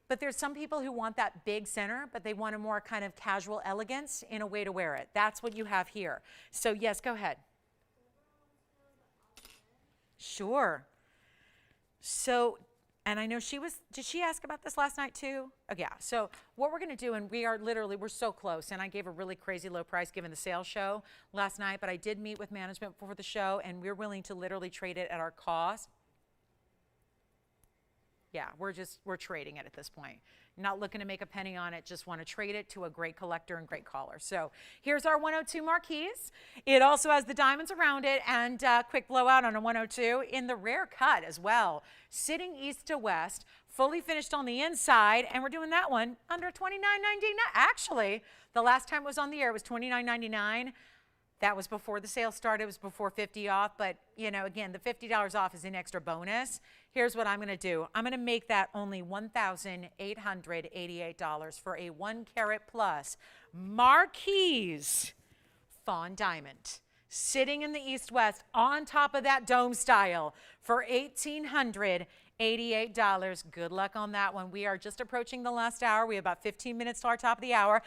But there's some people who want that big center, but they want a more kind of casual elegance in a way to wear it. That's what you have here. So yes, go ahead. Sure. So, and I know did she ask about this last night too? Oh yeah, so what we're gonna do, and we're so close, and I gave a really crazy low price given the sales show last night, but I did meet with management before the show, and we're willing to literally trade it at our cost. Yeah, we're trading it at this point. Not looking to make a penny on it, just want to trade it to a great collector and great caller. So here's our 102 Marquise. It also has the diamonds around it, and quick blowout on a 102 in the rare cut as well. Sitting east to west, fully finished on the inside, and we're doing that one under $29.99. Actually, the last time it was on the air, it was $29.99. That was before the sale started. It was before 50 off. But, you know, again, the $50 off is an extra bonus. Here's what I'm going to do. I'm going to make that only $1,888 for a 1 carat plus Marquise fawn diamond sitting in the east-west on top of that dome style for $1,888. Good luck on that one. We are just approaching the last hour. We have about 15 minutes to our top of the hour.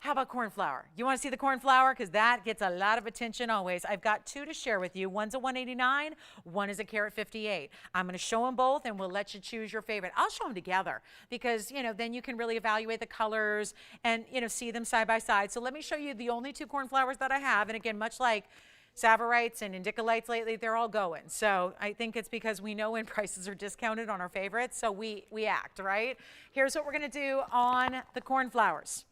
How about cornflower? You want to see the cornflower? Because that gets a lot of attention always. I've got 2 to share with you. One's a 189, one is a carat 58. I'm going to show them both, and we'll let you choose your favorite. I'll show them together because, you know, then you can really evaluate the colors and, you know, see them side by side. So let me show you the only 2 cornflowers that I have. And again, much like Savorites and Indicalites lately, they're all going. So I think it's because we know when prices are discounted on our favorites, so we act, right? Here's what we're going to do on the cornflowers.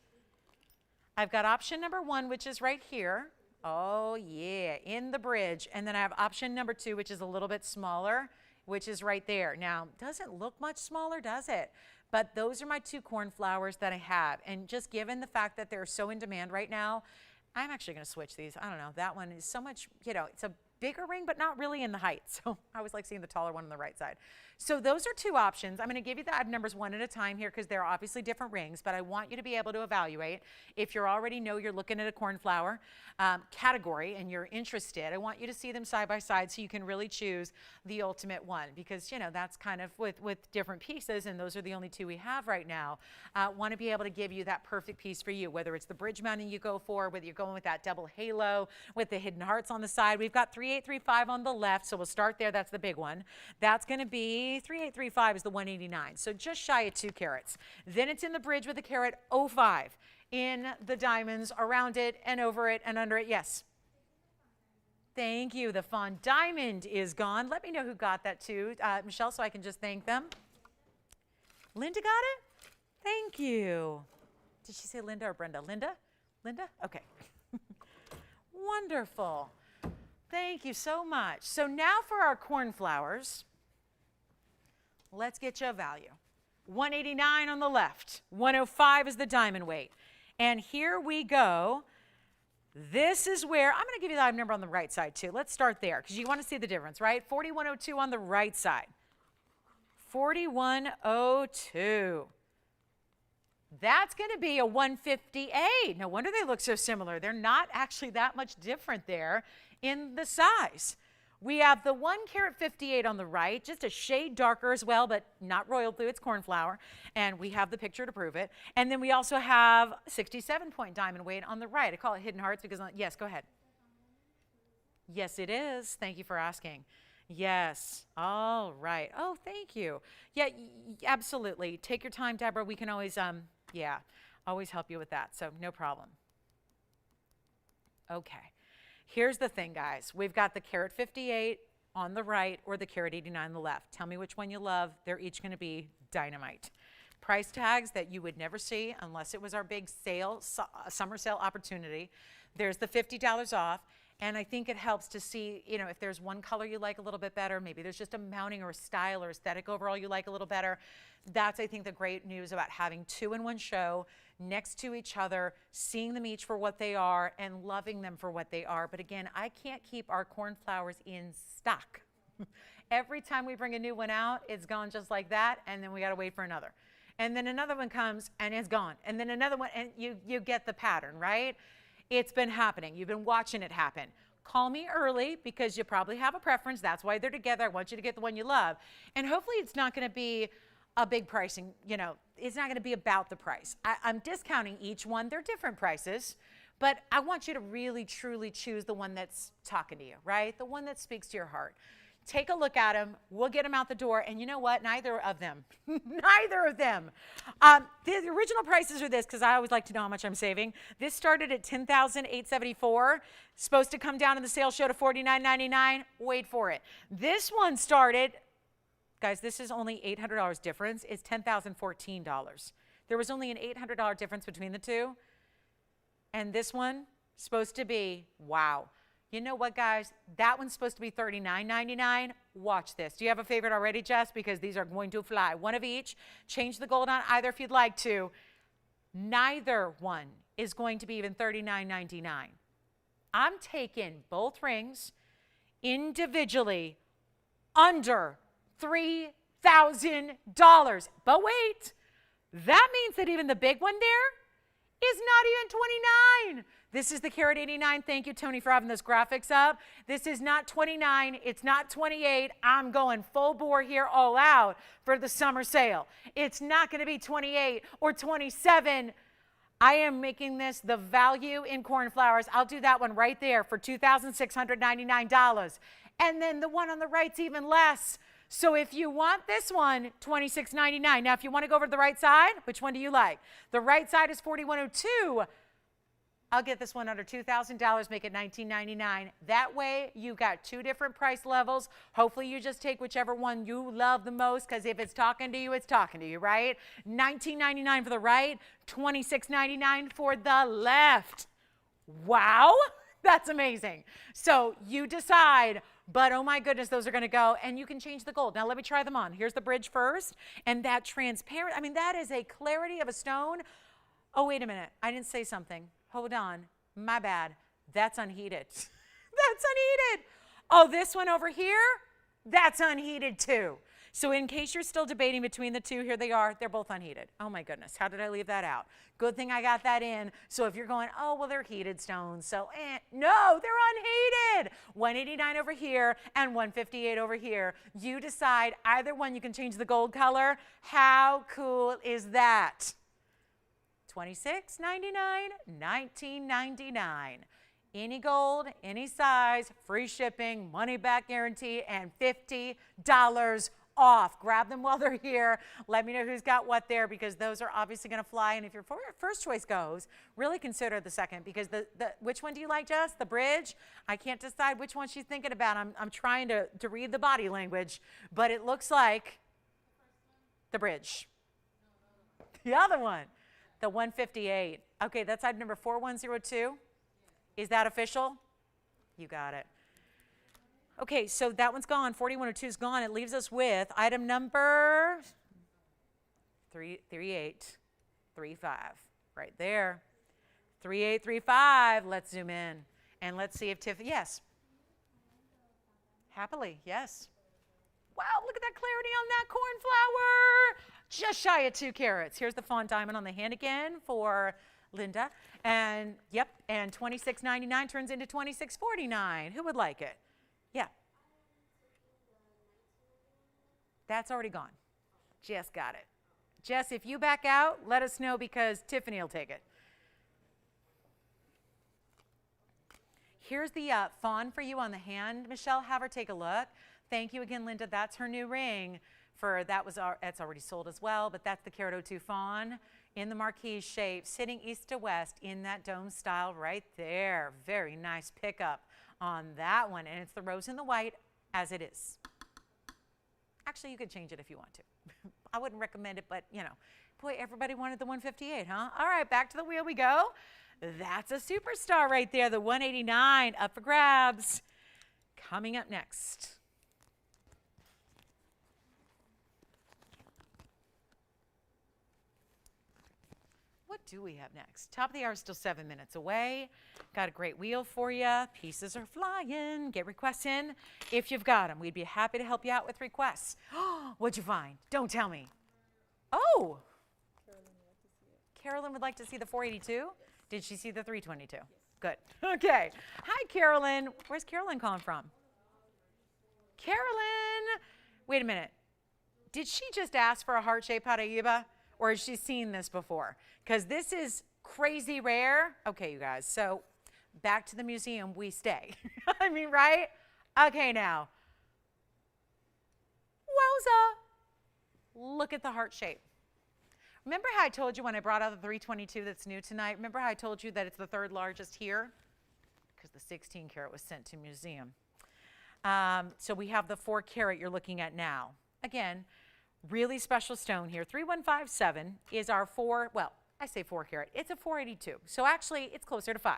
I've got option number 1, which is right here. Oh, yeah, in the bridge. And then I have option number 2, which is a little bit smaller, which is right there. Now, doesn't look much smaller, does it? But those are my 2 cornflowers that I have. And just given the fact that they're so in demand right now, I'm actually going to switch these. I don't know. That one is so much, you know, it's a bigger ring, but not really in the height. So I always like seeing the taller one on the right side. So those are 2 options. I'm going to give you the item numbers one at a time here because they're obviously different rings, but I want you to be able to evaluate. If you already know you're looking at a cornflower category and you're interested, I want you to see them side by side so you can really choose the ultimate one because, you know, that's kind of with different pieces, and those are the only 2 we have right now. Want to be able to give you that perfect piece for you, whether it's the bridge mounting you go for, whether you're going with that double halo with the hidden hearts on the side. We've got 3835 on the left, so we'll start there. That's the big one. That's going to be 3835 is the 189, so just shy of 2 carats. Then it's in the bridge with a carat 05 in the diamonds around it and over it and under it. Yes. Thank you. The fawn diamond is gone. Let me know who got that too, Michelle, so I can just thank them. Linda got it? Thank you. Did she say Linda or Brenda? Linda? Linda? Okay. Wonderful. Thank you so much. So now for our cornflowers. Let's get you a value. 189 on the left. 105 is the diamond weight. And here we go. This is where, I'm going to give you the item number on the right side too. Let's start there because you want to see the difference, right? 4102 on the right side. 4102. That's going to be a 158. No wonder they look so similar. They're not actually that much different there in the size. We have the 1 carat 58 on the right, just a shade darker as well, but not royal blue, it's cornflower. And we have the picture to prove it. And then we also have 67-point diamond weight on the right. I call it hidden hearts because, yes, go ahead. Yes, it is. Thank you for asking. Yes. All right. Oh, thank you. Yeah, absolutely. Take your time, Deborah. We can always, always help you with that. So no problem. Okay. Here's the thing, guys. We've got the carat 58 on the right or the carat 89 on the left. Tell me which one you love. They're each going to be dynamite. price tags that you would never see unless it was our big sale, summer sale opportunity. There's the $50 off. And I think it helps to see, you know, if there's one color you like a little bit better, maybe there's just a mounting or a style or aesthetic overall you like a little better. That's, I think, the great news about having two in one show next to each other, seeing them each for what they are and loving them for what they are. But again, I can't keep our cornflowers in stock. Every time we bring a new one out, it's gone just like that, and then we got to wait for another. And then another one comes and it's gone. And then another one, and you get the pattern, right? It's been happening. You've been watching it happen. Call me early because you probably have a preference. That's why they're together. I want you to get the one you love. And hopefully it's not going to be a big pricing, you know, it's not going to be about the price. I'm discounting each one. They're different prices, but I want you to really, truly choose the one that's talking to you, right? The one that speaks to your heart. Take a look at them. We'll get them out the door. And you know what? Neither of them. Neither of them. The original prices are this, because I always like to know how much I'm saving. This started at $10,874. Supposed to come down in the sales show to $49.99. Wait for it. This one started, guys, this is only $800 difference. It's $10,014. There was only an $800 difference between the two. And this one, supposed to be, wow. You know what, guys? That one's supposed to be $39.99. Watch this. Do you have a favorite already, Jess? Because these are going to fly. One of each. Change the gold on either if you'd like to. Neither one is going to be even $39.99. I'm taking both rings individually under $3,000. But wait, that means that even the big one there is not even $29. This is the Karat 89. Thank you, Tony, for having those graphics up. This is not 29. It's not 28. I'm going full bore here, all out for the summer sale. It's not going to be 28 or 27. I am making this the value in cornflowers. I'll do that one right there for $2,699. And then the one on the right's even less. So if you want this one, $26.99. Now, if you want to go over to the right side, which one do you like? The right side is $41.02. I'll get this one under $2,000, make it $19.99. That way, you got two different price levels. Hopefully, you just take whichever one you love the most, because if it's talking to you, it's talking to you, right? $19.99 for the right, $26.99 for the left. Wow, that's amazing. So you decide, but oh my goodness, those are going to go, and you can change the gold. Now, let me try them on. Here's the bridge first, and that transparent, I mean, that is a clarity of a stone. Oh, wait a minute, I didn't say something. Hold on, my bad. That's unheated. That's unheated. Oh, this one over here, that's unheated too. So in case you're still debating between the two, here they are. They're both unheated. Oh my goodness, how did I leave that out? Good thing I got that in. So if you're going, oh, well, they're heated stones. So no, they're unheated. $189 over here and $158 over here. You decide either one. You can change the gold color. How cool is that? $26.99, $19.99. Any gold, any size, free shipping, money back guarantee, and $50 off. Grab them while they're here. Let me know who's got what there, because those are obviously going to fly. And if your first choice goes, really consider the second, because which one do you like, Jess? The bridge? I can't decide which one she's thinking about. I'm trying to read the body language, but it looks like the bridge. The other one. The 158. Okay, that's item number 4102. Is that official? You got it. Okay, so that one's gone. 4102 is gone. It leaves us with item number 3835. Right there. 3835. Let's zoom in. And let's see if Tiffany, yes. Happily, yes. Wow, look at that clarity on that cornflower. Just shy of 2 carats. Here's the fawn diamond on the hand again for Linda. And yep, and $26.99 turns into $26.49. Who would like it? Yeah. That's already gone. Jess got it. Jess, if you back out, let us know, because Tiffany will take it. Here's the fawn for you on the hand. Michelle, have her take a look. Thank you again, Linda. That's her new ring. It's already sold as well, but that's the Karat 02 fawn in the marquise shape, sitting east to west in that dome style right there. Very nice pickup on that one, and it's the rose and the white as it is. Actually, you could change it if you want to. I wouldn't recommend it, but you know, Boy, everybody wanted the 158, huh? All right, back to the wheel we go. That's a superstar right there, the 189 up for grabs. Coming up next. What do we have next? Top of the hour is still 7 minutes away. Got a great wheel for you. Pieces are flying. Get requests in if you've got them. We'd be happy to help you out with requests. What'd you find? Don't tell me. Oh. Carolyn would like to see the 482? Yes. Did she see the 322? Yes. Good. Okay. Hi, Carolyn. Where's Carolyn calling from? Carolyn. Wait a minute. Did she just ask for a heart-shaped Paraíba? Or has she seen this before? Because this is crazy rare. Okay, you guys, so back to the museum we stay. I mean, right? Okay, now. Wowza. Look at the heart shape. Remember how I told you when I brought out the 322 that's new tonight? Remember how I told you that it's the third largest here? Because the 16 karat was sent to museum. So we have the 4 karat you're looking at now. Again, really special stone here. 3157 is our 4, well, I say 4 karat. It's a 482. So actually, it's closer to 5.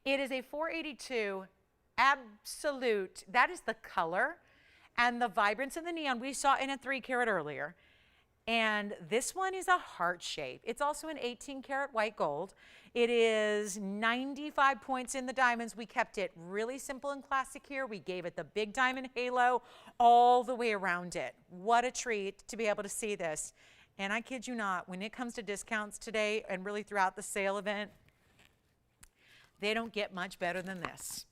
It is a 482 absolute. That is the color and the vibrance of the neon we saw in a 3 karat earlier. And this one is a heart shape. It's also an 18 karat white gold. It is 95 points in the diamonds. We kept it really simple and classic here. We gave it the big diamond halo all the way around it. What a treat to be able to see this. And I kid you not, when it comes to discounts today and really throughout the sale event, they don't get much better than this.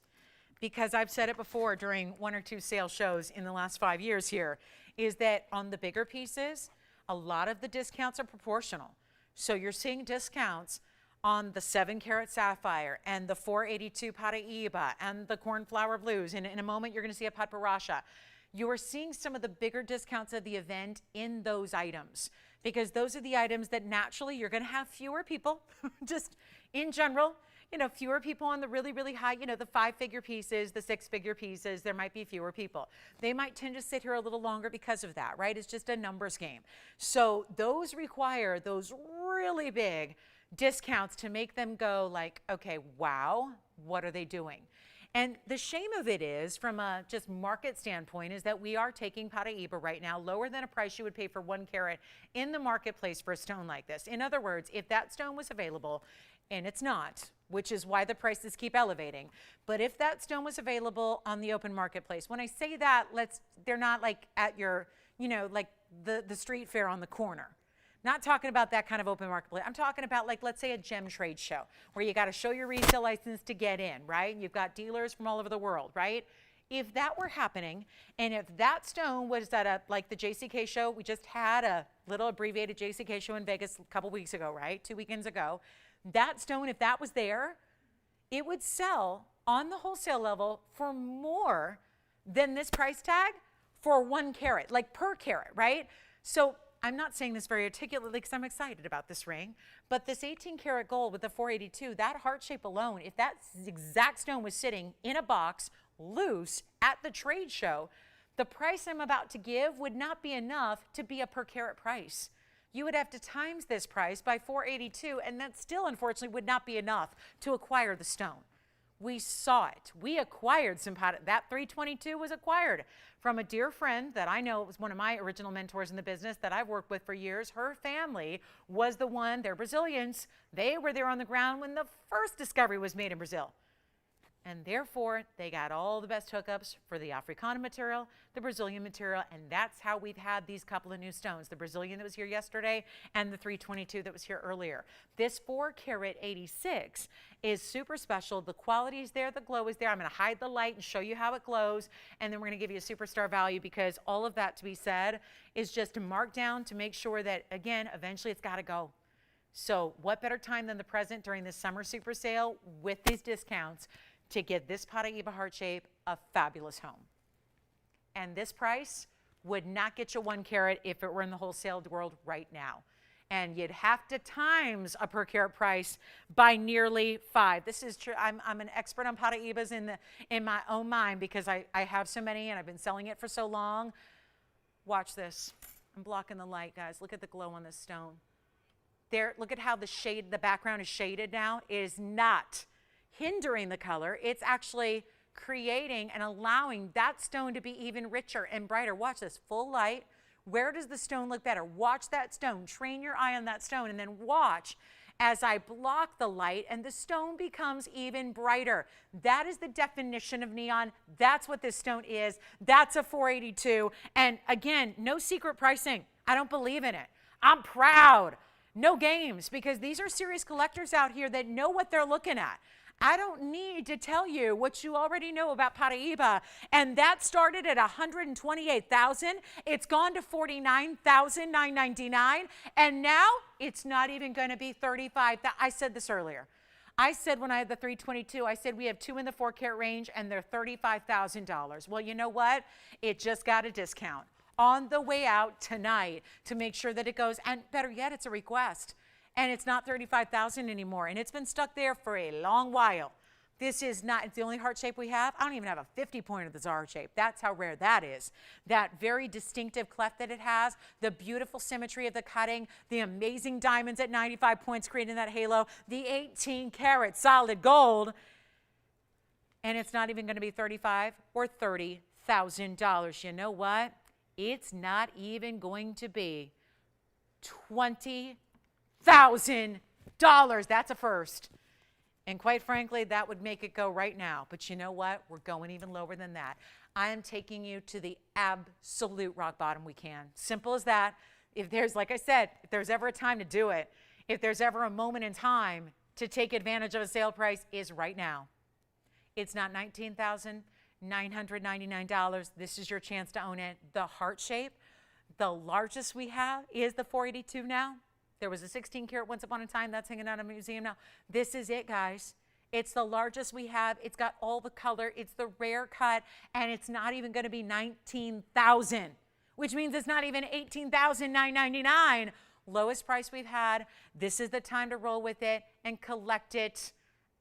Because I've said it before during 1 or 2 sale shows in the last 5 years here, is that on the bigger pieces, a lot of the discounts are proportional. So you're seeing discounts on the 7 karat sapphire and the 482 Paraíba and the cornflower blues. And in a moment, you're going to see a Patparasha. You are seeing some of the bigger discounts of the event in those items because those are the items that naturally you're going to have fewer people, just in general. You know, fewer people on the really, really high, you know, the 5-figure pieces, the 6-figure pieces, there might be fewer people. They might tend to sit here a little longer because of that, right? It's just a numbers game. So those require those really big discounts to make them go like, okay, wow, what are they doing? And the shame of it is, from a just market standpoint, is that we are taking Paraíba right now lower than a price you would pay for 1 karat in the marketplace for a stone like this. In other words, if that stone was available, and it's not, which is why the prices keep elevating. But if that stone was available on the open marketplace, when I say that, they're not like at your, you know, like the street fair on the corner. Not talking about that kind of open marketplace. I'm talking about, like, let's say a gem trade show where you got to show your resale license to get in, right? And you've got dealers from all over the world, right? If that were happening, and if that stone was at like the JCK show, we just had a little abbreviated JCK show in Vegas a couple weeks ago, right? 2 weekends ago. That stone, if that was there, it would sell on the wholesale level for more than this price tag for 1 karat, like per carat, right? So I'm not saying this very articulately because I'm excited about this ring, but this 18 karat gold with the 482, that heart shape alone, if that exact stone was sitting in a box loose at the trade show, the price I'm about to give would not be enough to be a per carat price. You would have to times this price by 482, and that still, unfortunately, would not be enough to acquire the stone. We saw it. We acquired some, that 322 was acquired from a dear friend that I know was one of my original mentors in the business that I've worked with for years. Her family was the one, they're Brazilians. They were there on the ground when the first discovery was made in Brazil. And therefore, they got all the best hookups for the Africana material, the Brazilian material, and that's how we've had these couple of new stones, the Brazilian that was here yesterday and the 322 that was here earlier. This 4 karat 86 is super special. The quality is there, the glow is there. I'm going to hide the light and show you how it glows, and then we're going to give you a superstar value because all of that, to be said, is just to mark down to make sure that, again, eventually it's got to go. So what better time than the present during this summer super sale with these discounts to get this Paraíba heart shape a fabulous home. And this price would not get you 1 karat if it were in the wholesale world right now. And you'd have to times a per carat price by nearly 5. This is true. I'm an expert on Paraíbas in my own mind because I have so many and I've been selling it for so long. Watch this. I'm blocking the light, guys. Look at the glow on this stone. There, look at how the background is shaded now. It is not hindering the color. It's actually creating and allowing that stone to be even richer and brighter. Watch this, full light. Where does the stone look better? Watch that stone. Train your eye on that stone and then watch as I block the light and the stone becomes even brighter. That is the definition of neon. That's what this stone is. That's a 482. And again, no secret pricing. I don't believe in it. I'm proud. No games, because these are serious collectors out here that know what they're looking at. I don't need to tell you what you already know about Paraíba, and that started at $128,000. It's gone to $49,999, and now it's not even going to be $35,000. I said this earlier. I said when I had the 322, I said we have 2 in the 4 carat range, and they're $35,000. Well, you know what? It just got a discount on the way out tonight to make sure that it goes, and better yet, it's a request. And it's not $35,000 anymore, and it's been stuck there for a long while. This is not, it's the only heart shape we have. I don't even have a 50 point of this heart shape. That's how rare that is. That very distinctive cleft that it has, the beautiful symmetry of the cutting, the amazing diamonds at 95 points creating that halo, the 18 karat solid gold, and it's not even going to be $35,000 or $30,000. You know what? It's not even going to be $20,000. That's a first. And quite frankly, that would make it go right now. But you know what? We're going even lower than that. I am taking you to the absolute rock bottom we can. Simple as that. If there's, like I said, if there's ever a time to do it, if there's ever a moment in time to take advantage of a sale price, is right now. It's not $19,999. This is your chance to own it. The heart shape, the largest we have is the 482 now. There was a 16 karat once upon a time. That's hanging out in a museum now. This is it, guys. It's the largest we have. It's got all the color. It's the rare cut, and it's not even going to be $19,000, which means it's not even $18,999. Lowest price we've had. This is the time to roll with it and collect it.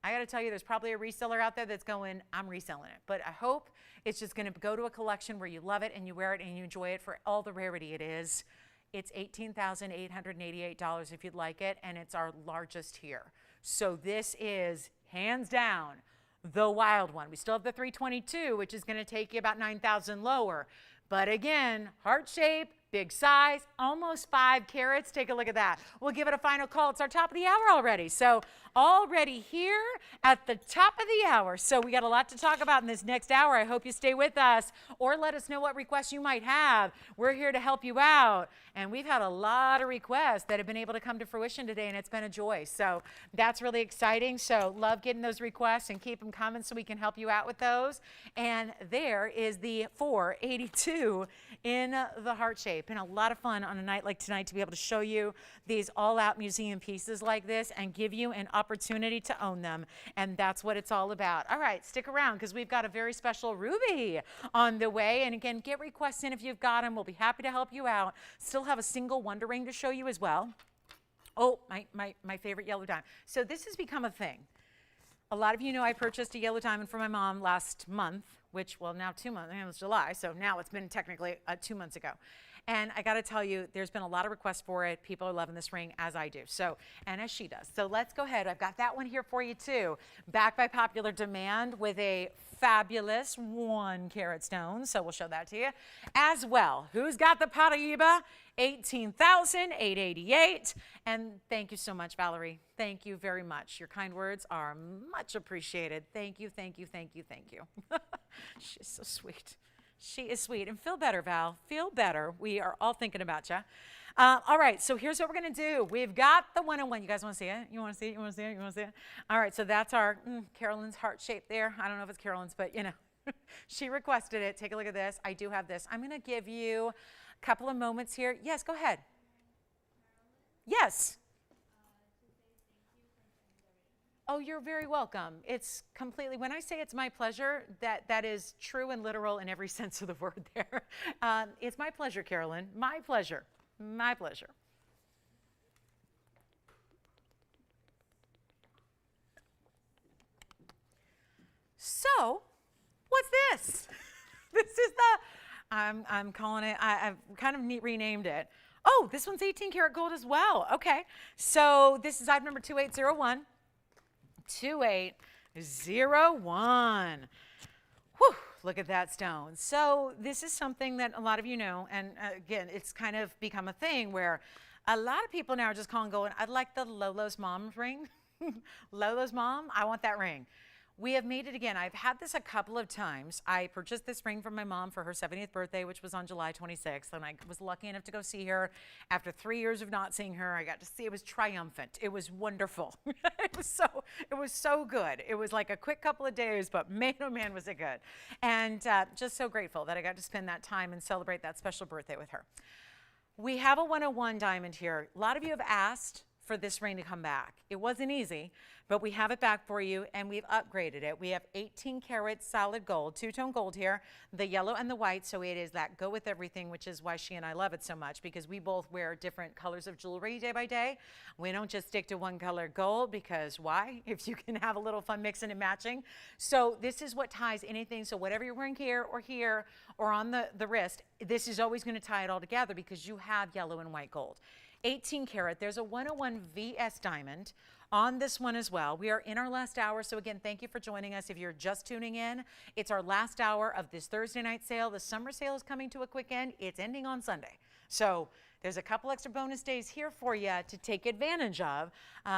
I got to tell you, there's probably a reseller out there that's going, I'm reselling it. But I hope it's just going to go to a collection where you love it and you wear it and you enjoy it for all the rarity it is. It's $18,888 if you'd like it, and it's our largest here. So this is, hands down, the wild one. We still have the 322, which is going to take you about $9,000 lower. But again, heart shape, big size, almost 5 carats. Take a look at that. We'll give it a final call. It's our top of the hour already. So already here at the top of the hour. So we got a lot to talk about in this next hour. I hope you stay with us or let us know what requests you might have. We're here to help you out. And we've had a lot of requests that have been able to come to fruition today, and it's been a joy. So that's really exciting. So love getting those requests and keep them coming so we can help you out with those. And there is the 482 in the heart shape. And a lot of fun on a night like tonight to be able to show you these all-out museum pieces like this and give you an opportunity to own them. And that's what it's all about. All right, stick around because we've got a very special ruby on the way. And again, get requests in if you've got them. We'll be happy to help you out. Still have a single wonder ring to show you as well. Oh, my favorite yellow diamond. So this has become a thing. A lot of you know I purchased a yellow diamond for my mom last month, which, well, now 2 months, it was July, so now it's been technically 2 months ago. And I got to tell you, there's been a lot of requests for it. People are loving this ring, as I do. So, and as she does. So let's go ahead. I've got that one here for you too. Backed by popular demand with a fabulous 1 carat stone. So we'll show that to you as well. Who's got the Paraíba? $18,888. And thank you so much, Valerie. Thank you very much. Your kind words are much appreciated. Thank you, thank you, thank you, thank you. She's so sweet. She is sweet. And feel better, Val. Feel better. We are all thinking about you. All right, so here's what we're going to do. We've got the one-on-one. You guys want to see it? You want to see it? You want to see it? You want to see it? All right, so that's our Carolyn's heart shape there. I don't know if it's Carolyn's, but, you know, she requested it. Take a look at this. I do have this. I'm going to give you a couple of moments here. Yes, go ahead. Yes. Oh, you're very welcome. It's completely, when I say it's my pleasure, that is true and literal in every sense of the word there. It's my pleasure, Carolyn. My pleasure. My pleasure. So, what's this? This is the, I'm calling it, I've kind of renamed it, Oh, this one's 18 karat gold as well. Okay. So this is item number 2801. 2801. Whew, look at that stone. So this is something that a lot of you know, and again, it's kind of become a thing where a lot of people now are just calling going, I'd like the Lolo's mom ring. Lolo's mom, I want that ring. We have made it again. I've had this a couple of times. I purchased this ring from my mom for her 70th birthday, which was on July 26th, and I was lucky enough to go see her. After 3 years of not seeing her, I got to see. It was triumphant. It was wonderful. it was so good. It was like a quick couple of days, but man, oh man, was it good. And just so grateful that I got to spend that time and celebrate that special birthday with her. We have a 101 diamond here. A lot of you have asked for this ring to come back. It wasn't easy, but we have it back for you, and we've upgraded it. We have 18 karat solid gold, two-tone gold here, the yellow and the white, so it is that go with everything, which is why she and I love it so much, because we both wear different colors of jewelry day by day. We don't just stick to one color gold, because why? If you can have a little fun mixing and matching. So this is what ties anything, so whatever you're wearing here or on the wrist, this is always going to tie it all together because you have yellow and white gold. 18 karat, there's a 101 VS diamond on this one as well. We are in our last hour, so again, thank you for joining us. If you're just tuning in, it's our last hour of this Thursday night sale. The summer sale is coming to a quick end. It's ending on Sunday. So there's a couple extra bonus days here for you to take advantage of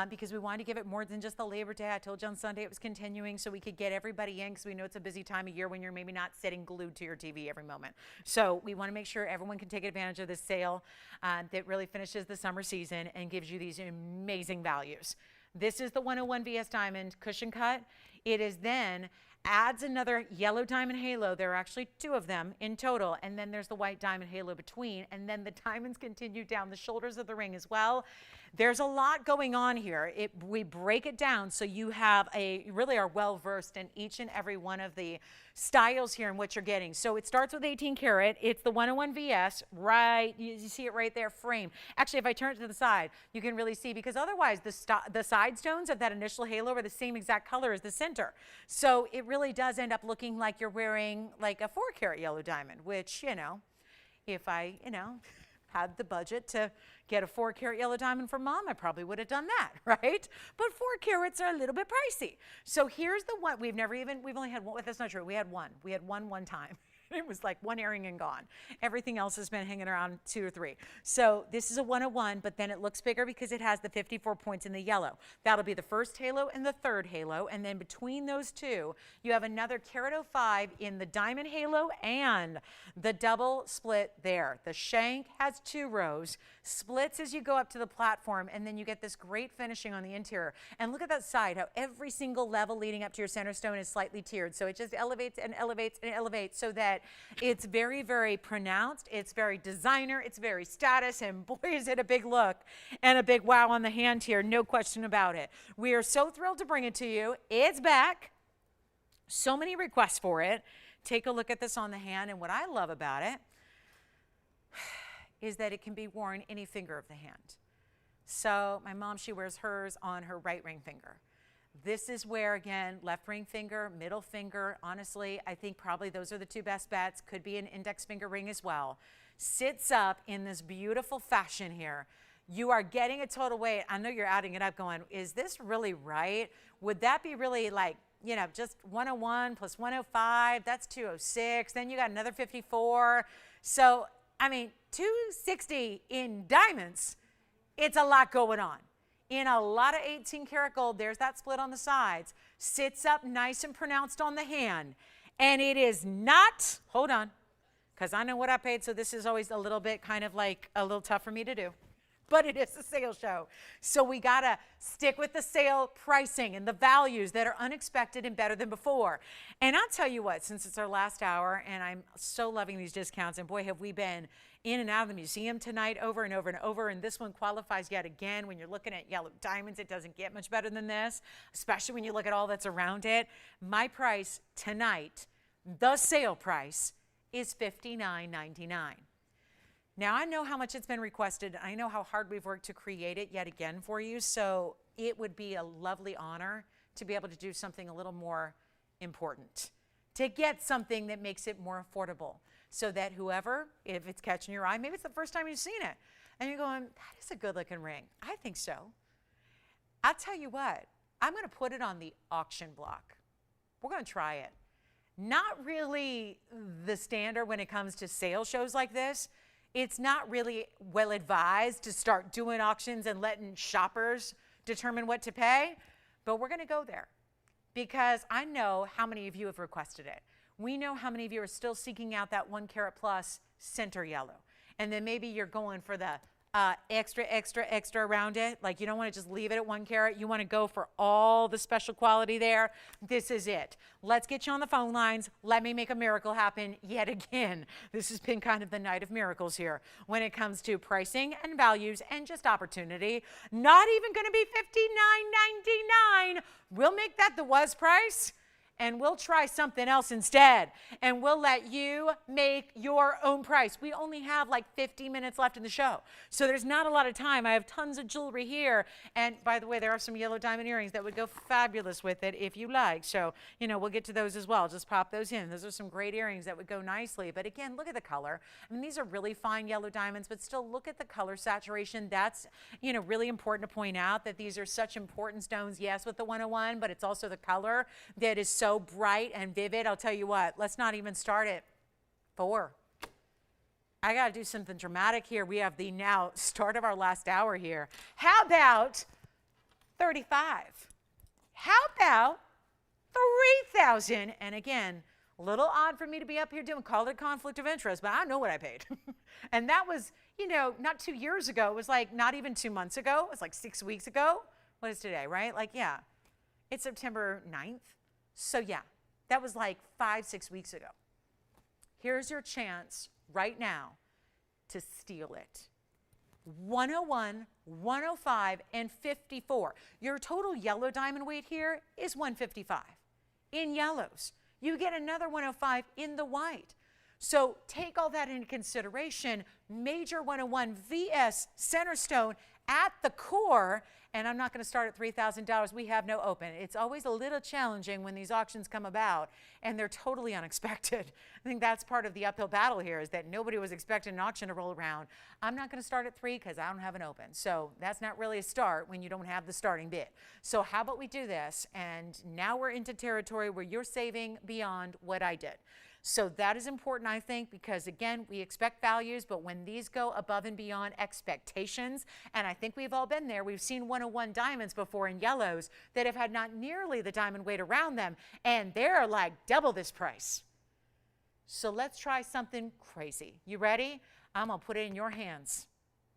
because we wanted to give it more than just the Labor Day. I told you on Sunday it was continuing so we could get everybody in because we know it's a busy time of year when you're maybe not sitting glued to your TV every moment. So we want to make sure everyone can take advantage of this sale that really finishes the summer season and gives you these amazing values. This is the 101 VS Diamond cushion cut. It is then adds another yellow diamond halo. There are actually two of them in total, and then there's the white diamond halo between, and then the diamonds continue down the shoulders of the ring as well. There's a lot going on here. We break it down so you have really are well versed in each and every one of the styles here and what you're getting. So it starts with 18 karat. It's the 101 VS, right? You see it right there, frame. Actually, if I turn it to the side, you can really see, because otherwise the side stones of that initial halo are the same exact color as the center. So it really does end up looking like you're wearing like a 4 karat yellow diamond, which, if I, had the budget to get a 4 karat yellow diamond for mom, I probably would have done that, right? But 4 carats are a little bit pricey. So here's the one. We've only had one. That's not true. We had one. We had one time. It was like one earring and gone. Everything else has been hanging around 2 or 3. So this is a 101, but then it looks bigger because it has the 54 points in the yellow. That'll be the first halo and the third halo. And then between those two, you have another karat 05 in the diamond halo and the double split there. The shank has 2 rows, splits as you go up to the platform, and then you get this great finishing on the interior. And look at that side, how every single level leading up to your center stone is slightly tiered. So it just elevates and elevates and elevates so that it's very, very pronounced. It's very designer. It's very status. And boy, is it a big look and a big wow on the hand here. No question about it. We are so thrilled to bring it to you. It's back. So many requests for it. Take a look at this on the hand. And what I love about it is that it can be worn any finger of the hand. So my mom, she wears hers on her right ring finger. This is where, again, left ring finger, middle finger. Honestly, I think probably those are the 2 best bets. Could be an index finger ring as well. Sits up in this beautiful fashion here. You are getting a total weight. I know you're adding it up going, is this really right? Would that be really like, just 101 plus 105? That's 206. Then you got another 54. So, 260 in diamonds. It's a lot going on. In a lot of 18 karat gold, there's that split on the sides, sits up nice and pronounced on the hand. And it is not, hold on, because I know what I paid, so this is always a little bit kind of like a little tough for me to do. But it is a sale show. So we got to stick with the sale pricing and the values that are unexpected and better than before. And I'll tell you what, since it's our last hour, and I'm so loving these discounts, and boy, have we been in and out of the museum tonight over and over and over, and this one qualifies yet again. When you're looking at yellow diamonds, it doesn't get much better than this, especially when you look at all that's around it. My price tonight, the sale price, is $59.99. Now, I know how much it's been requested. I know how hard we've worked to create it yet again for you, so it would be a lovely honor to be able to do something a little more important, to get something that makes it more affordable, so that whoever, if it's catching your eye, maybe it's the first time you've seen it, And you're going, that is a good looking ring. I think so. I'll tell you what, I'm going to put it on the auction block. We're going to try it. Not really the standard when it comes to sale shows like this. It's not really well advised to start doing auctions and letting shoppers determine what to pay, but we're going to go there because I know how many of you have requested it. We know how many of you are still seeking out that 1 carat plus center yellow. And then maybe you're going for the extra around it. Like you don't want to just leave it at 1 carat. You want to go for all the special quality there. This is it. Let's get you on the phone lines. Let me make a miracle happen yet again. This has been kind of the night of miracles here when it comes to pricing and values and just opportunity. Not even going to be $59.99. We'll make that the was price. And we'll try something else instead. And we'll let you make your own price. We only have like 50 minutes left in the show. So there's not a lot of time. I have tons of jewelry here. And by the way, there are some yellow diamond earrings that would go fabulous with it if you like. So, you know, we'll get to those as well. Just pop those in. Those are some great earrings that would go nicely. But again, look at the color. I mean, these are really fine yellow diamonds, but still look at the color saturation. That's, you know, really important to point out that these are such important stones. Yes, with the 101, but it's also the color that is so bright and vivid. I'll tell you what, let's not even start at 4. I got to do something dramatic here. We have the now start of our last hour here. How about 35? How about 3,000? And again, a little odd for me to be up here doing, call it a conflict of interest, but I know what I paid. And that was, you know, not 2 years ago. It was like not even 2 months ago. It was like 6 weeks ago. What is today, right? Like, yeah, it's September 9th. So yeah, that was like 5-6 weeks ago. Here's your chance right now to steal it. 101, 105, and 54. Your total yellow diamond weight here is 155 in yellows. You get another 105 in the white. So take all that into consideration. Major 101 VS center stone at the core. And I'm not going to start at $3,000. We have no open. It's always a little challenging when these auctions come about, and they're totally unexpected. I think that's part of the uphill battle here is that nobody was expecting an auction to roll around. I'm not going to start at 3 because I don't have an open. So that's not really a start when you don't have the starting bid. So how about we do this? And now we're into territory where you're saving beyond what I did. So that is important, I think, because again, we expect values, but when these go above and beyond expectations, and I think we've all been there, we've seen 101 diamonds before in yellows that have had not nearly the diamond weight around them, and they're like double this price. So let's try something crazy. You ready? I'm gonna put it in your hands.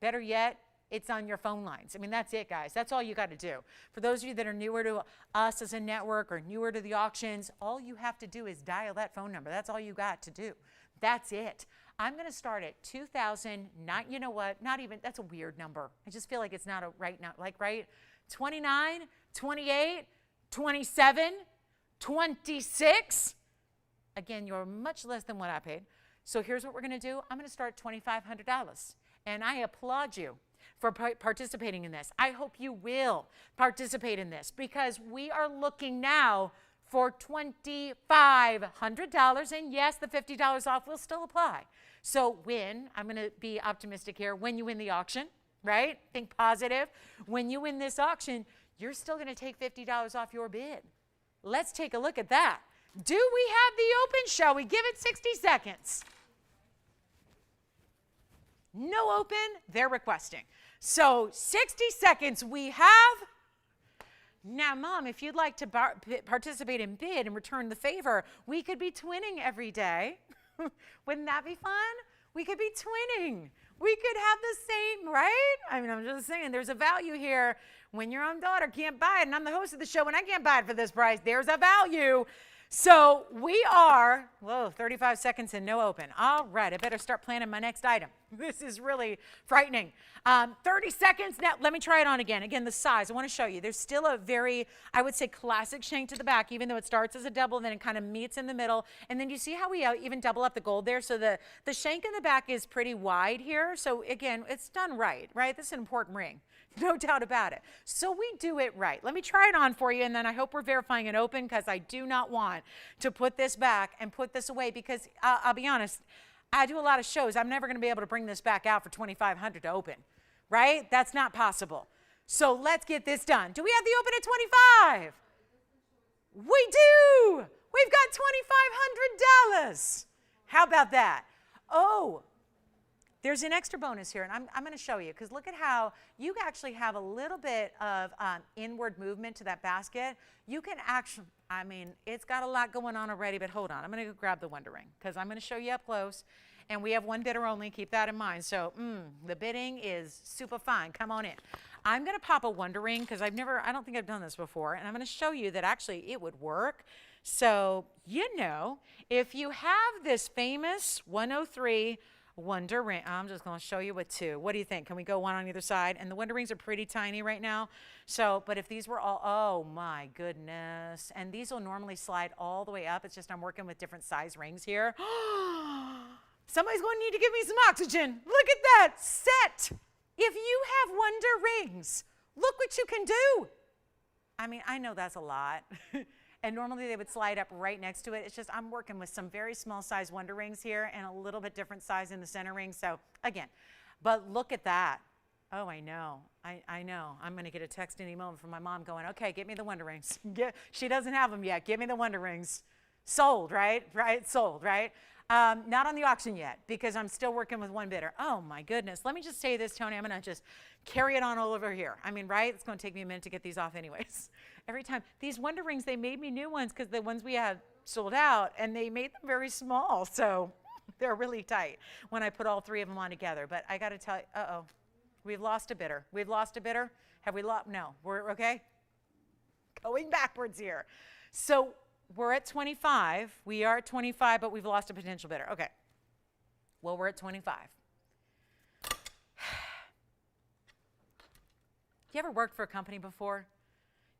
Better yet, it's on your phone lines. I mean, that's it, guys. That's all you got to do. For those of you that are newer to us as a network or newer to the auctions, all you have to do is dial that phone number. That's all you got to do. That's it. I'm going to start at 2,000. Not, you know what? Not even, that's a weird number. I just feel like it's not a right now, like, right? 29, 28, 27, 26. Again, you're much less than what I paid. So here's what we're going to do. I'm going to start at $2,500. And I applaud you for participating in this. I hope you will participate in this because we are looking now for $2,500. And yes, the $50 off will still apply. So when, I'm going to be optimistic here, when you win the auction, right? Think positive. When you win this auction, you're still going to take $50 off your bid. Let's take a look at that. Do we have the open? Shall we give it 60 seconds? No open, they're requesting. So 60 seconds we have. Now, Mom, if you'd like to participate in bid and return the favor, we could be twinning every day. Wouldn't that be fun? We could be twinning. We could have the same, right? I mean, I'm just saying there's a value here. When your own daughter can't buy it, and I'm the host of the show, and I can't buy it for this price, there's a value. So we are, 35 seconds and no open. All right, I better start planning my next item. This is really frightening. 30 seconds. Now, let me try it on again. Again, the size, I want to show you. There's still a very, I would say, classic shank to the back, even though it starts as a double, then it kind of meets in the middle. And then you see how we even double up the gold there? So the shank in the back is pretty wide here. So again, it's done right? This is an important ring. No doubt about it. So we do it right. Let me try it on for you, and then I hope we're verifying it open because I do not want to put this back and put this away because I'll be honest, I do a lot of shows. I'm never going to be able to bring this back out for $2,500 to open, right? That's not possible. So let's get this done. Do we have the open at 25? We do. We've got $2,500. How about that? Oh, there's an extra bonus here, and I'm going to show you, because look at how you actually have a little bit of inward movement to that basket. You can actually, I mean, it's got a lot going on already, but hold on. I'm going to go grab the Wonder Ring, because I'm going to show you up close, and we have one bidder only. Keep that in mind. So the bidding is super fine. Come on in. I'm going to pop a Wonder Ring, because I don't think I've done this before, and I'm going to show you that actually it would work. So, you know, if you have this famous 103 Wonder Ring, I'm just going to show you with two. What do you think? Can we go one on either side? And the Wonder Rings are pretty tiny right now. So, but if these were all, oh my goodness. And these will normally slide all the way up. It's just I'm working with different size rings here. Somebody's going to need to give me some oxygen. Look at that set. If you have Wonder Rings, look what you can do. I mean, I know that's a lot. And normally they would slide up right next to it. It's just I'm working with some very small size Wonder Rings here and a little bit different size in the center ring. So again, but look at that. Oh, I know. I know. I'm going to get a text any moment from my mom going, okay, get me the Wonder Rings. She doesn't have them yet. Give me the Wonder Rings. Sold, right? Right? Sold, right? Not on the auction yet, because I'm still working with one bidder. Oh my goodness. Let me just say this, Tony. I'm going to just carry it on all over here. I mean, right? It's going to take me a minute to get these off anyways. Every time. These Wonder Rings, they made me new ones because the ones we had sold out, and they made them very small. So they're really tight when I put all three of them on together. But I got to tell you, uh-oh, we've lost a bidder. We've lost a bidder. Have we lost? No. We're okay? Going backwards here. So we're at 25. We are at 25, but we've lost a potential bidder. Okay. Well, we're at 25. You ever worked for a company before?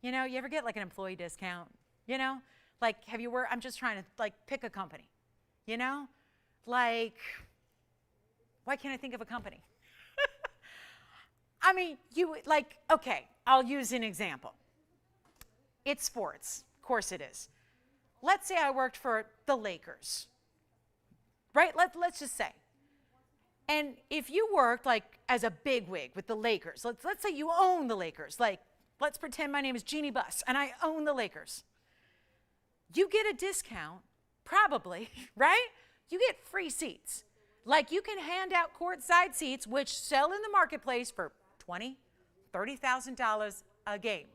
You know, you ever get like an employee discount? You know, like have you worked? I'm just trying to like pick a company. You know, like why can't I think of a company? I mean, you like, okay, I'll use an example. It's sports. Of course it is. Let's say I worked for the Lakers, right? Let's just say. And if you worked like as a bigwig with the Lakers, let's say you own the Lakers. Like, let's pretend my name is Jeannie Buss and I own the Lakers. You get a discount, probably, right? You get free seats. Like you can hand out courtside seats, which sell in the marketplace for $20,000, $30,000 a game.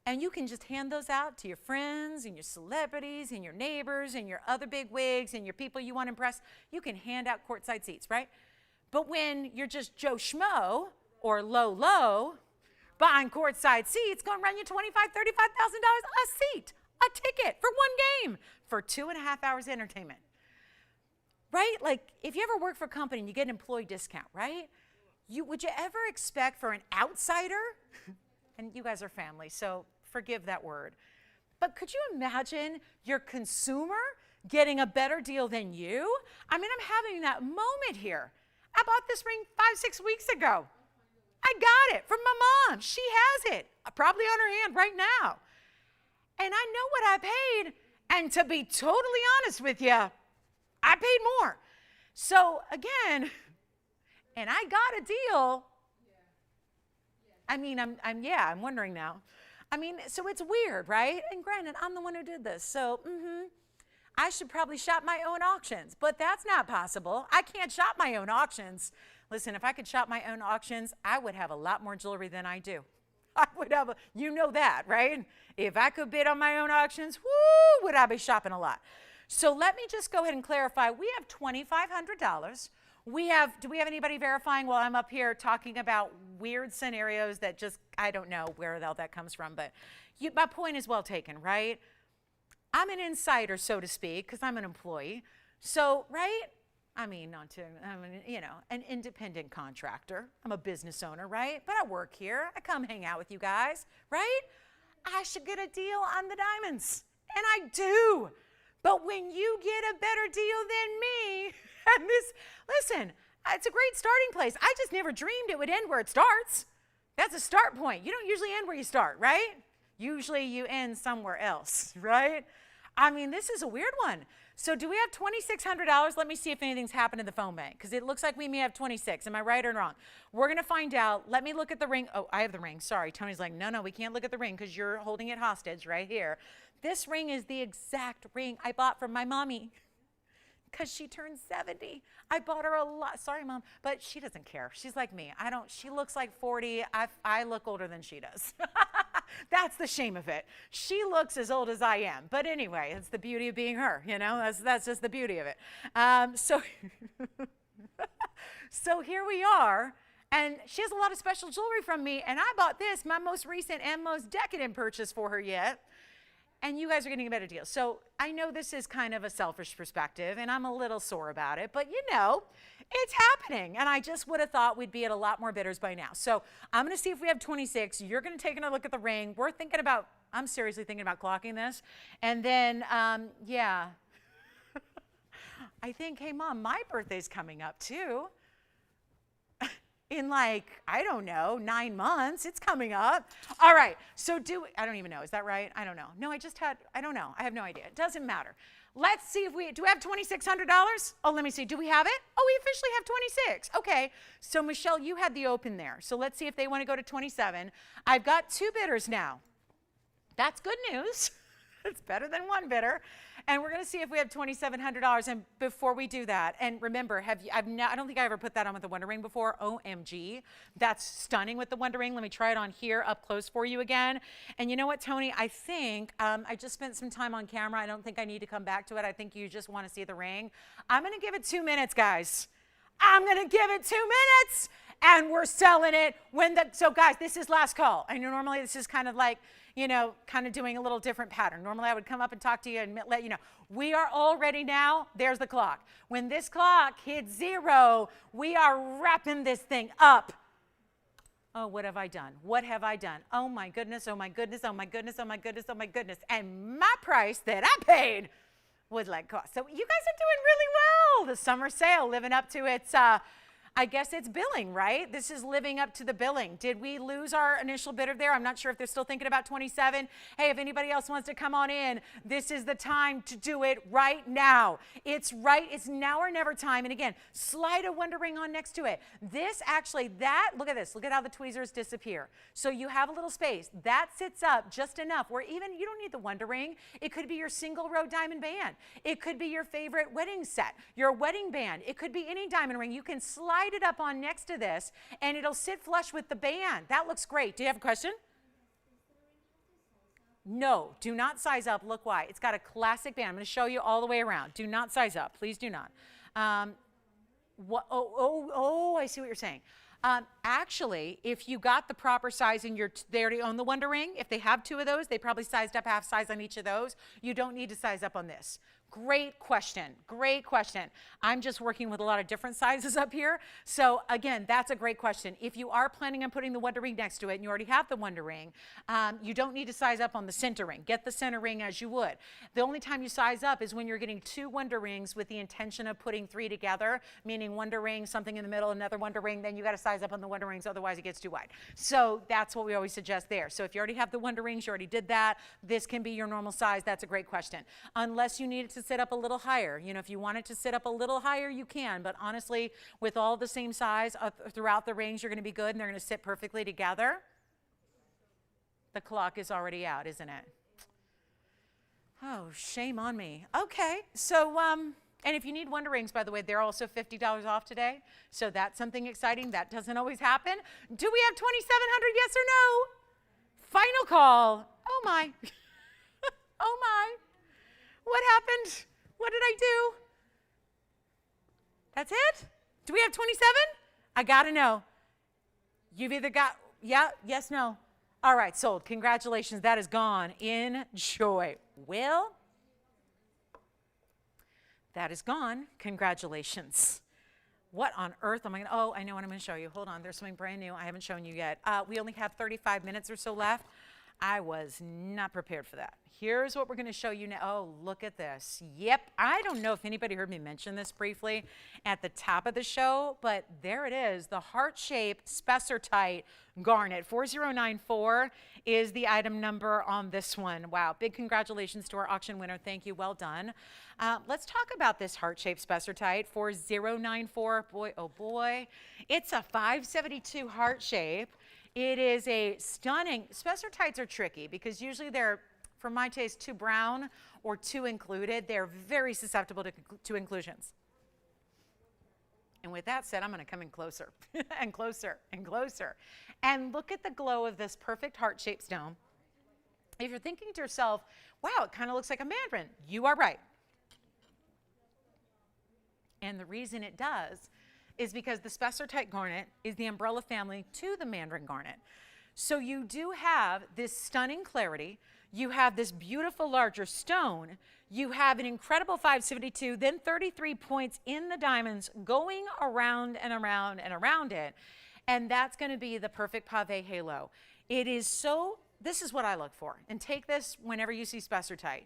And you can just hand those out to your friends and your celebrities and your neighbors and your other big wigs and your people you want to impress. You can hand out courtside seats, right? But when you're just Joe Schmo or low, buying courtside seats, it's going to run you $25,000, $35,000 a seat, a ticket for one game for 2.5 hours entertainment, right? Like if you ever work for a company and you get an employee discount, right? Would you ever expect for an outsider, and you guys are family, so forgive that word, but could you imagine your consumer getting a better deal than you? I mean, I'm having that moment here. I bought this ring 5-6 weeks ago. I got it from my mom. She has it, probably on her hand right now. And I know what I paid, and to be totally honest with you, I paid more. So again, and I got a deal. I mean, I'm wondering now. I mean, so it's weird, right? And granted, I'm the one who did this, so I should probably shop my own auctions, but that's not possible. I can't shop my own auctions. Listen, if I could shop my own auctions, I would have a lot more jewelry than I do. I would have, you know that, right? If I could bid on my own auctions, whoo, would I be shopping a lot. So let me just go ahead and clarify. We have $2,500. Do we have anybody verifying while I'm up here talking about weird scenarios that just, I don't know where the hell that comes from, but my point is well taken, right? I'm an insider, so to speak, because I'm an employee. So, right? I mean, I'm an independent contractor. I'm a business owner, right? But I work here. I come hang out with you guys, right? I should get a deal on the diamonds, and I do. But when you get a better deal than me, and listen, it's a great starting place. I just never dreamed it would end where it starts. That's a start point. You don't usually end where you start, right? Usually you end somewhere else, right? I mean, this is a weird one. So do we have $2,600? Let me see if anything's happened in the phone bank, because it looks like we may have 26. Am I right or wrong? We're going to find out. Let me look at the ring. Oh, I have the ring. Sorry. Tony's like, no, we can't look at the ring because you're holding it hostage right here. This ring is the exact ring I bought from my mommy because she turned 70. I bought her a lot. Sorry, Mom, but she doesn't care. She's like me. She looks like 40. I look older than she does. That's the shame of it. She looks as old as I am. But anyway, it's the beauty of being her, you know? That's just the beauty of it. So here we are. And she has a lot of special jewelry from me. And I bought this, my most recent and most decadent purchase for her yet. And you guys are getting a better deal. So I know this is kind of a selfish perspective, and I'm a little sore about it, but you know, it's happening. And I just would have thought we'd be at a lot more bidders by now. So I'm going to see if we have 26. You're going to take a look at the ring. I'm seriously thinking about clocking this. And then, yeah, I think, hey, Mom, my birthday's coming up too. In like, I don't know, 9 months. It's coming up. All right. So I don't even know. Is that right? I don't know. No, I don't know. I have no idea. It doesn't matter. Let's see if do we have $2,600? Oh, let me see. Do we have it? Oh, we officially have 26. Okay. So Michelle, you had the open there. So let's see if they want to go to 27. I've got 2 bidders now. That's good news. It's better than 1 bidder. And we're going to see if we have $2,700. And before we do that, and remember, I don't think I ever put that on with the Wonder Ring before. OMG. That's stunning with the Wonder Ring. Let me try it on here up close for you again. And you know what, Tony? I think I just spent some time on camera. I don't think I need to come back to it. I think you just want to see the ring. I'm going to give it 2 minutes, guys. I'm going to give it 2 minutes. And we're selling it so guys, this is last call. I know normally this is kind of like, you know, kind of doing a little different pattern. Normally I would come up and talk to you and let you know. We are all ready now. There's the clock. When this clock hits 0, we are wrapping this thing up. Oh, what have I done? What have I done? Oh my goodness, oh my goodness, oh my goodness, oh my goodness, oh my goodness. And my price that I paid was like cost. So you guys are doing really well. The summer sale living up to its I guess it's billing, right? This is living up to the billing. Did we lose our initial bidder there? I'm not sure if they're still thinking about 27. Hey, if anybody else wants to come on in, this is the time to do it right now. It's now or never time. And again, slide a Wonder Ring on next to it. This actually, look at this. Look at how the tweezers disappear. So you have a little space. That sits up just enough where even you don't need the Wonder Ring. It could be your single row diamond band. It could be your favorite wedding set, your wedding band. It could be any diamond ring. You can slide it up on next to this and it'll sit flush with the band. That looks great. Do you have a question? No, do not size up. Look why. It's got a classic band. I'm going to show you all the way around. Do not size up. Please do not. I see what you're saying. Actually, if you got the proper size and they already own the Wonder Ring, if they have 2 of those, they probably sized up half size on each of those. You don't need to size up on this. Great question. Great question. I'm just working with a lot of different sizes up here. So again, that's a great question. If you are planning on putting the Wonder Ring next to it and you already have the Wonder Ring, you don't need to size up on the center ring. Get the center ring as you would. The only time you size up is when you're getting 2 Wonder Rings with the intention of putting 3 together, meaning Wonder Ring, something in the middle, another Wonder Ring, then you got to size up on the Wonder Rings, otherwise it gets too wide. So that's what we always suggest there. So if you already have the Wonder Rings, you already did that, this can be your normal size. That's a great question. Unless you need it to sit up a little higher. You know, if you want it to sit up a little higher, you can, but honestly, with all the same size throughout the rings, you're going to be good and they're going to sit perfectly together. The clock is already out, isn't it? Oh, shame on me. Okay, so, and if you need Wonder Rings, by the way, they're also $50 off today, so that's something exciting. That doesn't always happen. Do we have 2,700, yes or no? Final call. Oh, my. Oh, my. What happened? What did I do? That's it? Do we have 27? I got to know. You've either got, yeah, yes, no. All right, sold. Congratulations. That is gone. Enjoy. Will? That is gone. Congratulations. What on earth am I going to, oh, I know what I'm going to show you. Hold on. There's something brand new I haven't shown you yet. We only have 35 minutes or so left. I was not prepared for that. Here's what we're going to show you now. Oh, look at this. Yep. I don't know if anybody heard me mention this briefly at the top of the show, but there it is. The heart-shaped Spessartite Garnet. 4094 is the item number on this one. Wow. Big congratulations to our auction winner. Thank you. Well done. Let's talk about this heart-shaped Spessartite. 4094. Boy, oh boy. It's a 572 heart shape. It is a stunning, Spessartites are tricky because usually they're, for my taste, too brown or too included. They're very susceptible to inclusions. And with that said, I'm going to come in closer and closer and closer. And look at the glow of this perfect heart-shaped stone. If you're thinking to yourself, wow, it kind of looks like a mandarin, you are right. And the reason it does is because the Spessartite garnet is the umbrella family to the mandarin garnet. So you do have this stunning clarity. You have this beautiful larger stone. You have an incredible 572, then 33 points in the diamonds going around and around and around it. And that's going to be the perfect pave halo. It is so, this is what I look for. And take this whenever you see Spessartite.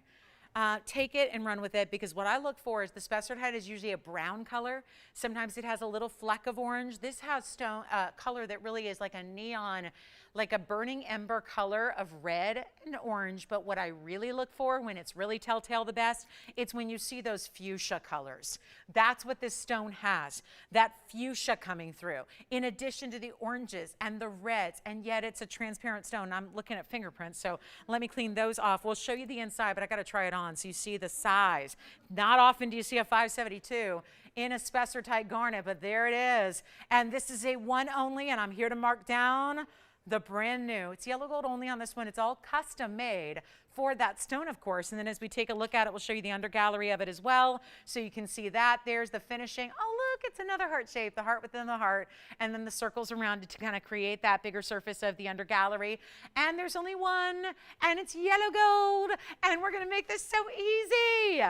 Take it and run with it, because what I look for is the Spessartite is usually a brown color. Sometimes it has a little fleck of orange. This has stone color that really is like a neon, like a burning ember color of red and orange. But what I really look for when it's really telltale the best, it's when you see those fuchsia colors. That's what this stone has, that fuchsia coming through, in addition to the oranges and the reds, and yet it's a transparent stone. I'm looking at fingerprints, so let me clean those off. We'll show you the inside, but I got to try it on so you see the size. Not often do you see a 572 in a Spessartite garnet, but there it is. And this is a one only, and I'm here to mark down the brand new. It's yellow gold only on this one. It's all custom made for that stone, of course. And then as we take a look at it, we'll show you the under gallery of it as well, so you can see that. There's the finishing. Oh, look, it's another heart shape, the heart within the heart, and then the circles around it to kind of create that bigger surface of the under gallery. And there's only one, and it's yellow gold, and we're going to make this so easy,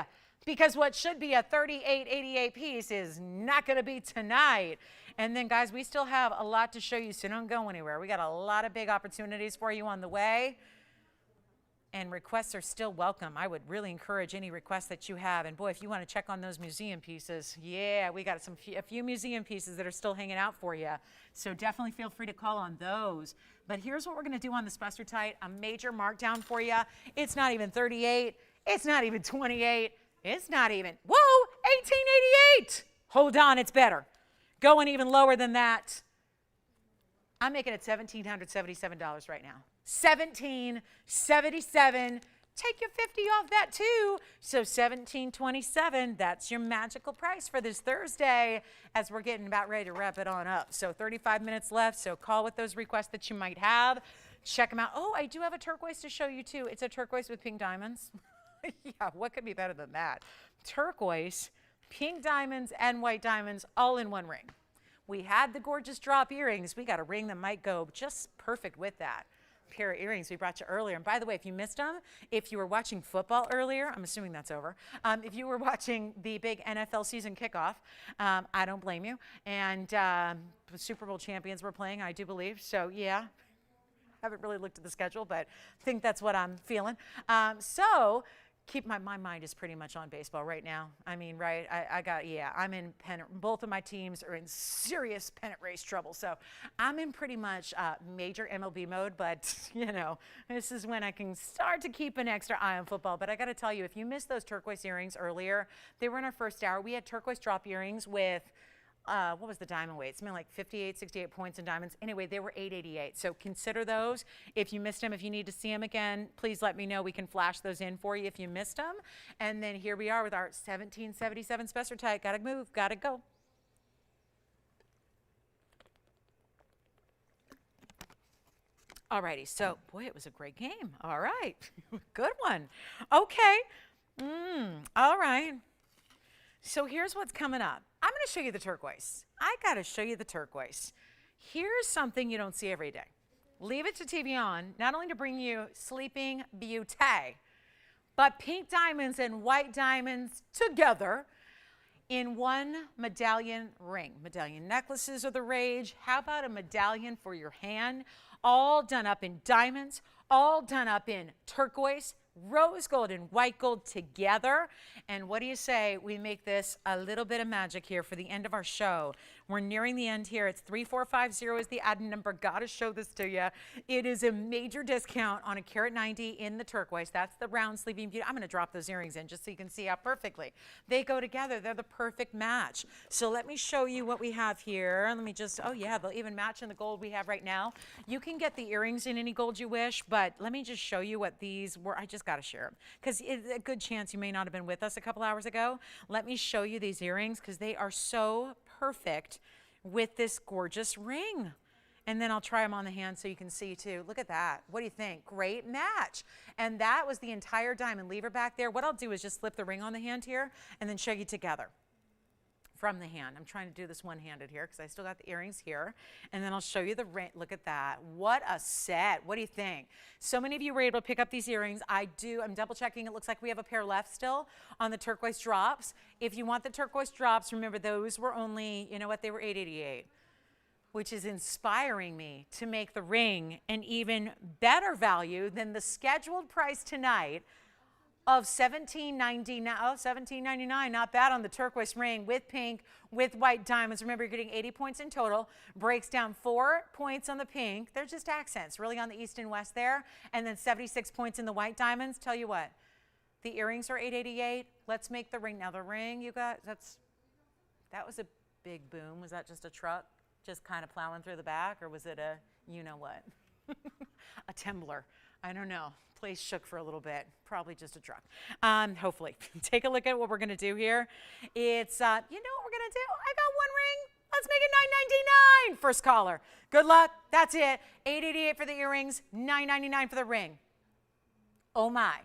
because what should be a $38.88 piece is not going to be tonight. And then, guys, we still have a lot to show you, so don't go anywhere. We got a lot of big opportunities for you on the way. And requests are still welcome. I would really encourage any requests that you have. And boy, if you want to check on those museum pieces, yeah, we got a few museum pieces that are still hanging out for you. So definitely feel free to call on those. But here's what we're going to do on the Spessartite, a major markdown for you. It's not even 38. It's not even 28. It's not even, whoa, 1888. Hold on, it's better. Going even lower than that. I'm making it $1,777 right now. $1,777. Take your 50 off that too. So $1,727. That's your magical price for this Thursday, as we're getting about ready to wrap it on up. So 35 minutes left. So call with those requests that you might have. Check them out. Oh, I do have a turquoise to show you too. It's a turquoise with pink diamonds. Yeah, what could be better than that? Turquoise, pink diamonds, and white diamonds all in one ring. We had the gorgeous drop earrings. We got a ring that might go just perfect with that pair of earrings we brought you earlier. And by the way, if you missed them, if you were watching football earlier, I'm assuming that's over. If you were watching the big NFL season kickoff, I don't blame you. And the Super Bowl champions were playing, I do believe. So yeah, haven't really looked at the schedule, but think that's what I'm feeling. So keep my mind is pretty much on baseball right now. I mean, right, I'm in pennant. Both of my teams are in serious pennant race trouble. So I'm in pretty much major MLB mode, but you know, this is when I can start to keep an extra eye on football. But I got to tell you, if you missed those turquoise earrings earlier, they were in our first hour. We had turquoise drop earrings with what was the diamond weight? Something like 58, 68 points in diamonds. Anyway, they were $888. So consider those. If you missed them, if you need to see them again, please let me know. We can flash those in for you if you missed them. And then here we are with our 1777 Spessartite. Gotta move, gotta go. Alrighty, so boy, it was a great game. All right, good one. Okay, all right. So here's what's coming up. I'm going to show you the turquoise. I got to show you the turquoise. Here's something you don't see every day. Leave it to TVON, not only to bring you sleeping beauty, but pink diamonds and white diamonds together in one medallion ring. Medallion necklaces are the rage. How about a medallion for your hand, all done up in diamonds, all done up in turquoise, rose gold, and white gold together. And what do you say we make this a little bit of magic here for the end of our show? We're nearing the end here. It's 3450 is the add number. Gotta show this to you. It is a major discount on a Karat 90 in the turquoise. That's the round sleeping beauty. I'm gonna drop those earrings in just so you can see how perfectly they go together. They're the perfect match. So let me show you what we have here. Let me just, oh yeah, they'll even match in the gold we have right now. You can get the earrings in any gold you wish, but let me just show you what these were. I just gotta share them because it's a good chance you may not have been with us a couple hours ago. Let me show you these earrings because they are so perfect with this gorgeous ring. And then I'll try them on the hand so you can see too. Look at that. What do you think? Great match. And that was the entire diamond lever back there. What I'll do is just slip the ring on the hand here and then show you together from the hand. I'm trying to do this one-handed here because I still got the earrings here. And then I'll show you the ring. Look at that. What a set. What do you think? So many of you were able to pick up these earrings. I'm double checking. It looks like we have a pair left still on the turquoise drops. If you want the turquoise drops, remember those were only, you know what, they were $888, which is inspiring me to make the ring an even better value than the scheduled price tonight of $17.99. Oh, $17.99, not bad on the turquoise ring with pink, with white diamonds. Remember, you're getting 80 points in total. Breaks down 4 points on the pink. They're just accents, really on the east and west there. And then 76 points in the white diamonds. Tell you what, the earrings are $888. Let's make the ring. Now the ring, you got, that was a big boom. Was that just a truck just kind of plowing through the back, or was it a, you know what, a Tembler? I don't know. Place shook for a little bit. Probably just a truck. Hopefully. Take a look at what we're going to do here. It's, you know what we're going to do? I got one ring. Let's make it $9.99. First caller. Good luck. That's it. $888 for the earrings, $9.99 for the ring. Oh my.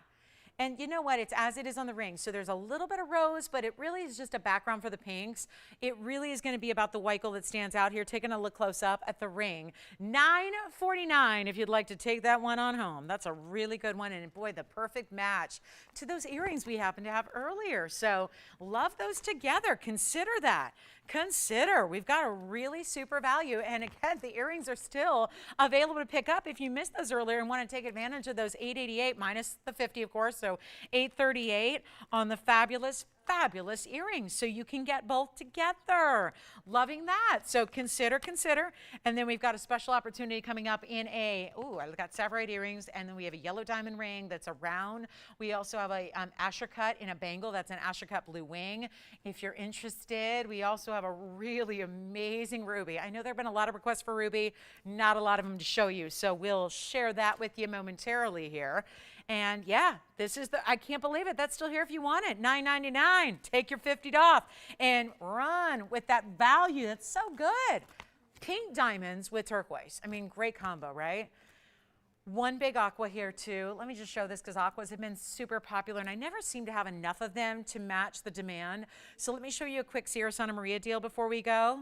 And you know what? It's as it is on the ring. So there's a little bit of rose, but it really is just a background for the pinks. It really is going to be about the white gold that stands out here. Taking a look close up at the ring. $9.49 if you'd like to take that one on home. That's a really good one. And boy, the perfect match to those earrings we happened to have earlier. So love those together. Consider that. Consider. We've got a really super value. And again, the earrings are still available to pick up if you missed those earlier and want to take advantage of those $888 minus the 50, of course. So $838 on the fabulous earrings. So you can get both together. Loving that. So consider. And then we've got a special opportunity coming up in I got Savorite earrings, and then we have a yellow diamond ring that's a round. We also have a Asher cut in a bangle. That's an Asher cut blue wing. If you're interested, we also have a really amazing ruby. I know there have been a lot of requests for ruby, not a lot of them to show you. So we'll share that with you momentarily here. And yeah, this is I can't believe it. That's still here if you want it. $9.99. Take your $50 off and run with that value. That's so good. Pink diamonds with turquoise. I mean, great combo, right? One big aqua here too. Let me just show this because aquas have been super popular and I never seem to have enough of them to match the demand. So let me show you a quick Sierra Santa Maria deal before we go.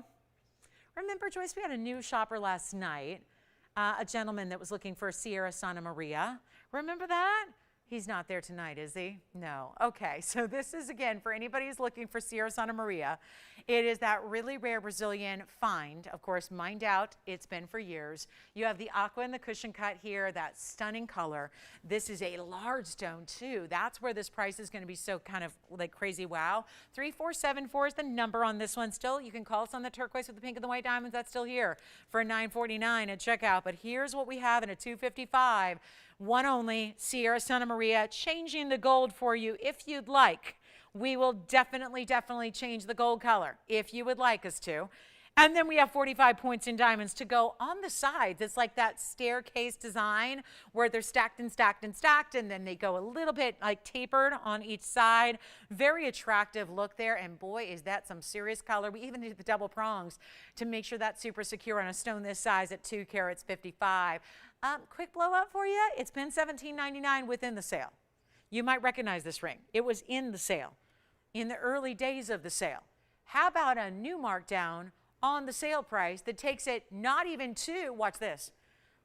Remember, Joyce, we had a new shopper last night, a gentleman that was looking for a Sierra Santa Maria. Remember that? He's not there tonight, is he? No. Okay, so this is, again, for anybody who's looking for Sierra Santa Maria. It is that really rare Brazilian find. Of course, mined out. It's been for years. You have the aqua and the cushion cut here, that stunning color. This is a large stone, too. That's where this price is going to be so kind of like crazy wow. 3474 is the number on this one still. You can call us on the turquoise with the pink and the white diamonds. That's still here for $9.49 at checkout. But here's what we have in a $255. One only, Sierra Santa Maria, changing the gold for you if you'd like. We will definitely change the gold color if you would like us to. And then we have 45 points in diamonds to go on the sides. It's like that staircase design where they're stacked and stacked and stacked, and then they go a little bit like tapered on each side. Very attractive look there, and boy, is that some serious color. We even did the double prongs to make sure that's super secure on a stone this size at 2 carats 55. Quick blow up for you. It's been $17.99 within the sale. You might recognize this ring. It was in the sale, in the early days of the sale. How about a new markdown on the sale price that takes it not even to, watch this,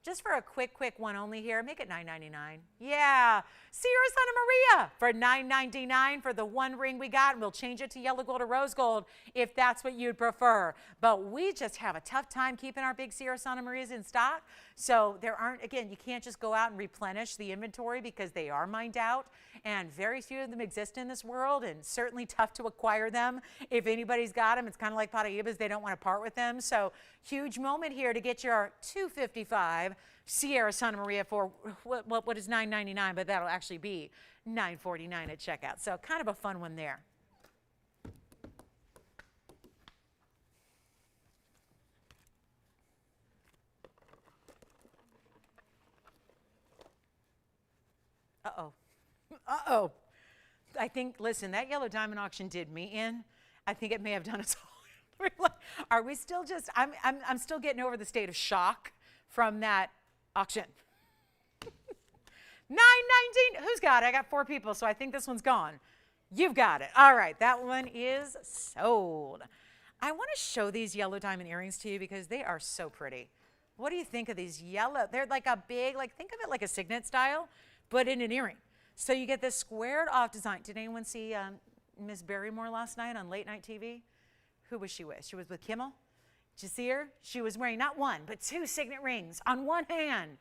Just for a quick one only here, make it $9.99. Yeah, Sierra Santa Maria for $9.99 for the one ring we got, and we'll change it to yellow gold or rose gold if that's what you'd prefer. But we just have a tough time keeping our big Sierra Santa Marias in stock. So there aren't, again, you can't just go out and replenish the inventory because they are mined out, and very few of them exist in this world, and certainly tough to acquire them. If anybody's got them, it's kind of like Paraibas, they don't want to part with them. So huge moment here to get your $255 Sierra Santa Maria for what is $9.99, but that'll actually be $9.49 at checkout. So kind of a fun one there. Uh-oh. Uh-oh. I think, listen, that yellow diamond auction did me in. I think it may have done us all. Are we still just, I'm still getting over the state of shock from that auction. $9.19, who's got it? I got 4 people, so I think this one's gone. You've got it. All right, that one is sold. I want to show these yellow diamond earrings to you because they are so pretty. What do you think of these yellow? They're like a big, like think of it like a signet style, but in an earring. So you get this squared off design. Did anyone see Miss Barrymore last night on late night TV? Who was she with? She was with Kimmel. Did you see her? She was wearing not one, but 2 signet rings on one hand.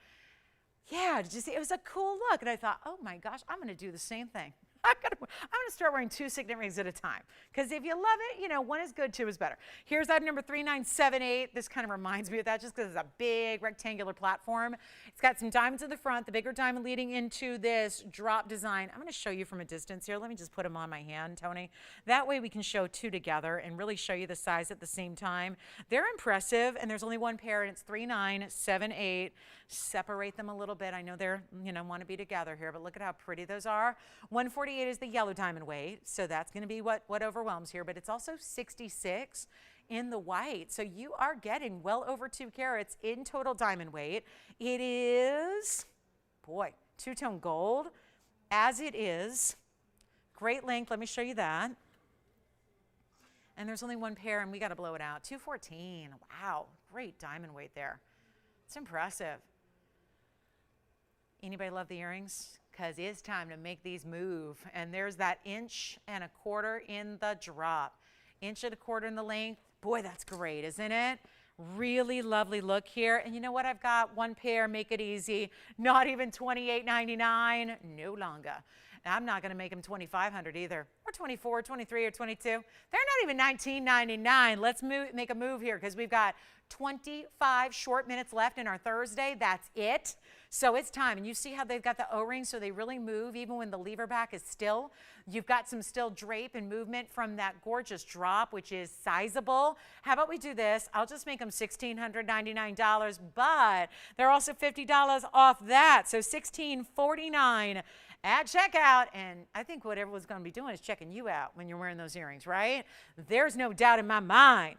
Yeah, did you see? It was a cool look. And I thought, oh my gosh, I'm going to do the same thing. I'm going to start wearing 2 signet rings at a time. Because if you love it, you know, one is good, 2 is better. Here's item number 3978. This kind of reminds me of that just because it's a big rectangular platform. It's got some diamonds in the front, the bigger diamond leading into this drop design. I'm going to show you from a distance here. Let me just put them on my hand, Tony. That way we can show 2 together and really show you the size at the same time. They're impressive, and there's only one pair, and it's 3978. Separate them a little bit. I know they're, you know, want to be together here, but look at how pretty those are. 148 is the yellow diamond weight, so that's going to be what overwhelms here, but it's also 66 in the white. So you are getting well over 2 carats in total diamond weight. It is, boy, 2-tone gold, as it is. Great length. Let me show you that. And there's only one pair, and we got to blow it out. 214. Wow, great diamond weight there. It's impressive. Anybody love the earrings? Because it's time to make these move. And there's that 1.25 inches in the drop. 1.25 inches in the length. Boy, that's great, isn't it? Really lovely look here. And you know what? I've got one pair. Make it easy. Not even $28.99. No longer. I'm not going to make them $2,500 either, or $24, $23, or $22. They're not even $19.99. Let's make a move here because we've got 25 short minutes left in our Thursday. That's it. So it's time. And you see how they've got the O-rings, so they really move even when the lever back is still. You've got some still drape and movement from that gorgeous drop, which is sizable. How about we do this? I'll just make them $1,699, but they're also $50 off that. So $1,649 at checkout. And I think what everyone's going to be doing is checking you out when you're wearing those earrings, right? There's no doubt in my mind.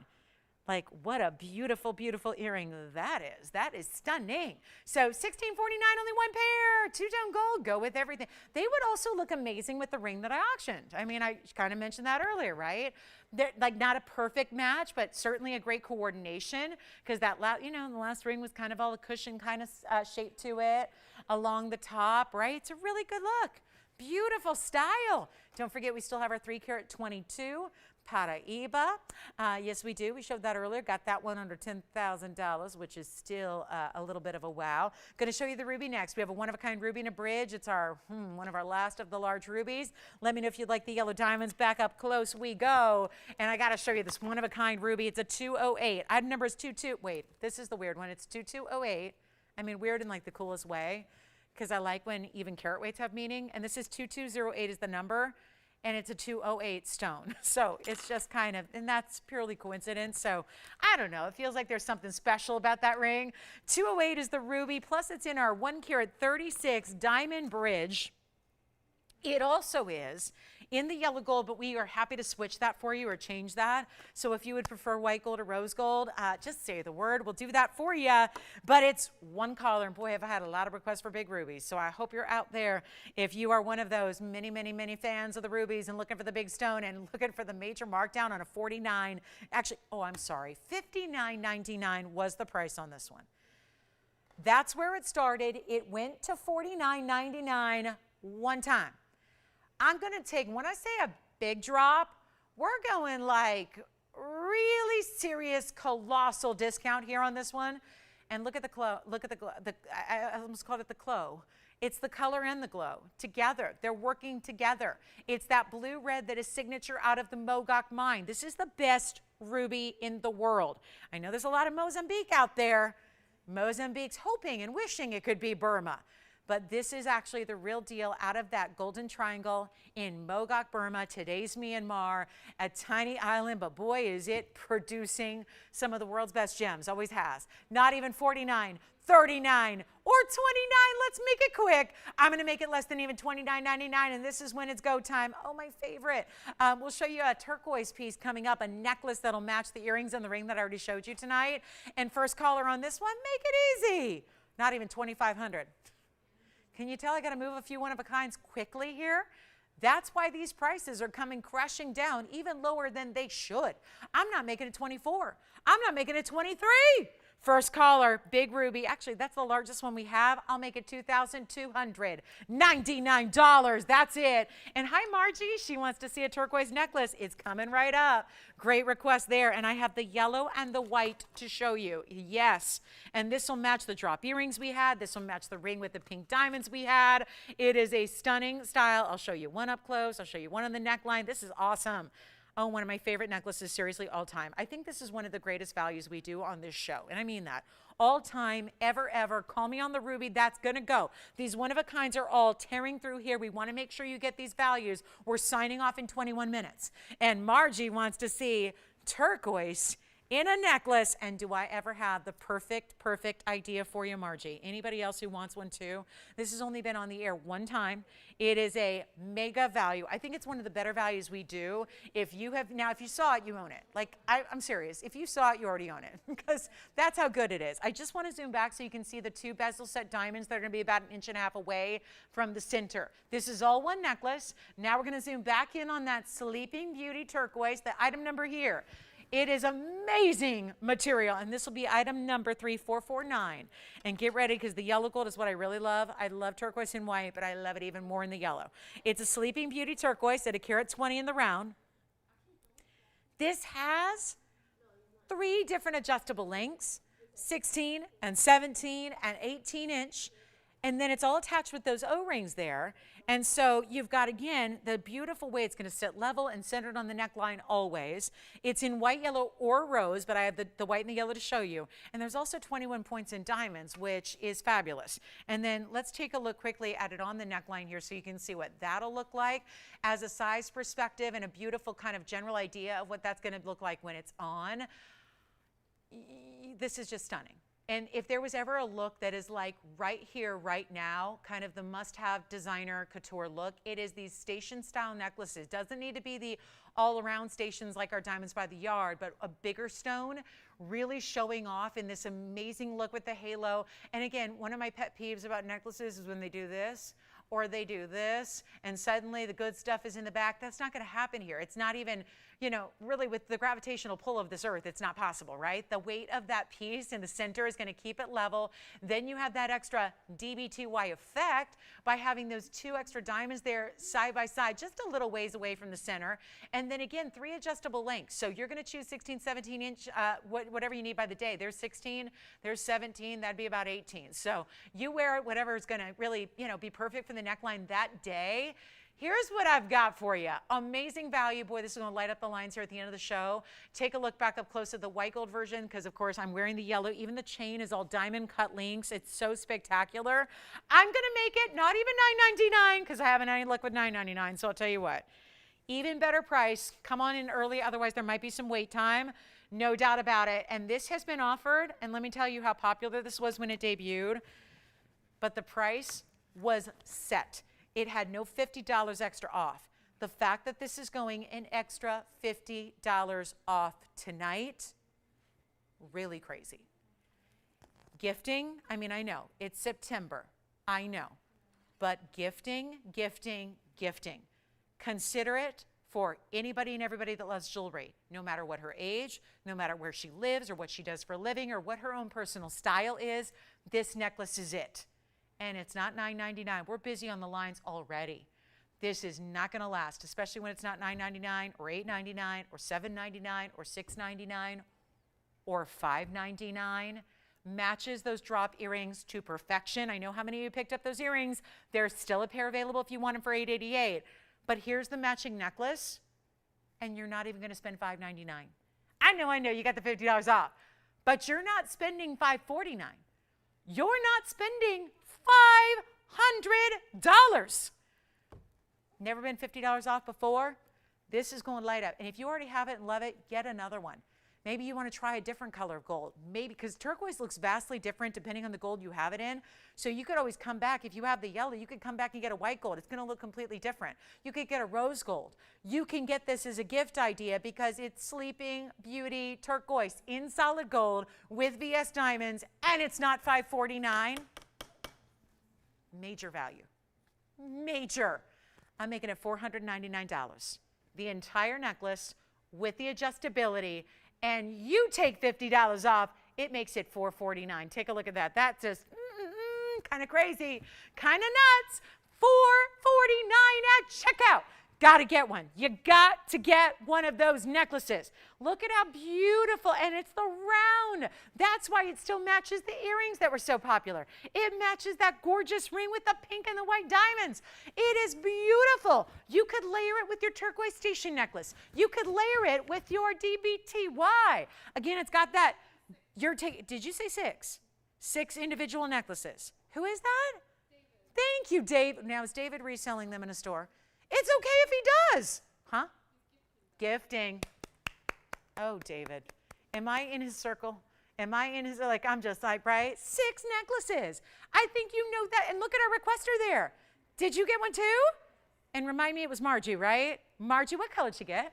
Like, what a beautiful, beautiful earring that is. That is stunning. So $1,649, only one pair, 2-tone gold, go with everything. They would also look amazing with the ring that I auctioned. I mean, I kind of mentioned that earlier, right? They're like not a perfect match, but certainly a great coordination because that, you know, the last ring was kind of all a cushion kind of shape to it along the top, right? It's a really good look. Beautiful style. Don't forget, we still have our 3-carat 22 Paraiba. Yes, we do. We showed that earlier. Got that one under $10,000, which is still a little bit of a wow. Going to show you the ruby next. We have a one-of-a-kind ruby in a bridge. It's our one of our last of the large rubies. Let me know if you'd like the yellow diamonds. Back up close we go. And I got to show you this one-of-a-kind ruby. It's a 208. Item number is 22. Wait, this is the weird one. It's 2208. I mean, weird in like the coolest way because I like when even carat weights have meaning. And this is 2208 is the number. And it's a 208 stone. So it's just kind of, and that's purely coincidence. So I don't know, it feels like there's something special about that ring. 208 is the ruby, plus it's in our 1-carat 36 diamond bridge. It also is in the yellow gold, but we are happy to switch that for you or change that. So if you would prefer white gold or rose gold, just say the word. We'll do that for you. But it's one color, and boy, have I had a lot of requests for big rubies. So I hope you're out there. If you are one of those many, many, many fans of the rubies and looking for the big stone and looking for the major markdown on a 49, actually, oh, I'm sorry, $59.99 was the price on this one. That's where it started. It went to $49.99 one time. I'm going to take, when I say a big drop, we're going like really serious, colossal discount here on this one. And look at the glow. Look at the glow. I almost called it the glow. It's the color and the glow together. They're working together. It's that blue red that is signature out of the Mogok mine. This is the best ruby in the world. I know there's a lot of Mozambique out there. Mozambique's hoping and wishing it could be Burma. But this is actually the real deal out of that golden triangle in Mogok, Burma, today's Myanmar, a tiny island, but boy, is it producing some of the world's best gems, always has. Not even 49, 39, or 29, let's make it quick. I'm gonna make it less than even $29.99, and this is when it's go time. Oh, my favorite. We'll show you a turquoise piece coming up, a necklace that'll match the earrings and the ring that I already showed you tonight. And first caller on this one, make it easy. Not even $2,500. Can you tell I got to move a few one-of-a-kinds quickly here? That's why these prices are coming crashing down even lower than they should. I'm not making it 24. I'm not making it 23. First caller, big ruby. Actually, that's the largest one we have. I'll make it $2,299. That's it. And hi, Margie. She wants to see a turquoise necklace. It's coming right up. Great request there. And I have the yellow and the white to show you. Yes. And this will match the drop earrings we had. This will match the ring with the pink diamonds we had. It is a stunning style. I'll show you one up close. I'll show you one on the neckline. This is awesome. Oh, one of my favorite necklaces, seriously, all time. I think this is one of the greatest values we do on this show, and I mean that. All time, ever, ever. Call me on the ruby. That's going to go. These one-of-a-kinds are all tearing through here. We want to make sure you get these values. We're signing off in 21 minutes. And Margie wants to see turquoise in a necklace. And do I ever have the perfect idea for you, Margie? Anybody else who wants one too? This has only been on the air one time. It is a mega value. I think it's one of the better values we do. If you saw it, you own it. Like, I'm serious. If you saw it, you already own it because that's how good it is. I just want to zoom back so you can see the two bezel set diamonds that are going to be about 1.5 inches away from the center. This is all one necklace. Now we're going to zoom back in on that Sleeping Beauty turquoise, the item number here. It is amazing material, and this will be item number 3449. And get ready, because the yellow gold is what I really love. I love turquoise and white, but I love it even more in the yellow. It's a Sleeping Beauty turquoise at a carat 20 in the round. This has 3 different adjustable lengths, 16 and 17 and 18 inch. And then it's all attached with those O-rings there. And so you've got, again, the beautiful way it's going to sit level and centered on the neckline always. It's in white, yellow, or rose, but I have the white and the yellow to show you. And there's also 21 points in diamonds, which is fabulous. And then let's take a look quickly at it on the neckline here so you can see what that'll look like as a size perspective and a beautiful kind of general idea of what that's going to look like when it's on. This is just stunning. And if there was ever a look that is like right here, right now, kind of the must-have designer couture look, it is these station-style necklaces. Doesn't need to be the all-around stations like our Diamonds by the Yard, but a bigger stone, really showing off in this amazing look with the halo. And again, one of my pet peeves about necklaces is when they do this, or they do this, and suddenly the good stuff is in the back. That's not going to happen here. It's not even, you know, really with the gravitational pull of this earth, it's not possible, right? The weight of that piece in the center is going to keep it level. Then you have that extra DBTY effect by having those 2 extra diamonds there side by side, just a little ways away from the center. And then again, 3 adjustable lengths. So you're going to choose 16, 17 inch, whatever you need by the day. There's 16, there's 17, that'd be about 18. So you wear it, whatever is going to really, you know, be perfect for the neckline that day. Here's what I've got for you. Amazing value. Boy, this is going to light up the lines here at the end of the show. Take a look back up close at the white gold version because, of course, I'm wearing the yellow. Even the chain is all diamond cut links. It's so spectacular. I'm going to make it not even $9.99 because I haven't any luck with $9.99. So I'll tell you what. Even better price. Come on in early. Otherwise, there might be some wait time. No doubt about it. And this has been offered. And let me tell you how popular this was when it debuted. But the price was set. It had no $50 extra off. The fact that this is going an extra $50 off tonight, really crazy. Gifting, I mean, I know, it's September, I know. But gifting, gifting, gifting. Consider it for anybody and everybody that loves jewelry, no matter what her age, no matter where she lives or what she does for a living or what her own personal style is. This necklace is it. And it's not $9.99. We're busy on the lines already. This is not going to last, especially when it's not $9.99 or $8.99 or $7.99 or $6.99 or $5.99. Matches those drop earrings to perfection. I know how many of you picked up those earrings. There's still a pair available if you want them for $8.88. But here's the matching necklace, and you're not even going to spend $5.99. I know, you got the $50 off, but you're not spending $5.49. You're not spending $500. Never been $50 off before? This is going light up. And if you already have it and love it, get another one. Maybe you want to try a different color of gold. Maybe because turquoise looks vastly different depending on the gold you have it in. So you could always come back. If you have the yellow, you could come back and get a white gold. It's going to look completely different. You could get a rose gold. You can get this as a gift idea because it's Sleeping Beauty turquoise in solid gold with VS diamonds, and it's not $549. Major value. Major. I'm making it $499. The entire necklace with the adjustability, and you take $50 off, it makes it $449. Take a look at that. That's just kind of crazy, kind of nuts. $449 at checkout. Got to get one. You got to get one of those necklaces. Look at how beautiful, and it's the round. That's why it still matches the earrings that were so popular. It matches that gorgeous ring with the pink and the white diamonds. It is beautiful. You could layer it with your turquoise station necklace. You could layer it with your DBTY. Again, it's got that. Did you say six? 6 individual necklaces. Who is that? David. Thank you, Dave. Now, is David reselling them in a store? It's okay if he does. Huh? Gifting. Oh, David. Am I in his circle? Am I in his, I'm just like, right? 6 necklaces. I think you know that. And look at our requester there. Did you get one too? And remind me, it was Margie, right? Margie, what color did you get?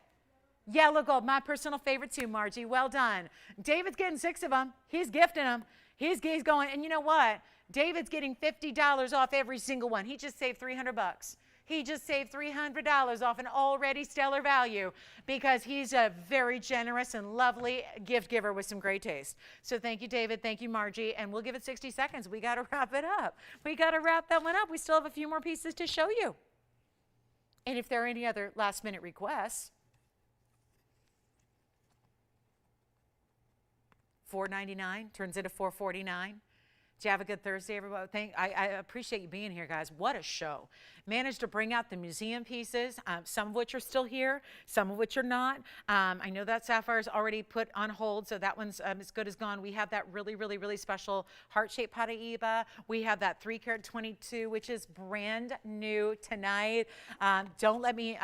Yellow gold. My personal favorite too, Margie. Well done. David's getting 6 of them. He's gifting them. He's going, and you know what? David's getting $50 off every single one. He just saved $300. He just saved $300 off an already stellar value because he's a very generous and lovely gift giver with some great taste. So thank you, David. Thank you, Margie. And we'll give it 60 seconds. We got to wrap it up. We got to wrap that one up. We still have a few more pieces to show you. And if there are any other last-minute requests, $4.99 turns into $4.49. Did you have a good Thursday, everybody? I appreciate you being here, guys. What a show. Managed to bring out the museum pieces, some of which are still here, some of which are not. I know that sapphire is already put on hold, so that one's as good as gone. We have that really, really, really special heart-shaped Paraíba. We have that 3 carat 22, which is brand new tonight. Don't let me,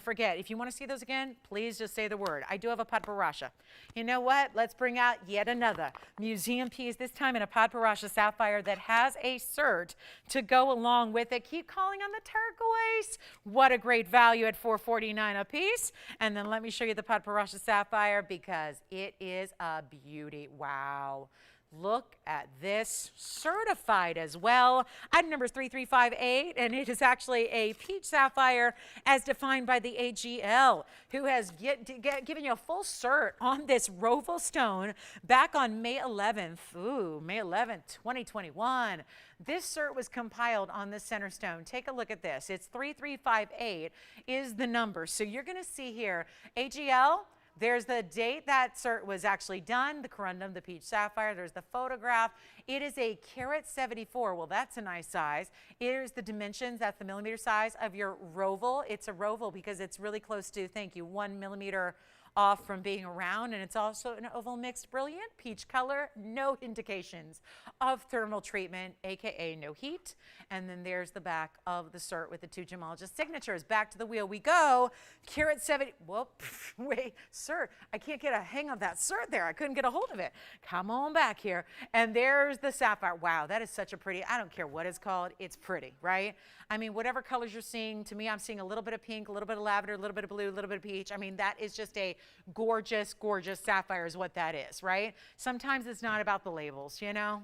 forget. If you want to see those again, please just say the word. I do have a Padparacha. You know what? Let's bring out yet another museum piece, this time in a Padparacha sapphire that has a cert to go along with it. Keep calling on the turquoise. What a great value at $4.49 a piece. And then let me show you the Padparacha sapphire because it is a beauty. Wow. Look at this, certified as well. Item number 3358, and it is actually a peach sapphire as defined by the AGL, who has given you a full cert on this Roval stone back on May 11th. Ooh, May 11th, 2021. This cert was compiled on the center stone. Take a look at this. It's 3358 is the number. So you're going to see here, AGL, there's the date that cert was actually done, the corundum, the peach sapphire. There's the photograph. It is a carat 74. Well, that's a nice size. Here's the dimensions. That's the millimeter size of your Roval. It's a Roval because it's really close to, 1 millimeter off from being around, and it's also an oval mixed brilliant peach color, no indications of thermal treatment, aka no heat. And then there's the back of the cert with the 2 gemologist signatures. Back to the wheel we go. Carat 70. Whoop, wait, cert. I can't get a hang of that cert there. I couldn't get a hold of it. Come on back here. And there's the sapphire. Wow, that is such a pretty, I don't care what it's called, it's pretty, right? I mean, whatever colors you're seeing, to me, I'm seeing a little bit of pink, a little bit of lavender, a little bit of blue, a little bit of peach. I mean, that is just a gorgeous, gorgeous sapphire is what that is, right? Sometimes it's not about the labels, you know?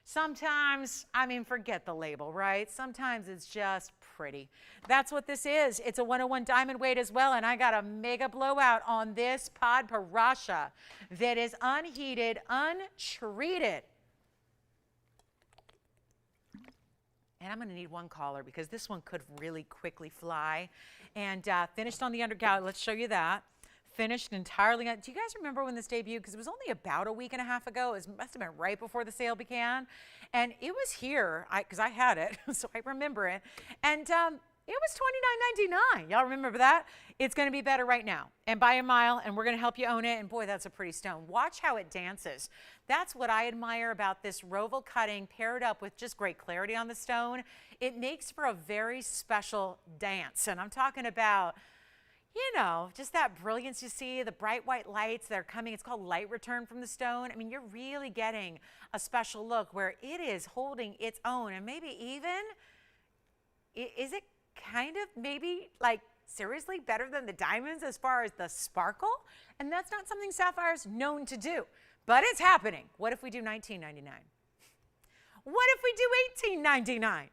Sometimes, I mean, forget the label, right? Sometimes it's just pretty? That's what this is. It's a 101 diamond weight as well, and I got a mega blowout on this pod parasha that is unheated, untreated. And I'm going to need one collar because this one could really quickly fly. And finished on the undergallery. Let's show you that. Finished entirely. Do you guys remember when this debuted? Because it was only about a week and a half ago. It must have been right before the sale began. And it was here, because I had it, so I remember it. And it was $29.99. Y'all remember that? It's going to be better right now. And by a mile, and we're going to help you own it. And boy, that's a pretty stone. Watch how it dances. That's what I admire about this Roval cutting paired up with just great clarity on the stone. It makes for a very special dance. And I'm talking about, you know, just that brilliance you see, the bright white lights that are coming. It's called light return from the stone. I mean, you're really getting a special look where it is holding its own. And maybe even, is it kind of maybe like seriously better than the diamonds as far as the sparkle? And that's not something Sapphire's known to do, but it's happening. What if we do $19.99? What if we do $18.99?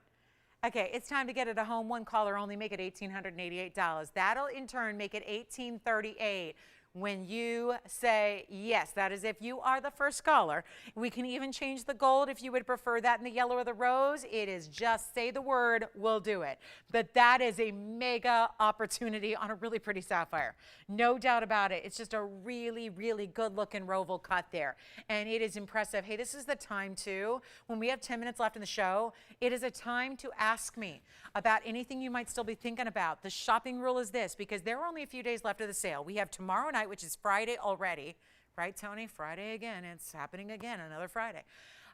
Okay, it's time to get it a home. One caller only, make it $1,888. That'll in turn make it $1,838. When you say yes, that is if you are the first caller. We can even change the gold if you would prefer that in the yellow or the rose. It is just say the word, we'll do it. But that is a mega opportunity on a really pretty sapphire. No doubt about it. It's just a really, really good looking Roval cut there. And it is impressive. Hey, this is the time too, when we have 10 minutes left in the show, it is a time to ask me about anything you might still be thinking about. The shopping rule is this, because there are only a few days left of the sale. We have tomorrow night, which is Friday already, right, Tony? Friday again. It's happening again, another Friday.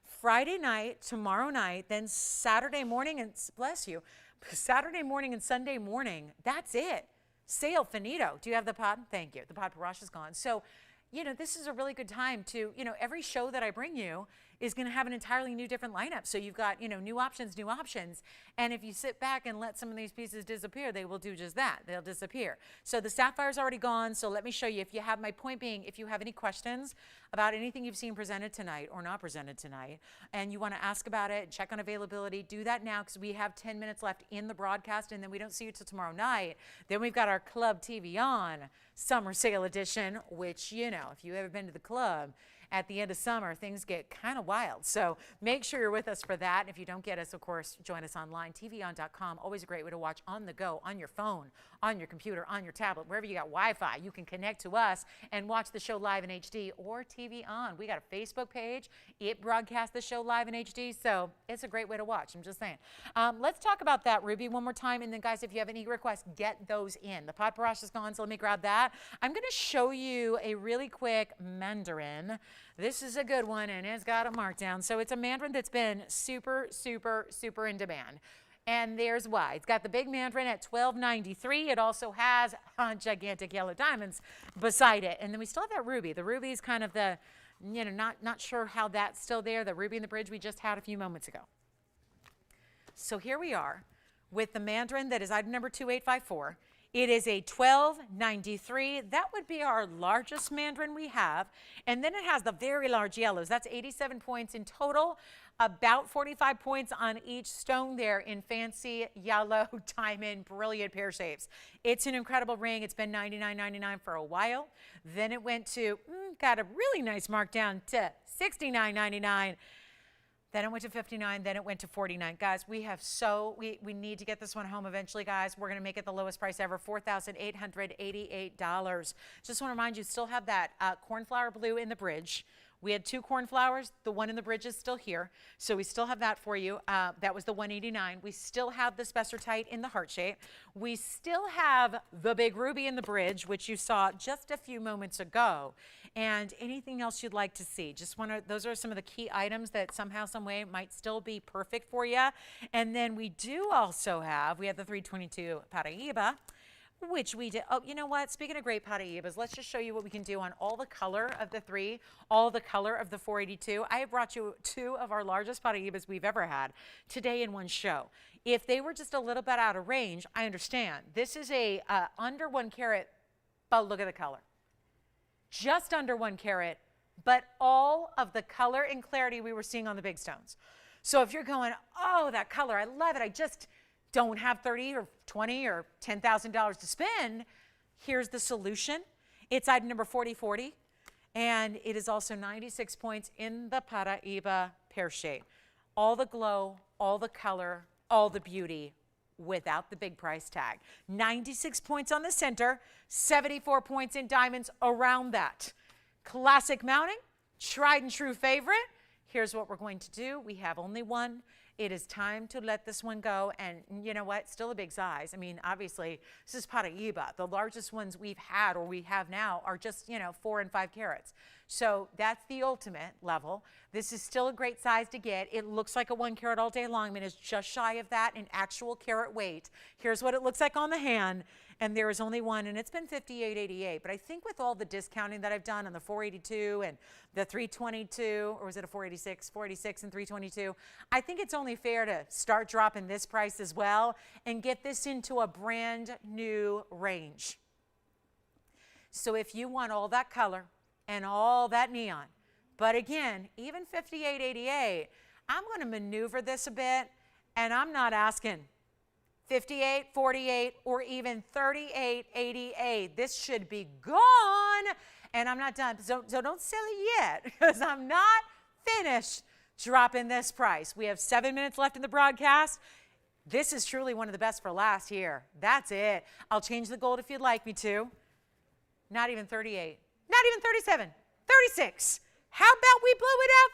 Friday night, tomorrow night, then Saturday morning, and bless you, Saturday morning and Sunday morning, that's it. Sale finito. Do you have the pod? Thank you. The pod parasha is gone. So, you know, this is a really good time to, you know, every show that I bring you is going to have an entirely new different lineup. So you've got, you know, new options. And if you sit back and let some of these pieces disappear, they will do just that. They'll disappear. So the sapphire's already gone. So let me show you. If you have, my point being, if you have any questions about anything you've seen presented tonight or not presented tonight, and you want to ask about it, check on availability, do that now, because we have 10 minutes left in the broadcast, and then we don't see you till tomorrow night. Then we've got our Club TVON Summer Sale Edition, which, you know, if you've ever been to the club, at the end of summer, things get kind of wild. So make sure you're with us for that. And if you don't get us, of course, join us online, tvon.com. Always a great way to watch on the go, on your phone, on your computer, on your tablet, wherever you got Wi-Fi. You can connect to us and watch the show live in HD or TV On. We got a Facebook page. It broadcasts the show live in HD, so it's a great way to watch. I'm just saying. Let's talk about that, Ruby, one more time. And then, guys, if you have any requests, get those in. The pot parasha is gone, so let me grab that. I'm going to show you a really quick mandarin. This is a good one, and it's got a markdown. So it's a mandarin that's been super, super, super in demand. And there's why. It's got the big mandarin at $12.93. It also has gigantic yellow diamonds beside it. And then we still have that ruby. The ruby is kind of the, you know, not sure how that's still there. The ruby in the bridge we just had a few moments ago. So here we are with the mandarin that is item number 2854. It is a $12.93. That would be our largest mandarin we have. And then it has the very large yellows. That's 87 points in total. About 45 points on each stone there in fancy yellow diamond brilliant pear shapes. It's an incredible ring. It's been $99.99 for a while. Then it went to, got a really nice markdown to $69.99. Then it went to $59, then it went to $49. Guys, we have we need to get this one home eventually, guys. We're going to make it the lowest price ever, $4,888. Just want to remind you, still have that cornflower blue in the bridge. We had two cornflowers. The one in the bridge is still here. So we still have that for you. That was the $189. We still have the spessartite in the heart shape. We still have the big ruby in the bridge, which you saw just a few moments ago. And anything else you'd like to see. Those are some of the key items that somehow, some way might still be perfect for you. And then we do also have, we have the 322 Paraíba, which we did. Oh, you know what? Speaking of great Paraíbas, let's just show you what we can do on all the color of the 3, all the color of the 482. I have brought you 2 of our largest Paraíbas we've ever had today in one show. If they were just a little bit out of range, I understand. This is a under 1 carat, but look at the color. Just under 1 carat, but all of the color and clarity we were seeing on the big stones. So if you're going, oh, that color, I love it. don't have 30 or 20 or $10,000 to spend, here's the solution. It's item number 4040, and it is also 96 points in the Paraiba pear shape. All the glow, all the color, all the beauty without the big price tag. 96 points on the center, 74 points in diamonds around that. Classic mounting, tried and true favorite. Here's what we're going to do. We have only one. It is time to let this one go. And you know what? Still a big size. I mean, obviously, this is Paraiba. The largest ones we've had or we have now are just, 4 and 5 carats. So that's the ultimate level. This is still a great size to get. It looks like a 1 carat all day long. I mean, it's just shy of that in actual carat weight. Here's what it looks like on the hand. And there is only one, and it's been $58.88. But I think with all the discounting that I've done on the 482 and the 322, or was it a 486? 486 and 322. I think it's only fair to start dropping this price as well and get this into a brand new range. So if you want all that color and all that neon, but again, even $58.88, I'm going to maneuver this a bit, and I'm not asking 58, 48, or even 38.88. This should be gone, and I'm not done. So don't sell it yet, because I'm not finished dropping this price. We have 7 minutes left in the broadcast. This is truly one of the best for last here. That's it. I'll change the gold if you'd like me to. Not even 38. Not even 37. 36. How about we blow it out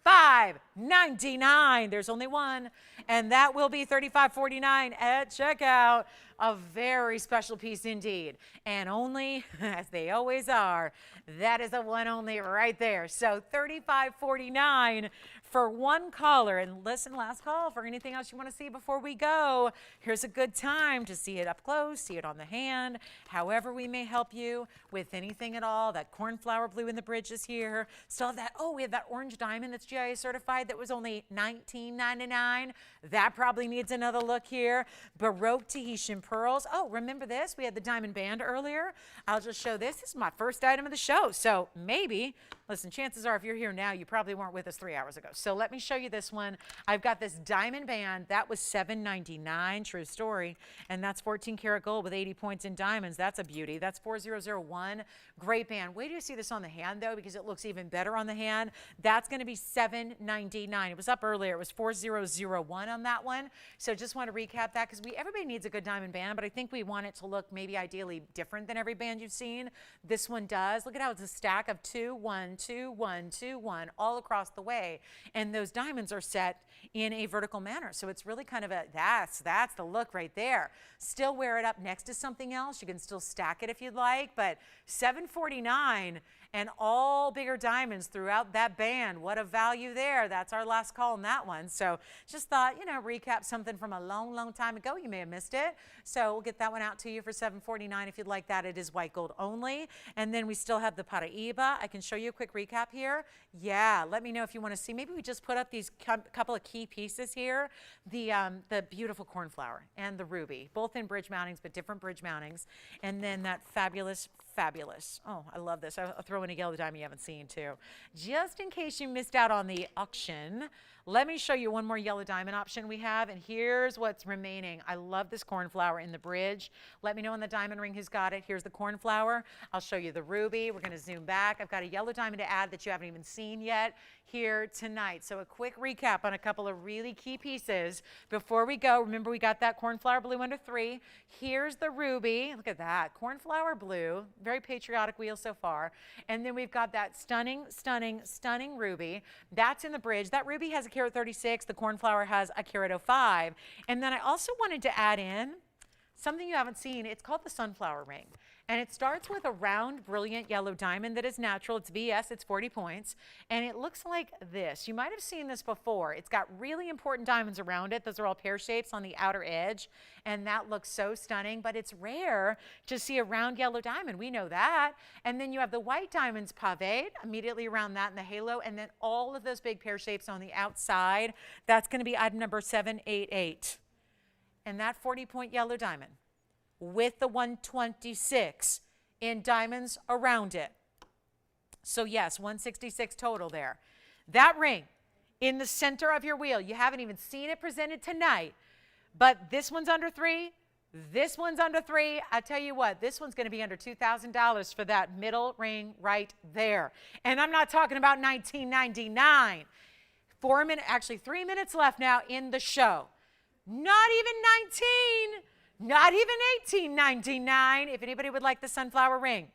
for 35.99. There's only one, and that will be $35.49 at checkout. A very special piece indeed, and only, as they always are, that is a one only right there. So $35.49 for one caller. And listen, last call for anything else you want to see before we go. Here's a good time to see it up close, see it on the hand, however we may help you with anything at all. That cornflower blue in the bridge is here. Still have that, we have that orange diamond that's GIA certified that was only $19.99. That probably needs another look here. Baroque Tahitian pearls. Oh, remember this? We had the diamond band earlier. I'll just show this. This is my first item of the show. So maybe, listen, chances are if you're here now, you probably weren't with us 3 hours ago. So let me show you this one. I've got this diamond band. That was $7.99. True story. And that's 14 karat gold with 80 points in diamonds. That's a beauty. That's 4001. Great band. Wait till you see this on the hand, though, because it looks even better on the hand. That's going to be $7.99. It was up earlier. It was 4001 on that one. So just want to recap that because everybody needs a good diamond band, but I think we want it to look maybe ideally different than every band you've seen. This one does. Look at how it's a stack of 2, 1, 2, 1, 2, 1 all across the way. And those diamonds are set in a vertical manner. So it's really kind of that's the look right there. Still wear it up next to something else. You can still stack it if you'd like, but $749 and all bigger diamonds throughout that band. What a value there. That's our last call on that one. So just thought, recap something from a long, long time ago. You may have missed it. So we'll get that one out to you for $749 if you'd like that. It is white gold only. And then we still have the Paraiba. I can show you a quick recap here. Yeah, let me know if you want to see. Maybe we just put up these couple of key pieces here. The beautiful cornflower and the ruby, both in bridge mountings, but different bridge mountings. And then that fabulous. Oh, I love this. I'll throw in a yellow diamond you haven't seen too. Just in case you missed out on the auction, let me show you one more yellow diamond option we have, and here's what's remaining. I love this cornflower in the bridge. Let me know on the diamond ring who's got it. Here's the cornflower. I'll show you the ruby. We're going to zoom back. I've got a yellow diamond to add that you haven't even seen yet here tonight. So a quick recap on a couple of really key pieces before we go. Remember, we got that cornflower blue under 3. Here's the ruby. Look at that. Cornflower blue. Very patriotic wheel so far. And then we've got that stunning, stunning, stunning ruby. That's in the bridge. That ruby has a carat 36. The cornflower has a carat 05. And then I also wanted to add in something you haven't seen. It's called the sunflower ring. And it starts with a round, brilliant yellow diamond that is natural. It's VS, it's 40 points. And it looks like this. You might have seen this before. It's got really important diamonds around it. Those are all pear shapes on the outer edge. And that looks so stunning, but it's rare to see a round yellow diamond. We know that. And then you have the white diamonds paved immediately around that in the halo. And then all of those big pear shapes on the outside. That's going to be item number 788. And that 40-point yellow diamond with the 126 in diamonds around it. So yes, 166 total there. That ring in the center of your wheel, you haven't even seen it presented tonight, But this one's under $3. This one's under $3. I tell you what, this one's going to be under $2,000 for that middle ring right there. And I'm not talking about $19.99. 3 minutes left now in the show. Not even $19, not even $18.99. If anybody would like the sunflower ring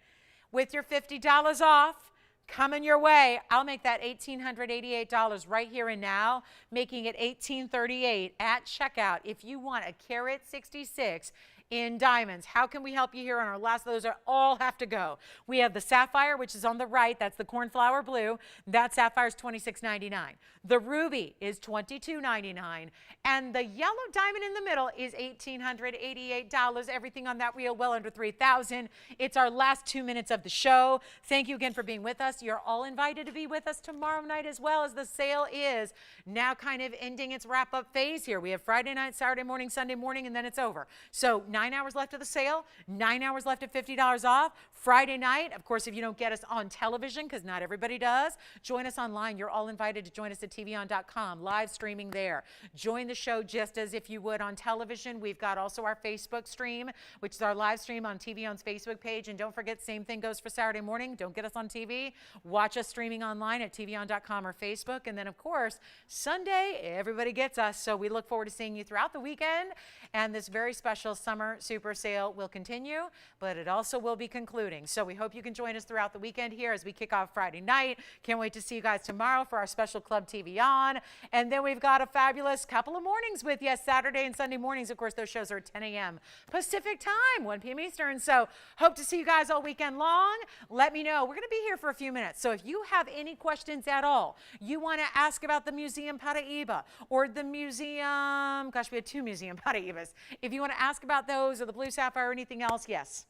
with your $50 off, coming your way, I'll make that $1,888 right here and now, making it $1,838 at checkout. If you want a Karat 66 in diamonds, how can we help you here on our last? Those are all have to go. We have the sapphire, which is on the right. That's the cornflower blue. That sapphire is $26.99. The ruby is $22.99. And the yellow diamond in the middle is $1,888. Everything on that wheel well under $3,000. It's our last 2 minutes of the show. Thank you again for being with us. You're all invited to be with us tomorrow night as well, as the sale is now kind of ending its wrap-up phase here. We have Friday night, Saturday morning, Sunday morning, and then it's over. So 9 hours left of the sale, 9 hours left at $50 off. Friday night, of course, if you don't get us on television, because not everybody does, join us online. You're all invited to join us at TVON.com, live streaming there. Join the show just as if you would on television. We've got also our Facebook stream, which is our live stream on TVON's Facebook page. And don't forget, same thing goes for Saturday morning. Don't get us on TV. Watch us streaming online at TVON.com or Facebook. And then, of course, Sunday, everybody gets us. So we look forward to seeing you throughout the weekend. And this very special summer super sale will continue, but it also will be concluding. So we hope you can join us throughout the weekend here as we kick off Friday night. Can't wait to see you guys tomorrow for our special Club TV on. And then we've got a fabulous couple of mornings with you, Saturday and Sunday mornings. Of course, those shows are at 10 a.m. Pacific time, 1 p.m. Eastern. So hope to see you guys all weekend long. Let me know. We're going to be here for a few minutes. So if you have any questions at all, you want to ask about the Museum Paraiba or the museum, gosh, we had 2 Museum Paraibas. If you want to ask about those or the blue sapphire or anything else, yes.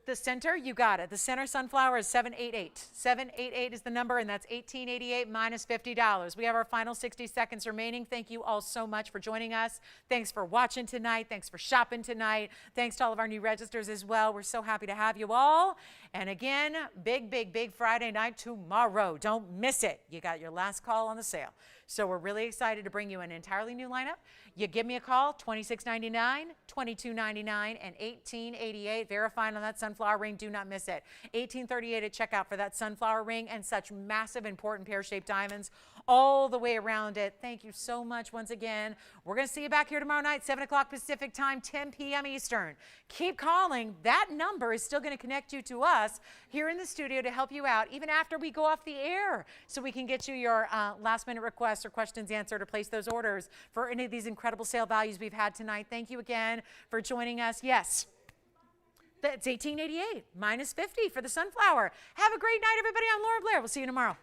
The center, you got it. The center sunflower is 788. 788 is the number, and that's $1,888 minus $50. We have our final 60 seconds remaining. Thank you all so much for joining us. Thanks for watching tonight. Thanks for shopping tonight. Thanks to all of our new registers as well. We're so happy to have you all. And again, big, big, big Friday night tomorrow. Don't miss it. You got your last call on the sale. So we're really excited to bring you an entirely new lineup. You give me a call, $26.99, $22.99, and $18.88. Verifying on that sunflower ring. Do not miss it. $18.38 at checkout for that sunflower ring and such massive, important pear-shaped diamonds all the way around it. Thank you so much once again. We're going to see you back here tomorrow night, 7 o'clock Pacific time, 10 p.m. Eastern. Keep calling. That number is still going to connect you to us here in the studio to help you out even after we go off the air, so we can get you your last-minute requests or questions answered or place those orders for any of these incredible sale values we've had tonight. Thank you again for joining us. Yes. It's $1,888 minus $50 for the sunflower. Have a great night, everybody. I'm Lauren Blair. We'll see you tomorrow.